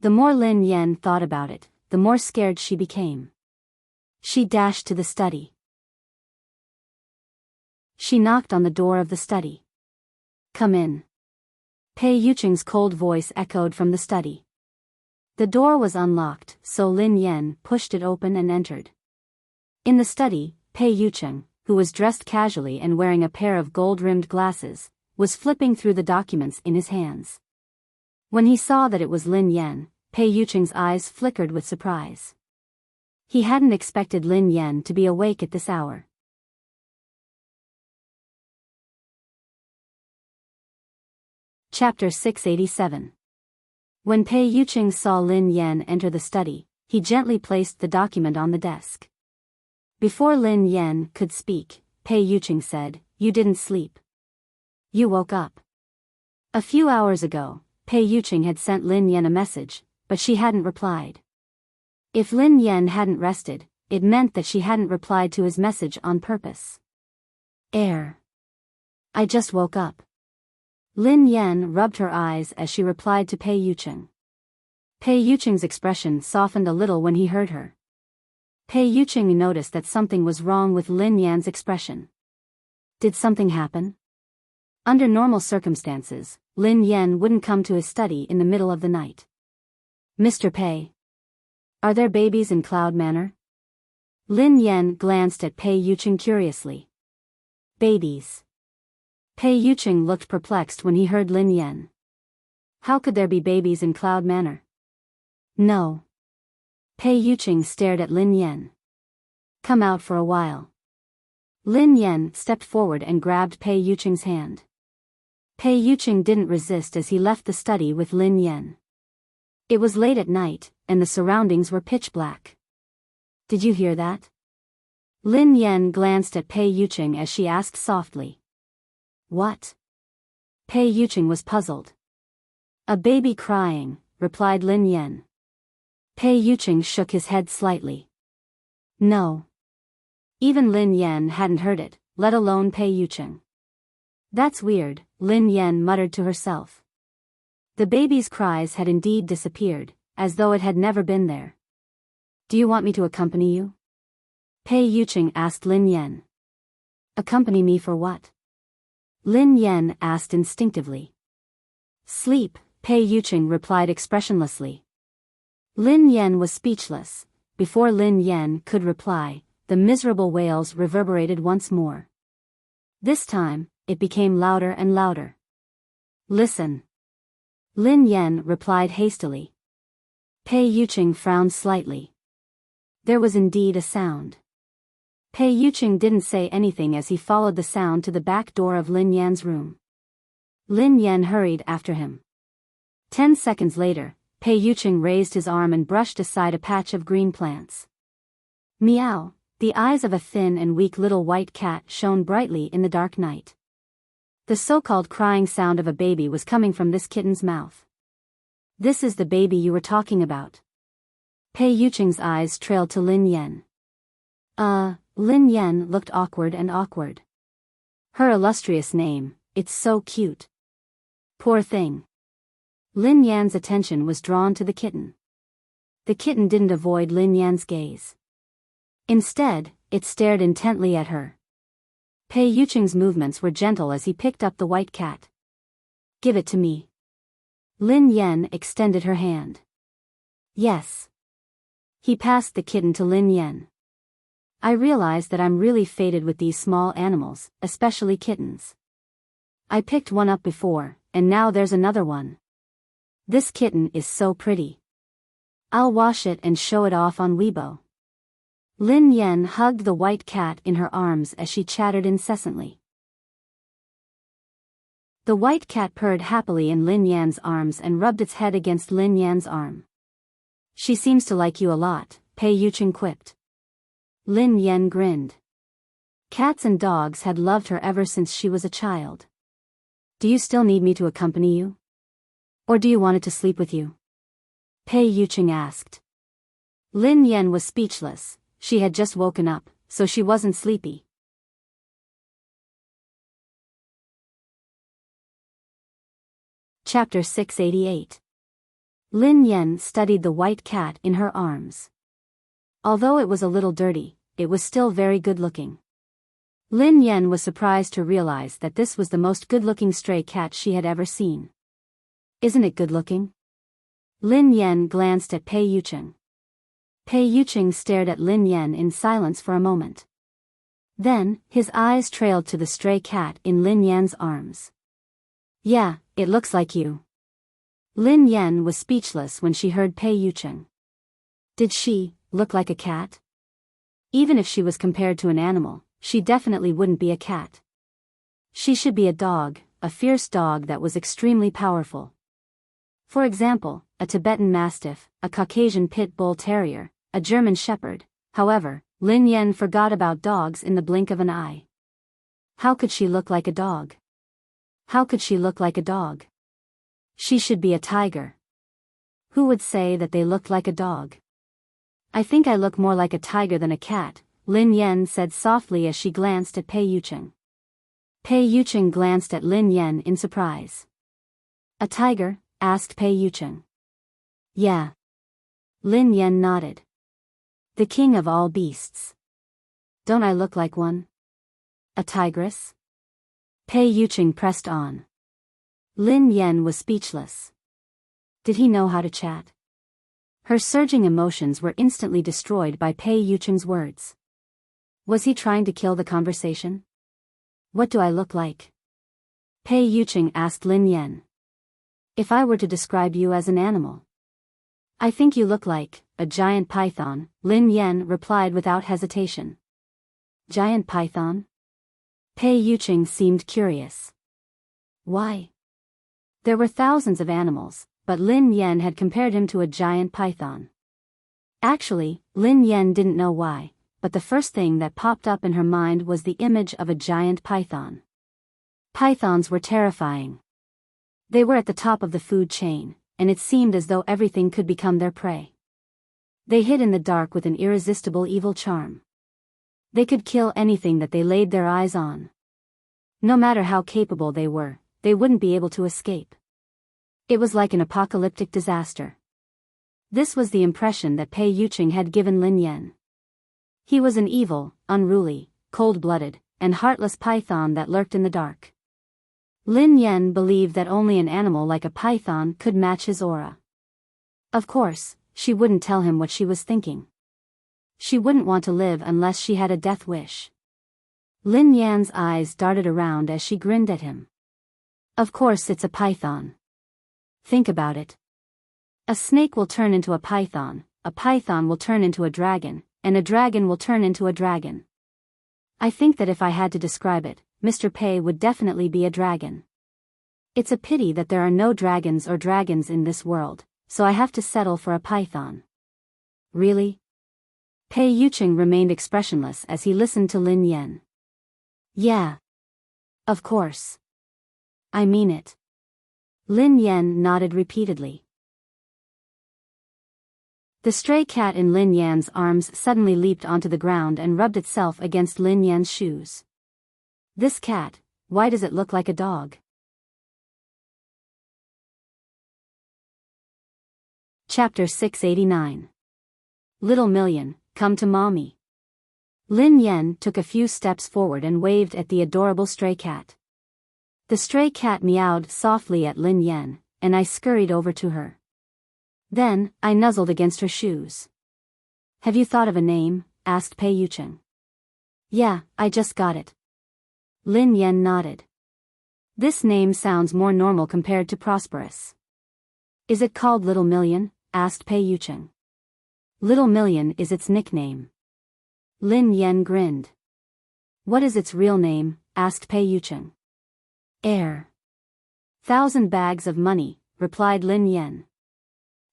The more Lin Yan thought about it, the more scared she became. She dashed to the study. She knocked on the door of the study. Come in. Pei Yucheng's cold voice echoed from the study. The door was unlocked, so Lin Yan pushed it open and entered. In the study, Pei Yucheng, who was dressed casually and wearing a pair of gold-rimmed glasses, was flipping through the documents in his hands. When he saw that it was Lin Yan, Pei Yucheng's eyes flickered with surprise. He hadn't expected Lin Yan to be awake at this hour. Chapter 687. When Pei Yucheng saw Lin Yan enter the study, he gently placed the document on the desk. Before Lin Yan could speak, Pei Yucheng said, "You didn't sleep. You woke up." A few hours ago, Pei Yucheng had sent Lin Yan a message, but she hadn't replied. If Lin Yan hadn't rested, it meant that she hadn't replied to his message on purpose. I just woke up. Lin Yan rubbed her eyes as she replied to Pei Yucheng. Pei Yucheng's expression softened a little when he heard her. Pei Yucheng noticed that something was wrong with Lin Yan's expression. Did something happen? Under normal circumstances, Lin Yan wouldn't come to his study in the middle of the night. Mr. Pei. Are there babies in Cloud Manor? Lin Yan glanced at Pei Yucheng curiously. Babies. Pei Yucheng looked perplexed when he heard Lin Yan. How could there be babies in Cloud Manor? No. Pei Yucheng stared at Lin Yan. Come out for a while. Lin Yan stepped forward and grabbed Pei Yucheng's hand. Pei Yucheng didn't resist as he left the study with Lin Yan. It was late at night, and the surroundings were pitch black. Did you hear that? Lin Yan glanced at Pei Yucheng as she asked softly. What? Pei Yucheng was puzzled. A baby crying, replied Lin Yan. Pei Yucheng shook his head slightly. No. Even Lin Yan hadn't heard it, let alone Pei Yucheng. That's weird, Lin Yan muttered to herself. The baby's cries had indeed disappeared, as though it had never been there. Do you want me to accompany you? Pei Yucheng asked Lin Yan. Accompany me for what? Lin Yan asked instinctively. Sleep, Pei Yucheng replied expressionlessly. Lin Yan was speechless. Before Lin Yan could reply, the miserable wails reverberated once more. This time, it became louder and louder. Listen. Lin Yan replied hastily. Pei Yucheng frowned slightly. There was indeed a sound. Pei Yucheng didn't say anything as he followed the sound to the back door of Lin Yan's room. Lin Yan hurried after him. 10 seconds later, Pei Yucheng raised his arm and brushed aside a patch of green plants. Meow, the eyes of a thin and weak little white cat shone brightly in the dark night. The so-called crying sound of a baby was coming from this kitten's mouth. This is the baby you were talking about. Pei Yucheng's eyes trailed to Lin Yan. Lin Yan looked awkward and awkward. Her illustrious name, it's so cute. Poor thing. Lin Yan's attention was drawn to the kitten. The kitten didn't avoid Lin Yan's gaze. Instead, it stared intently at her. Pei Yucheng's movements were gentle as he picked up the white cat. Give it to me. Lin Yan extended her hand. Yes. He passed the kitten to Lin Yan. I realize that I'm really fated with these small animals, especially kittens. I picked one up before, and now there's another one. This kitten is so pretty. I'll wash it and show it off on Weibo. Lin Yan hugged the white cat in her arms as she chattered incessantly. The white cat purred happily in Lin Yan's arms and rubbed its head against Lin Yan's arm. She seems to like you a lot, Pei Yucheng quipped. Lin Yan grinned. Cats and dogs had loved her ever since she was a child. Do you still need me to accompany you? Or do you want it to sleep with you? Pei Yucheng asked. Lin Yan was speechless. She had just woken up, so she wasn't sleepy. Chapter 688. Lin Yan studied the white cat in her arms. Although it was a little dirty, it was still very good-looking. Lin Yan was surprised to realize that this was the most good-looking stray cat she had ever seen. Isn't it good-looking? Lin Yan glanced at Pei Yucheng. Pei Yucheng stared at Lin Yan in silence for a moment. Then, his eyes trailed to the stray cat in Lin Yan's arms. Yeah, it looks like you. Lin Yan was speechless when she heard Pei Yucheng. Did she look like a cat? Even if she was compared to an animal, she definitely wouldn't be a cat. She should be a dog, a fierce dog that was extremely powerful. For example, a Tibetan Mastiff, a Caucasian Pit Bull Terrier, a German Shepherd. However, Lin Yan forgot about dogs in the blink of an eye. How could she look like a dog? How could she look like a dog? She should be a tiger. Who would say that they looked like a dog? I think I look more like a tiger than a cat, Lin Yan said softly as she glanced at Pei Yucheng. Pei Yucheng glanced at Lin Yan in surprise. A tiger? Asked Pei Yucheng. Yeah. Lin Yan nodded. The king of all beasts. Don't I look like one? A tigress? Pei Yucheng pressed on. Lin Yan was speechless. Did he know how to chat? Her surging emotions were instantly destroyed by Pei Yucheng's words. Was he trying to kill the conversation? What do I look like? Pei Yucheng asked Lin Yan. If I were to describe you as an animal. I think you look like a giant python, Lin Yan replied without hesitation. Giant python? Pei Yucheng seemed curious. Why? There were thousands of animals, but Lin Yan had compared him to a giant python. Actually, Lin Yan didn't know why, but the first thing that popped up in her mind was the image of a giant python. Pythons were terrifying. They were at the top of the food chain, and it seemed as though everything could become their prey. They hid in the dark with an irresistible evil charm. They could kill anything that they laid their eyes on. No matter how capable they were, they wouldn't be able to escape. It was like an apocalyptic disaster. This was the impression that Pei Yucheng had given Lin Yan. He was an evil, unruly, cold-blooded, and heartless python that lurked in the dark. Lin Yan believed that only an animal like a python could match his aura. Of course, she wouldn't tell him what she was thinking. She wouldn't want to live unless she had a death wish. Lin Yan's eyes darted around as she grinned at him. Of course it's a python. Think about it. A snake will turn into a python will turn into a dragon, and a dragon will turn into a dragon. I think that if I had to describe it, Mr. Pei would definitely be a dragon. It's a pity that there are no dragons or dragons in this world, so I have to settle for a python. Really? Pei Yucheng remained expressionless as he listened to Lin Yan. Yeah. Of course. I mean it. Lin Yan nodded repeatedly. The stray cat in Lin Yan's arms suddenly leaped onto the ground and rubbed itself against Lin Yan's shoes. This cat, why does it look like a dog? Chapter 689. Little Million, come to mommy. Lin Yan took a few steps forward and waved at the adorable stray cat. The stray cat meowed softly at Lin Yan, and I scurried over to her. Then, I nuzzled against her shoes. Have you thought of a name? Asked Pei Yucheng. Yeah, I just got it. Lin Yan nodded. This name sounds more normal compared to Prosperous. Is it called Little Million? Asked Pei Yucheng. Little Million is its nickname. Lin Yan grinned. What is its real name? Asked Pei Yucheng. Heir. 1,000 bags of money, replied Lin Yan.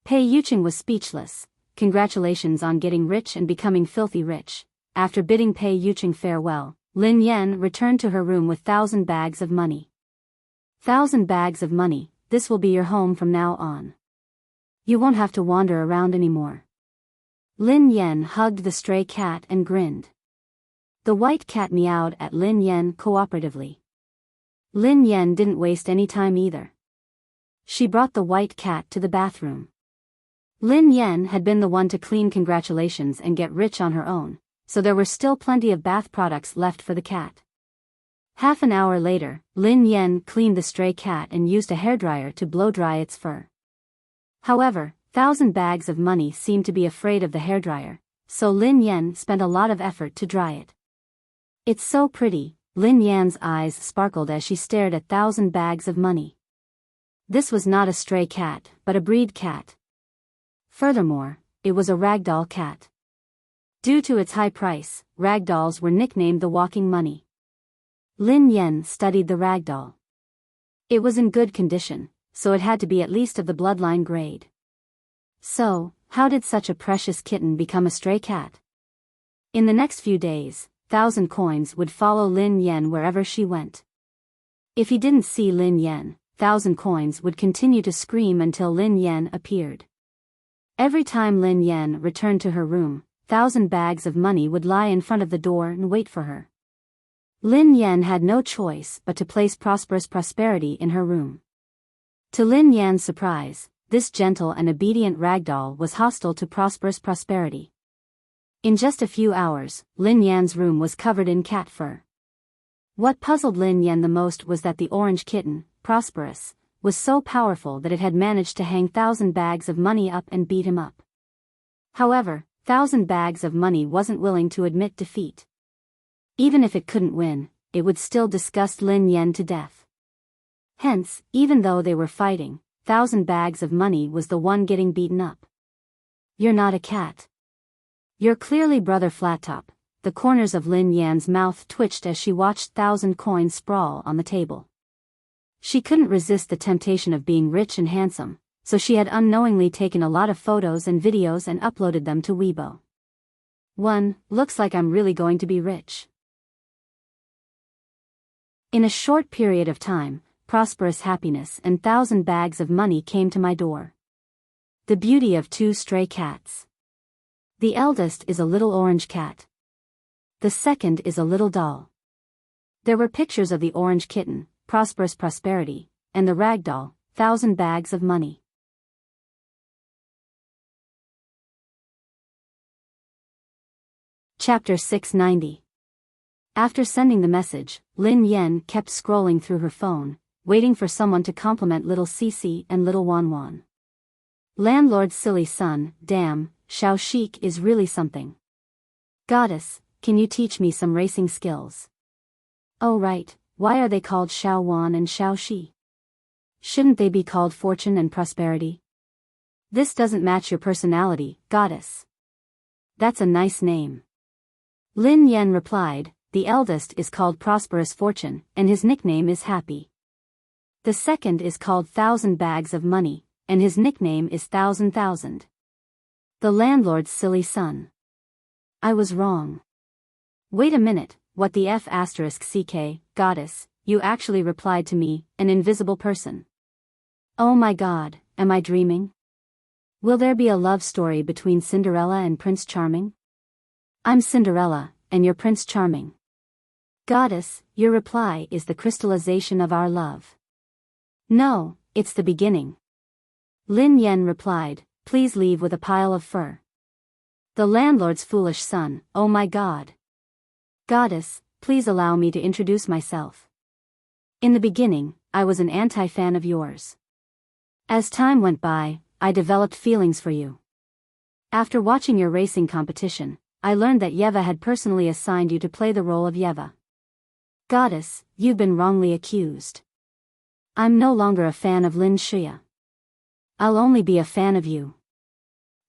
Pei Yucheng was speechless. Congratulations on getting rich and becoming filthy rich. After bidding Pei Yucheng farewell, Lin Yan returned to her room with 1,000 bags of money. 1,000 bags of money, this will be your home from now on. You won't have to wander around anymore. Lin Yan hugged the stray cat and grinned. The white cat meowed at Lin Yan cooperatively. Lin Yan didn't waste any time either. She brought the white cat to the bathroom. Lin Yan had been the one to clean congratulations and get rich on her own, so there were still plenty of bath products left for the cat. Half an hour later, Lin Yan cleaned the stray cat and used a hairdryer to blow-dry its fur. However, 1,000 bags of money seemed to be afraid of the hairdryer, so Lin Yan spent a lot of effort to dry it. It's so pretty, Lin Yan's eyes sparkled as she stared at 1,000 bags of money. This was not a stray cat, but a breed cat. Furthermore, it was a ragdoll cat. Due to its high price, ragdolls were nicknamed the walking money. Lin Yan studied the ragdoll. It was in good condition, so it had to be at least of the bloodline grade. So, how did such a precious kitten become a stray cat? In the next few days, 1,000 coins would follow Lin Yan wherever she went. If he didn't see Lin Yan, 1,000 coins would continue to scream until Lin Yan appeared. Every time Lin Yan returned to her room, 1,000 bags of money would lie in front of the door and wait for her. Lin Yan had no choice but to place Prosperous Prosperity in her room. To Lin Yan's surprise, this gentle and obedient ragdoll was hostile to Prosperous Prosperity. In just a few hours, Lin Yan's room was covered in cat fur. What puzzled Lin Yan the most was that the orange kitten, Prosperous, was so powerful that it had managed to hang 1,000 bags of money up and beat him up. However, 1,000 bags of money wasn't willing to admit defeat. Even if it couldn't win, it would still disgust Lin Yan to death. Hence, even though they were fighting, 1,000 bags of money was the one getting beaten up. You're not a cat. You're clearly Brother Flattop. The corners of Lin Yan's mouth twitched as she watched 1,000 coins sprawl on the table. She couldn't resist the temptation of being rich and handsome, so she had unknowingly taken a lot of photos and videos and uploaded them to Weibo. 1. Looks like I'm really going to be rich. In a short period of time, prosperous happiness and 1,000 bags of money came to my door. The beauty of 2 stray cats. The eldest is a little orange cat. The second is a little doll. There were pictures of the orange kitten, Prosperous Prosperity, and the ragdoll, 1,000 bags of money. Chapter 690. After sending the message, Lin Yan kept scrolling through her phone, waiting for someone to compliment little Cici and little Wan Wan. Landlord's silly son, damn, Xiao Sheik is really something. Goddess, can you teach me some racing skills? Oh right, why are they called Xiao Wan and Xiao Shi? Shouldn't they be called Fortune and Prosperity? This doesn't match your personality, goddess. That's a nice name. Lin Yan replied, the eldest is called Prosperous Fortune, and his nickname is Happy. The second is called 1,000 Bags of Money, and his nickname is 1,000,000. The landlord's silly son. I was wrong. Wait a minute, what the F*** CK, goddess, you actually replied to me, an invisible person. Oh my god, am I dreaming? Will there be a love story between Cinderella and Prince Charming? I'm Cinderella, and you're Prince Charming. Goddess, your reply is the crystallization of our love. No, it's the beginning. Lin Yen replied, please leave with a pile of fur. The landlord's foolish son, oh my God. Goddess, please allow me to introduce myself. In the beginning, I was an anti-fan of yours. As time went by, I developed feelings for you. After watching your racing competition, I learned that Yeva had personally assigned you to play the role of Yeva. Goddess, you've been wrongly accused. I'm no longer a fan of Lin Xia. I'll only be a fan of you.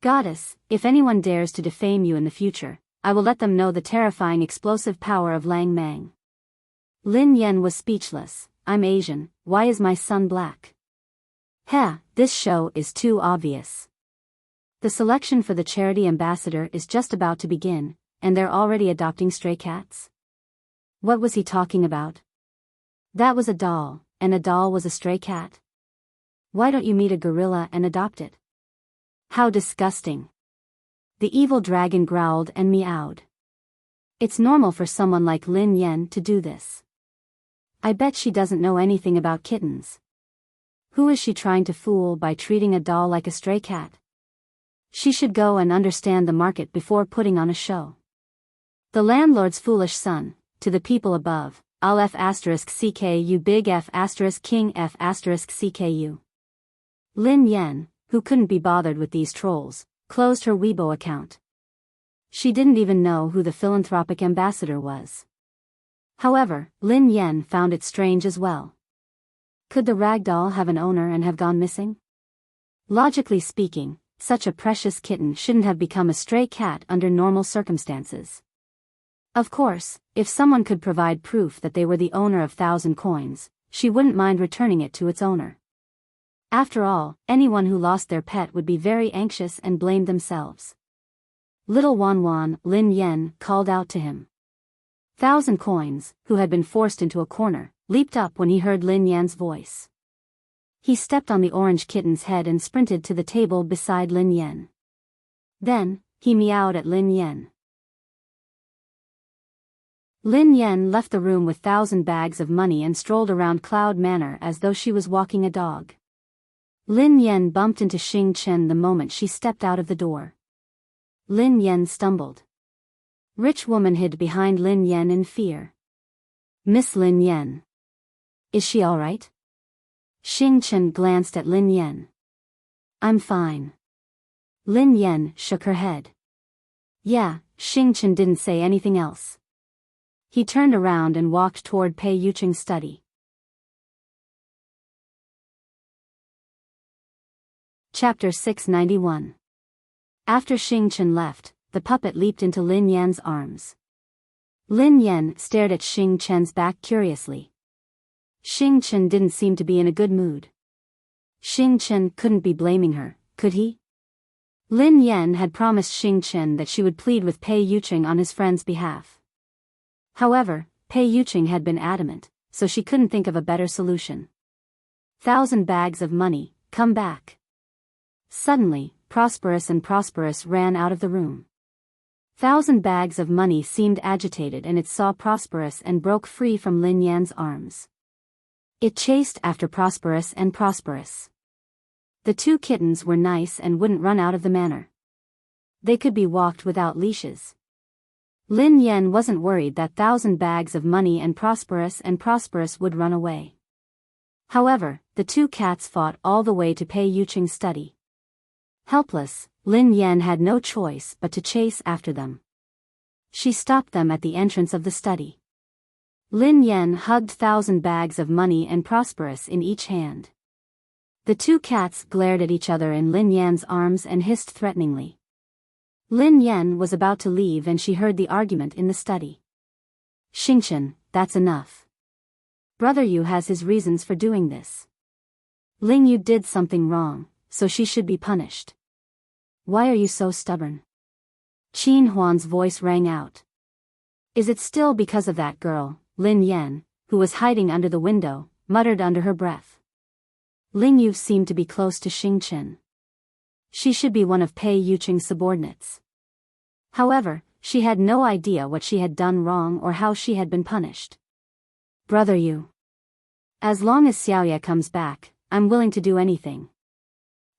Goddess, if anyone dares to defame you in the future, I will let them know the terrifying explosive power of Lang Mang. Lin Yen was speechless. I'm Asian, why is my son black? Heh, this show is too obvious. The selection for the charity ambassador is just about to begin, and they're already adopting stray cats? What was he talking about? That was a doll, and a doll was a stray cat. Why don't you meet a gorilla and adopt it? How disgusting. The evil dragon growled and meowed. It's normal for someone like Lin Yen to do this. I bet she doesn't know anything about kittens. Who is she trying to fool by treating a doll like a stray cat? She should go and understand the market before putting on a show. The landlord's foolish son, to the people above, I'll F *CKU big F *King F *CKU. Lin Yen, who couldn't be bothered with these trolls, closed her Weibo account. She didn't even know who the philanthropic ambassador was. However, Lin Yen found it strange as well. Could the rag doll have an owner and have gone missing? Logically speaking, such a precious kitten shouldn't have become a stray cat under normal circumstances. Of course, if someone could provide proof that they were the owner of 1,000 coins, she wouldn't mind returning it to its owner. After all, anyone who lost their pet would be very anxious and blame themselves. Little Wan, Lin Yen called out to him. 1,000 coins, who had been forced into a corner, leaped up when he heard Lin Yan's voice. He stepped on the orange kitten's head and sprinted to the table beside Lin Yen. Then, he meowed at Lin Yen. Lin Yen left the room with 1,000 bags of money and strolled around Cloud Manor as though she was walking a dog. Lin Yen bumped into Xing Chen the moment she stepped out of the door. Lin Yen stumbled. Rich woman hid behind Lin Yen in fear. Miss Lin Yen. Is she all right? Xing Chen glanced at Lin Yen. I'm fine. Lin Yen shook her head. Yeah, Xing Chen didn't say anything else. He turned around and walked toward Pei Yuqing's study. Chapter 691. After Xing Chen left, the puppet leaped into Lin Yan's arms. Lin Yan stared at Xing Chen's back curiously. Xing Chen didn't seem to be in a good mood. Xing Chen couldn't be blaming her, could he? Lin Yan had promised Xing Chen that she would plead with Pei Yuqing on his friend's behalf. However, Pei Yuqing had been adamant, so she couldn't think of a better solution. 1,000 bags of money, come back. Suddenly, Prosperous ran out of the room. 1,000 bags of money seemed agitated and it saw Prosperous and broke free from Lin Yan's arms. It chased after Prosperous. The two kittens were nice and wouldn't run out of the manor. They could be walked without leashes. Lin Yan wasn't worried that 1,000 bags of money and Prosperous would run away. However, the two cats fought all the way to Pei Yuqing's study. Helpless, Lin Yan had no choice but to chase after them. She stopped them at the entrance of the study. Lin Yan hugged 1,000 bags of money and Prosperous in each hand. The two cats glared at each other in Lin Yan's arms and hissed threateningly. Lin Yan was about to leave and she heard the argument in the study. Xingchen, that's enough. Brother Yu has his reasons for doing this. Ling Yu did something wrong, so she should be punished. Why are you so stubborn? Qin Huan's voice rang out. Is it still because of that girl? Lin Yan, who was hiding under the window, muttered under her breath. Ling Yu seemed to be close to Xing Chen. She should be one of Pei Yucheng's subordinates. However, she had no idea what she had done wrong or how she had been punished. Brother Yu. As long as Xiaoye comes back, I'm willing to do anything.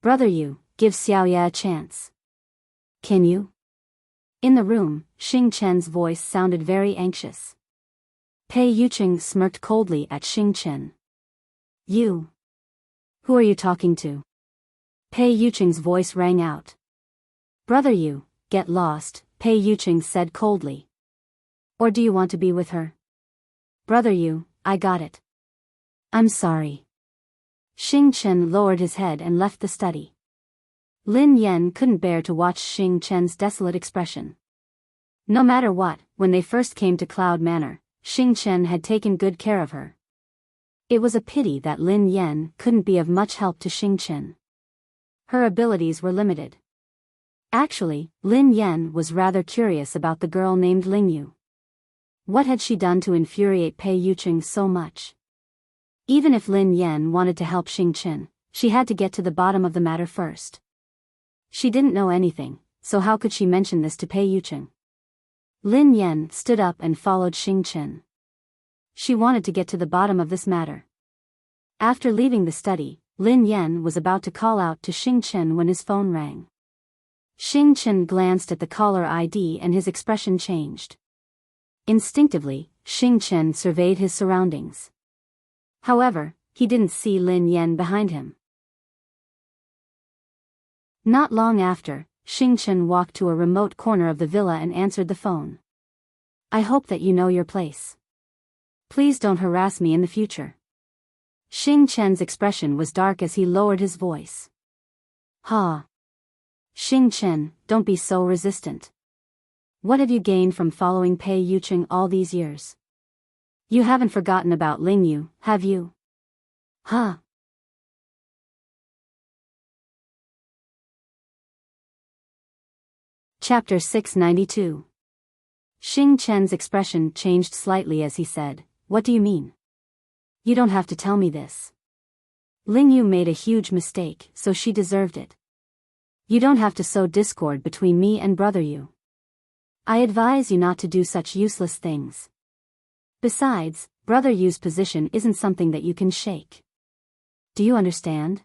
Brother Yu, give Xiaoye a chance. Can you? In the room, Xing Chen's voice sounded very anxious. Pei Yucheng smirked coldly at Xing Chen. You? Who are you talking to? Pei Yucheng's voice rang out. Brother Yu, get lost, Pei Yucheng said coldly. Or do you want to be with her? Brother Yu, I got it. I'm sorry. Xing Chen lowered his head and left the study. Lin Yan couldn't bear to watch Xing Chen's desolate expression. No matter what, when they first came to Cloud Manor, Xing Chen had taken good care of her. It was a pity that Lin Yan couldn't be of much help to Xing Chen. Her abilities were limited. Actually, Lin Yan was rather curious about the girl named Ling Yu. What had she done to infuriate Pei Yucheng so much? Even if Lin Yan wanted to help Xing Chen, she had to get to the bottom of the matter first. She didn't know anything, so how could she mention this to Pei Yucheng? Lin Yan stood up and followed Xing Chen. She wanted to get to the bottom of this matter. After leaving the study, Lin Yan was about to call out to Xing Chen when his phone rang. Xing Chen glanced at the caller ID and his expression changed. Instinctively, Xing Chen surveyed his surroundings. However, he didn't see Lin Yan behind him. Not long after, Xing Chen walked to a remote corner of the villa and answered the phone. I hope that you know your place. Please don't harass me in the future. Xing Chen's expression was dark as he lowered his voice. Ha! Xing Chen, don't be so resistant. What have you gained from following Pei Yucheng all these years? You haven't forgotten about Ling Yu, have you? Huh? Chapter 692. Xing Chen's expression changed slightly as he said, What do you mean? You don't have to tell me this. Ling Yu made a huge mistake, so she deserved it. You don't have to sow discord between me and Brother Yu. I advise you not to do such useless things. Besides, Brother Yu's position isn't something that you can shake. Do you understand?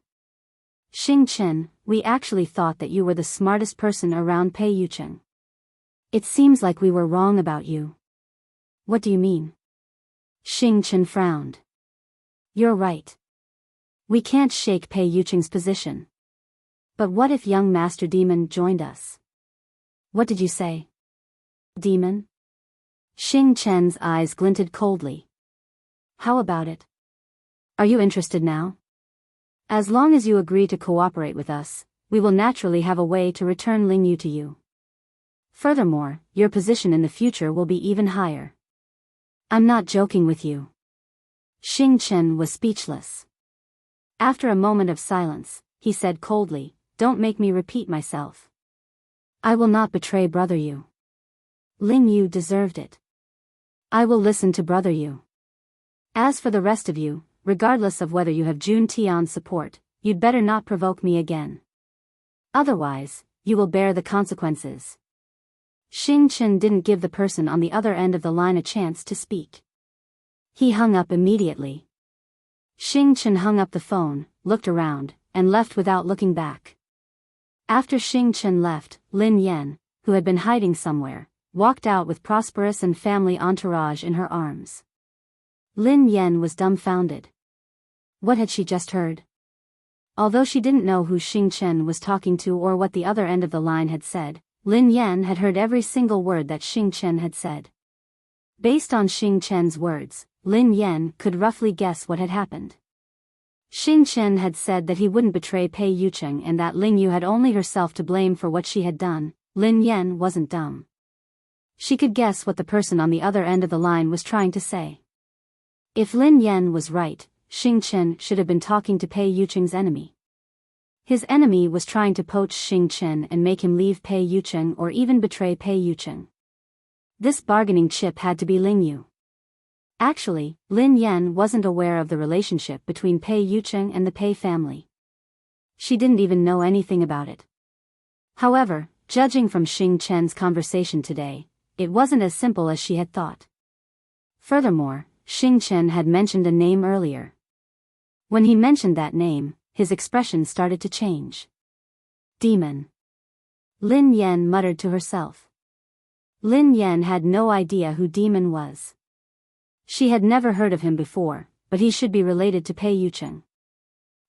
Xing Chen, we actually thought that you were the smartest person around Pei Yucheng. It seems like we were wrong about you. What do you mean? Xing Chen frowned. You're right. We can't shake Pei Yucheng's position. But what if young Master Demon joined us? What did you say? Demon? Xing Chen's eyes glinted coldly. How about it? Are you interested now? As long as you agree to cooperate with us, we will naturally have a way to return Ling Yu to you. Furthermore, your position in the future will be even higher. I'm not joking with you. Xing Chen was speechless. After a moment of silence, he said coldly, Don't make me repeat myself. I will not betray Brother Yu. Ling Yu deserved it. I will listen to Brother Yu. As for the rest of you, regardless of whether you have Jun Tian's support, you'd better not provoke me again. Otherwise, you will bear the consequences. Xing Chen didn't give the person on the other end of the line a chance to speak. He hung up immediately. Xing Chen hung up the phone, looked around, and left without looking back. After Xing Chen left, Lin Yan, who had been hiding somewhere, walked out with Prosperous and family entourage in her arms. Lin Yan was dumbfounded. What had she just heard? Although she didn't know who Xing Chen was talking to or what the other end of the line had said, Lin Yan had heard every single word that Xing Chen had said. Based on Xing Chen's words, Lin Yan could roughly guess what had happened. Xing Chen had said that he wouldn't betray Pei Yucheng and that Ling Yu had only herself to blame for what she had done. Lin Yan wasn't dumb. She could guess what the person on the other end of the line was trying to say. If Lin Yan was right, Xing Chen should have been talking to Pei Yucheng's enemy. His enemy was trying to poach Xing Chen and make him leave Pei Yucheng or even betray Pei Yucheng. This bargaining chip had to be Ling Yu. Actually, Lin Yan wasn't aware of the relationship between Pei Yucheng and the Pei family. She didn't even know anything about it. However, judging from Xing Chen's conversation today, it wasn't as simple as she had thought. Furthermore, Xing Chen had mentioned a name earlier. When he mentioned that name, his expression started to change. Demon. Lin Yan muttered to herself. Lin Yan had no idea who Demon was. She had never heard of him before, but he should be related to Pei Yucheng.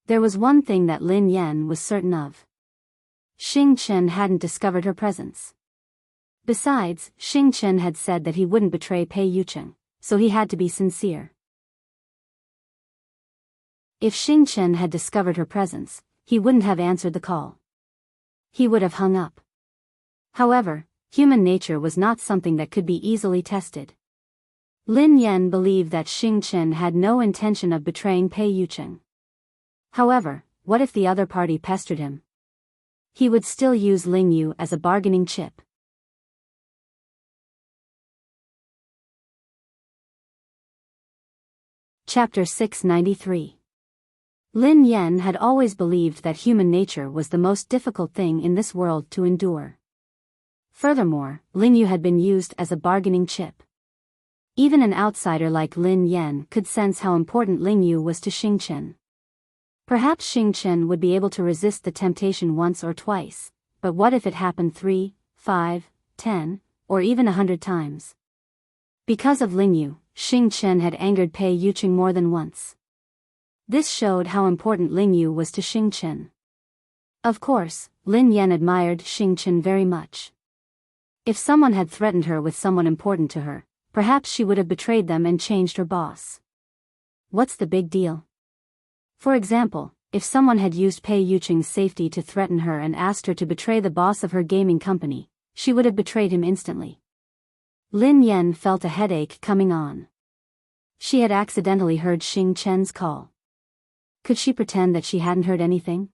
There was one thing that Lin Yan was certain of. Xing Chen hadn't discovered her presence. Besides, Xing Chen had said that he wouldn't betray Pei Yucheng, so he had to be sincere. If Xing Chen had discovered her presence, he wouldn't have answered the call. He would have hung up. However, human nature was not something that could be easily tested. Lin Yan believed that Xing Chen had no intention of betraying Pei Yucheng. However, what if the other party pestered him? He would still use Ling Yu as a bargaining chip. Chapter 693. Lin Yan had always believed that human nature was the most difficult thing in this world to endure. Furthermore, Ling Yu had been used as a bargaining chip. Even an outsider like Lin Yan could sense how important Ling Yu was to Xing Chen. Perhaps Xing Chen would be able to resist the temptation once or twice, but what if it happened 3, 5, 10, or even 100 times? Because of Ling Yu, Xing Chen had angered Pei Yucheng more than once. This showed how important Ling Yu was to Xing Chen. Of course, Lin Yan admired Xing Chen very much. If someone had threatened her with someone important to her, perhaps she would have betrayed them and changed her boss. What's the big deal? For example, if someone had used Pei Yucheng's safety to threaten her and asked her to betray the boss of her gaming company, she would have betrayed him instantly. Lin Yan felt a headache coming on. She had accidentally heard Xing Chen's call. Could she pretend that she hadn't heard anything?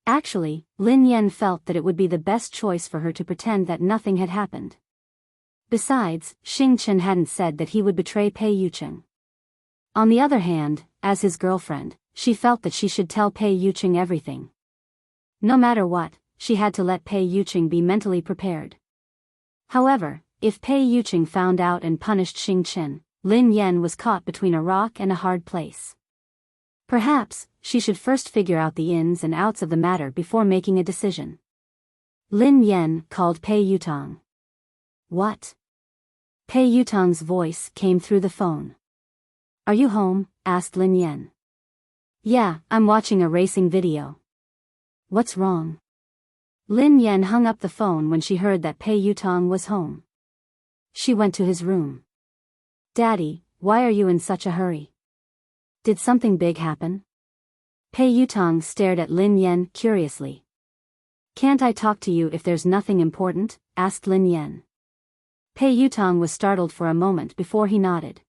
Actually, Lin Yan felt that it would be the best choice for her to pretend that nothing had happened. Besides, Xing Chen hadn't said that he would betray Pei Yucheng. On the other hand, as his girlfriend, she felt that she should tell Pei Yucheng everything. No matter what, she had to let Pei Yucheng be mentally prepared. However, if Pei Yucheng found out and punished Xing Chen, Lin Yan was caught between a rock and a hard place. Perhaps, she should first figure out the ins and outs of the matter before making a decision. Lin Yan called Pei Yutong. What? Pei Yutong's voice came through the phone. Are you home? Asked Lin Yan. Yeah, I'm watching a racing video. What's wrong? Lin Yan hung up the phone when she heard that Pei Yutong was home. She went to his room. Daddy, why are you in such a hurry? Did something big happen? Pei Yutong stared at Lin Yan curiously. Can't I talk to you if there's nothing important? Asked Lin Yan. Pei Yutong was startled for a moment before he nodded.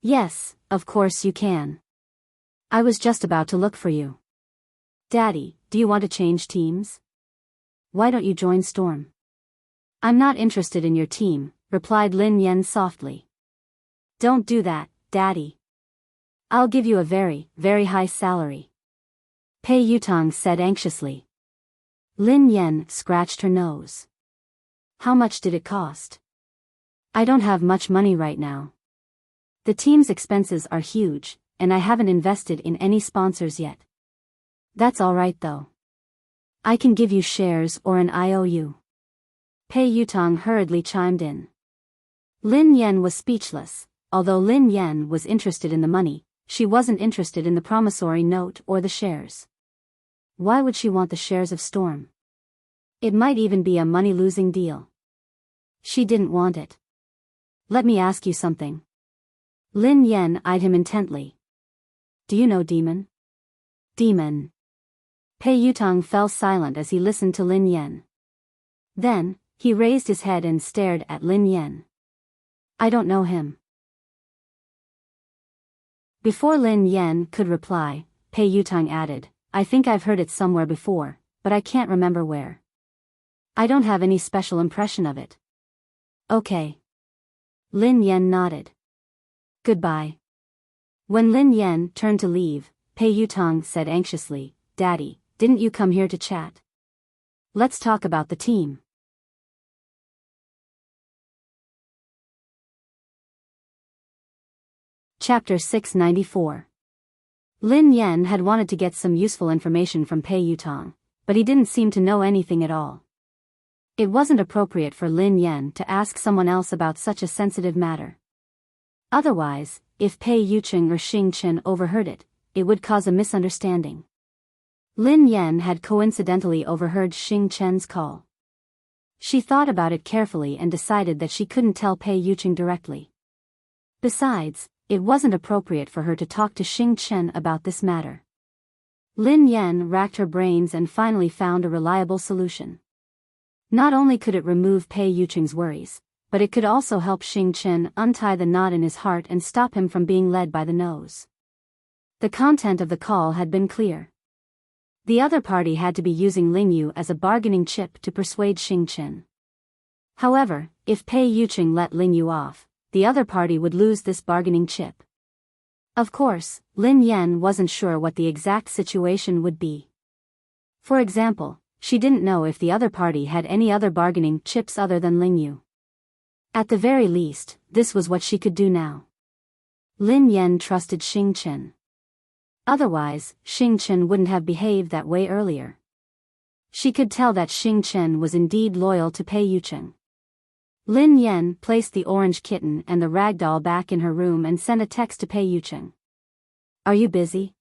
Yes, of course you can. I was just about to look for you. Daddy, do you want to change teams? Why don't you join Storm? I'm not interested in your team, replied Lin Yan softly. Don't do that, Daddy. I'll give you a very, very high salary. Pei Yutong said anxiously. Lin Yan scratched her nose. How much did it cost? I don't have much money right now. The team's expenses are huge, and I haven't invested in any sponsors yet. That's alright though. I can give you shares or an IOU. Pei Yutong hurriedly chimed in. Lin Yan was speechless. Although Lin Yan was interested in the money, she wasn't interested in the promissory note or the shares. Why would she want the shares of Storm? It might even be a money-losing deal. She didn't want it. Let me ask you something. Lin Yan eyed him intently. Do you know Demon? Demon. Pei Yutong fell silent as he listened to Lin Yan. Then, he raised his head and stared at Lin Yan. I don't know him. Before Lin Yan could reply, Pei Yutong added, I think I've heard it somewhere before, but I can't remember where. I don't have any special impression of it. Okay. Lin Yan nodded. Goodbye. When Lin Yan turned to leave, Pei Yutong said anxiously, Daddy, didn't you come here to chat? Let's talk about the team. Chapter 694. Lin Yan had wanted to get some useful information from Pei Yutong, but he didn't seem to know anything at all. It wasn't appropriate for Lin Yan to ask someone else about such a sensitive matter. Otherwise, if Pei Yucheng or Xing Chen overheard it, it would cause a misunderstanding. Lin Yan had coincidentally overheard Xing Chen's call. She thought about it carefully and decided that she couldn't tell Pei Yucheng directly. Besides, it wasn't appropriate for her to talk to Xing Chen about this matter. Lin Yan racked her brains and finally found a reliable solution. Not only could it remove Pei Yucheng's worries, but it could also help Xing Chen untie the knot in his heart and stop him from being led by the nose. The content of the call had been clear. The other party had to be using Lingyu as a bargaining chip to persuade Xing Chen. However, if Pei Yucheng let Lingyu off, the other party would lose this bargaining chip. Of course, Lin Yan wasn't sure what the exact situation would be. For example, she didn't know if the other party had any other bargaining chips other than Lingyu. At the very least, this was what she could do now. Lin Yan trusted Xing Chen. Otherwise, Xing Chen wouldn't have behaved that way earlier. She could tell that Xing Chen was indeed loyal to Pei Yucheng. Lin Yan placed the orange kitten and the rag doll back in her room and sent a text to Pei Yucheng. "Are you busy?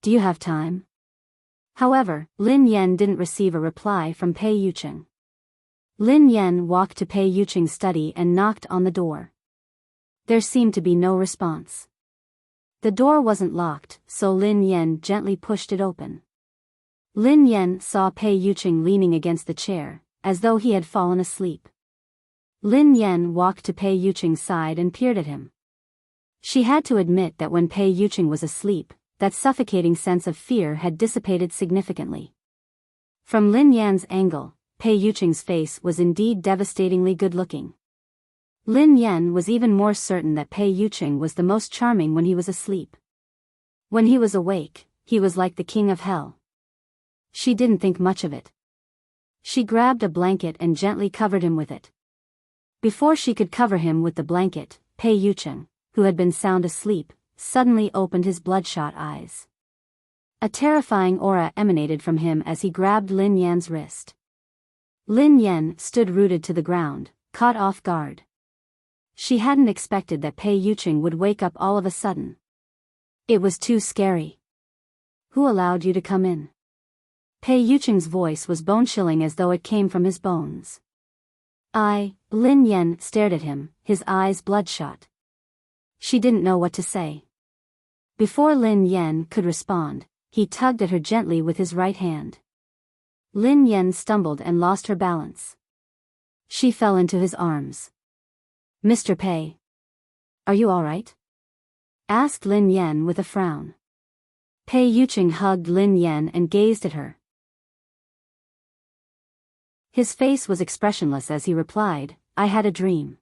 Do you have time?" However, Lin Yan didn't receive a reply from Pei Yucheng. Lin Yan walked to Pei Yucheng's study and knocked on the door. There seemed to be no response. The door wasn't locked, so Lin Yan gently pushed it open. Lin Yan saw Pei Yucheng leaning against the chair, as though he had fallen asleep. Lin Yan walked to Pei Yucheng's side and peered at him. She had to admit that when Pei Yucheng was asleep, that suffocating sense of fear had dissipated significantly. From Lin Yan's angle, Pei Yucheng's face was indeed devastatingly good-looking. Lin Yan was even more certain that Pei Yucheng was the most charming when he was asleep. When he was awake, he was like the king of hell. She didn't think much of it. She grabbed a blanket and gently covered him with it. Before she could cover him with the blanket, Pei Yucheng, who had been sound asleep, suddenly opened his bloodshot eyes. A terrifying aura emanated from him as he grabbed Lin Yan's wrist. Lin Yan stood rooted to the ground, caught off guard. She hadn't expected that Pei Yucheng would wake up all of a sudden. It was too scary. "Who allowed you to come in?" Pei Yucheng's voice was bone-chilling as though it came from his bones. Lin Yan stared at him, his eyes bloodshot. She didn't know what to say. Before Lin Yan could respond, he tugged at her gently with his right hand. Lin Yan stumbled and lost her balance. She fell into his arms. "Mr. Pei. Are you all right?" asked Lin Yan with a frown. Pei Yucheng hugged Lin Yan and gazed at her. His face was expressionless as he replied, "I had a dream."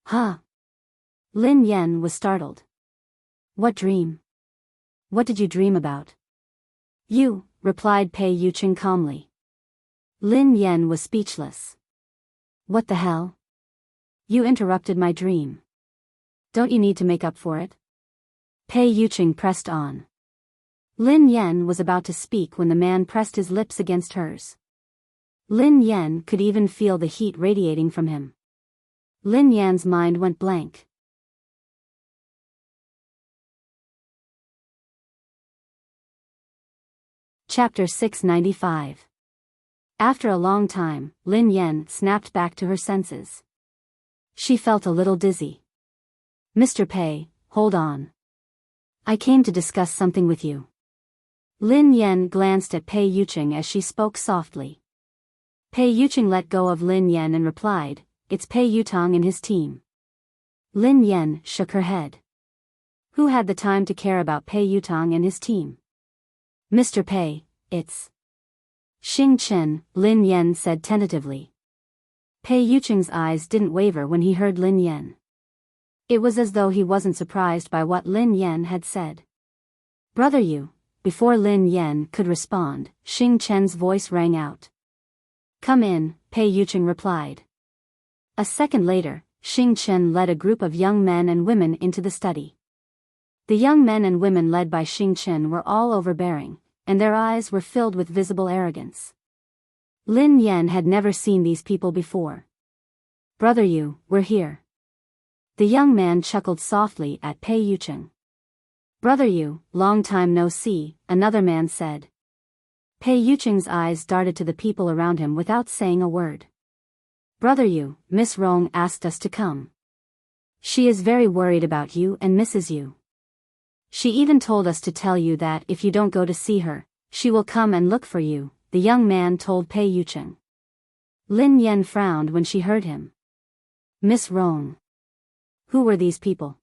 "Huh?" Lin Yan was startled. "What dream? What did you dream about?" "You," replied Pei Yucheng calmly. Lin Yan was speechless. "What the hell? You interrupted my dream. Don't you need to make up for it?" Pei Yucheng pressed on. Lin Yan was about to speak when the man pressed his lips against hers. Lin Yan could even feel the heat radiating from him. Lin Yan's mind went blank. Chapter 695. After a long time, Lin Yan snapped back to her senses. She felt a little dizzy. "Mr. Pei, hold on. I came to discuss something with you." Lin Yan glanced at Pei Yucheng as she spoke softly. Pei Yucheng let go of Lin Yan and replied, "It's Pei Yutong and his team." Lin Yan shook her head. Who had the time to care about Pei Yutong and his team? "Mr. Pei, it's Xing Chen," Lin Yan said tentatively. Pei Yucheng's eyes didn't waver when he heard Lin Yan. It was as though he wasn't surprised by what Lin Yan had said. "Brother Yu." Before Lin Yan could respond, Xing Chen's voice rang out. Come in, Pei Yucheng replied. A second later, Xing Chen led a group of young men and women into the study. The young men and women led by Xing Chen were all overbearing, and their eyes were filled with visible arrogance. Lin Yan had never seen these people before. Brother Yu, we're here. The young man chuckled softly at Pei Yucheng. Brother Yu, long time no see, another man said. Pei Yucheng's eyes darted to the people around him without saying a word. Brother Yu, Miss Rong asked us to come. She is very worried about you and misses you. She even told us to tell you that if you don't go to see her, she will come and look for you, the young man told Pei Yucheng. Lin Yan frowned when she heard him. Miss Rong. Who were these people?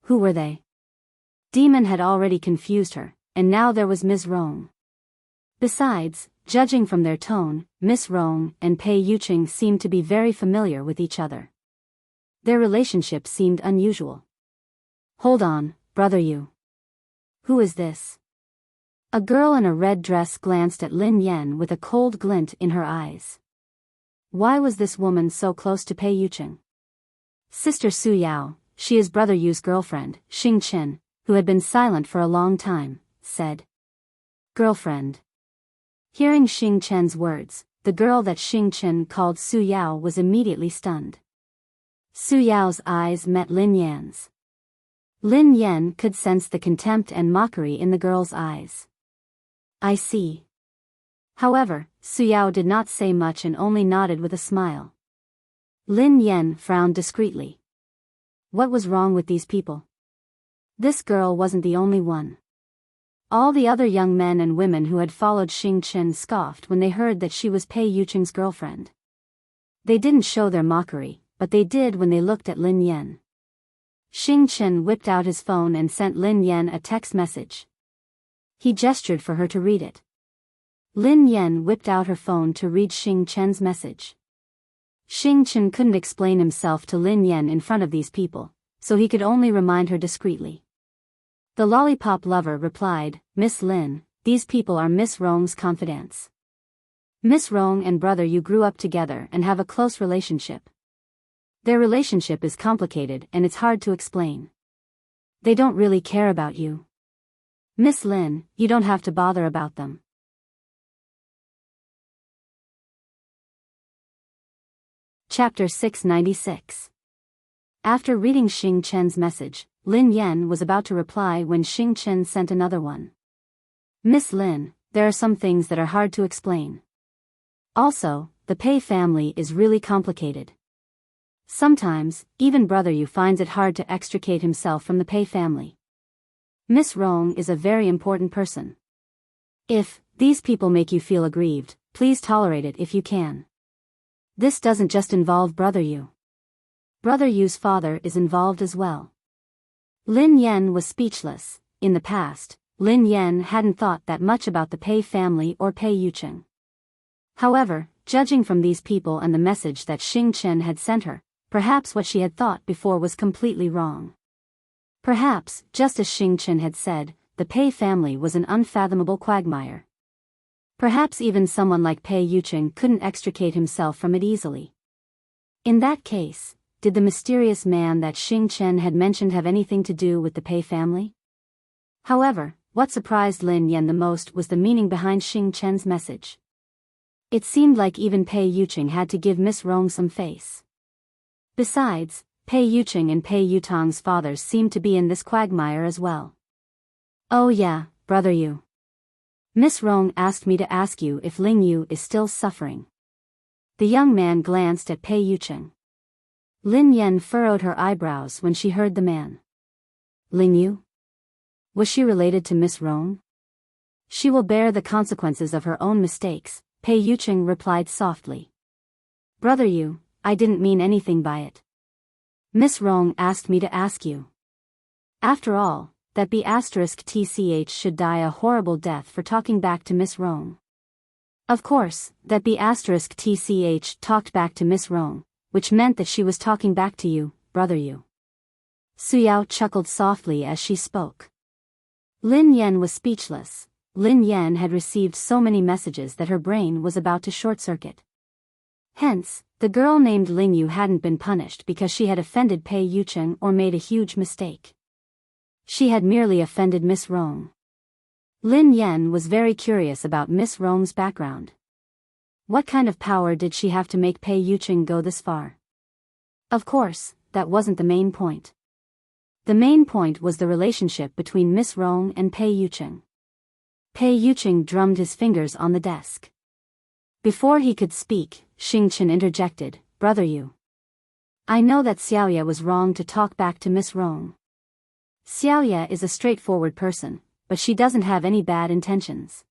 Who were they? Demon had already confused her, and now there was Miss Rong. Besides, judging from their tone, Miss Rong and Pei Yucheng seemed to be very familiar with each other. Their relationship seemed unusual. Hold on, Brother Yu. Who is this? A girl in a red dress glanced at Lin Yan with a cold glint in her eyes. Why was this woman so close to Pei Yucheng? Sister Su Yao, she is Brother Yu's girlfriend, Xing Chen, who had been silent for a long time, said. Girlfriend. Hearing Xing Chen's words, the girl that Xing Chen called Su Yao was immediately stunned. Su Yao's eyes met Lin Yan's. Lin Yan could sense the contempt and mockery in the girl's eyes. I see. However, Su Yao did not say much and only nodded with a smile. Lin Yan frowned discreetly. What was wrong with these people? This girl wasn't the only one. All the other young men and women who had followed Xing Chen scoffed when they heard that she was Pei Yucheng's girlfriend. They didn't show their mockery, but they did when they looked at Lin Yan. Xing Chen whipped out his phone and sent Lin Yan a text message. He gestured for her to read it. Lin Yan whipped out her phone to read Xing Chen's message. Xing Chen couldn't explain himself to Lin Yan in front of these people, so he could only remind her discreetly. The lollipop lover replied, Miss Lin, these people are Miss Rong's confidants. Miss Rong and Brother Yu grew up together and have a close relationship. Their relationship is complicated and it's hard to explain. They don't really care about you. Miss Lin, you don't have to bother about them. Chapter 696. After reading Xing Chen's message, Lin Yan was about to reply when Xing Chen sent another one. Miss Lin, there are some things that are hard to explain. Also, the Pei family is really complicated. Sometimes, even Brother Yu finds it hard to extricate himself from the Pei family. Miss Rong is a very important person. If these people make you feel aggrieved, please tolerate it if you can. This doesn't just involve Brother Yu. Brother Yu's father is involved as well. Lin Yan was speechless. In the past, Lin Yan hadn't thought that much about the Pei family or Pei Yucheng. However, judging from these people and the message that Xing Chen had sent her, perhaps what she had thought before was completely wrong. Perhaps, just as Xing Chen had said, the Pei family was an unfathomable quagmire. Perhaps even someone like Pei Yucheng couldn't extricate himself from it easily. In that case, did the mysterious man that Xing Chen had mentioned have anything to do with the Pei family? However, what surprised Lin Yan the most was the meaning behind Xing Chen's message. It seemed like even Pei Yucheng had to give Miss Rong some face. Besides, Pei Yucheng and Pei Yutong's fathers seemed to be in this quagmire as well. Oh yeah, Brother Yu. Miss Rong asked me to ask you if Ling Yu is still suffering. The young man glanced at Pei Yucheng. Lin Yan furrowed her eyebrows when she heard the man. Ling Yu? Was she related to Miss Rong? She will bear the consequences of her own mistakes, Pei Yucheng replied softly. Brother Yu, I didn't mean anything by it. Miss Rong asked me to ask you. After all, that B*TCH should die a horrible death for talking back to Miss Rong. Of course, that B*TCH talked back to Miss Rong, which meant that she was talking back to you, Brother Yu. Su Yao chuckled softly as she spoke. Lin Yan was speechless. Lin Yan had received so many messages that her brain was about to short-circuit. Hence, the girl named Ling Yu hadn't been punished because she had offended Pei Yucheng or made a huge mistake. She had merely offended Miss Rong. Lin Yan was very curious about Miss Rong's background. What kind of power did she have to make Pei Yucheng go this far? Of course, that wasn't the main point. The main point was the relationship between Miss Rong and Pei Yucheng. Pei Yucheng drummed his fingers on the desk. Before he could speak, Xing Chen interjected, "Brother Yu. I know that Xiaoya was wrong to talk back to Miss Rong. Xiaoya is a straightforward person, but she doesn't have any bad intentions.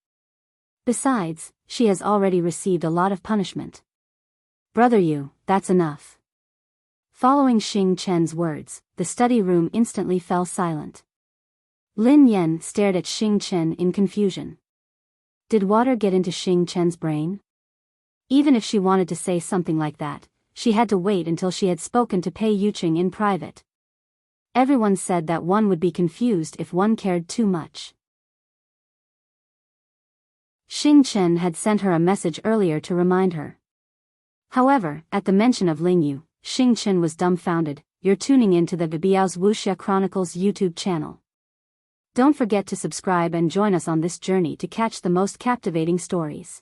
Besides, she has already received a lot of punishment. Brother Yu, that's enough." Following Xing Chen's words, the study room instantly fell silent. Lin Yan stared at Xing Chen in confusion. Did water get into Xing Chen's brain? Even if she wanted to say something like that, she had to wait until she had spoken to Pei Yucheng in private. Everyone said that one would be confused if one cared too much. Xing Chen had sent her a message earlier to remind her. However, at the mention of Ling Yu, Xing Chen was dumbfounded. You're tuning in to the Biyao's Wuxia Chronicles YouTube channel. Don't forget to subscribe and join us on this journey to catch the most captivating stories.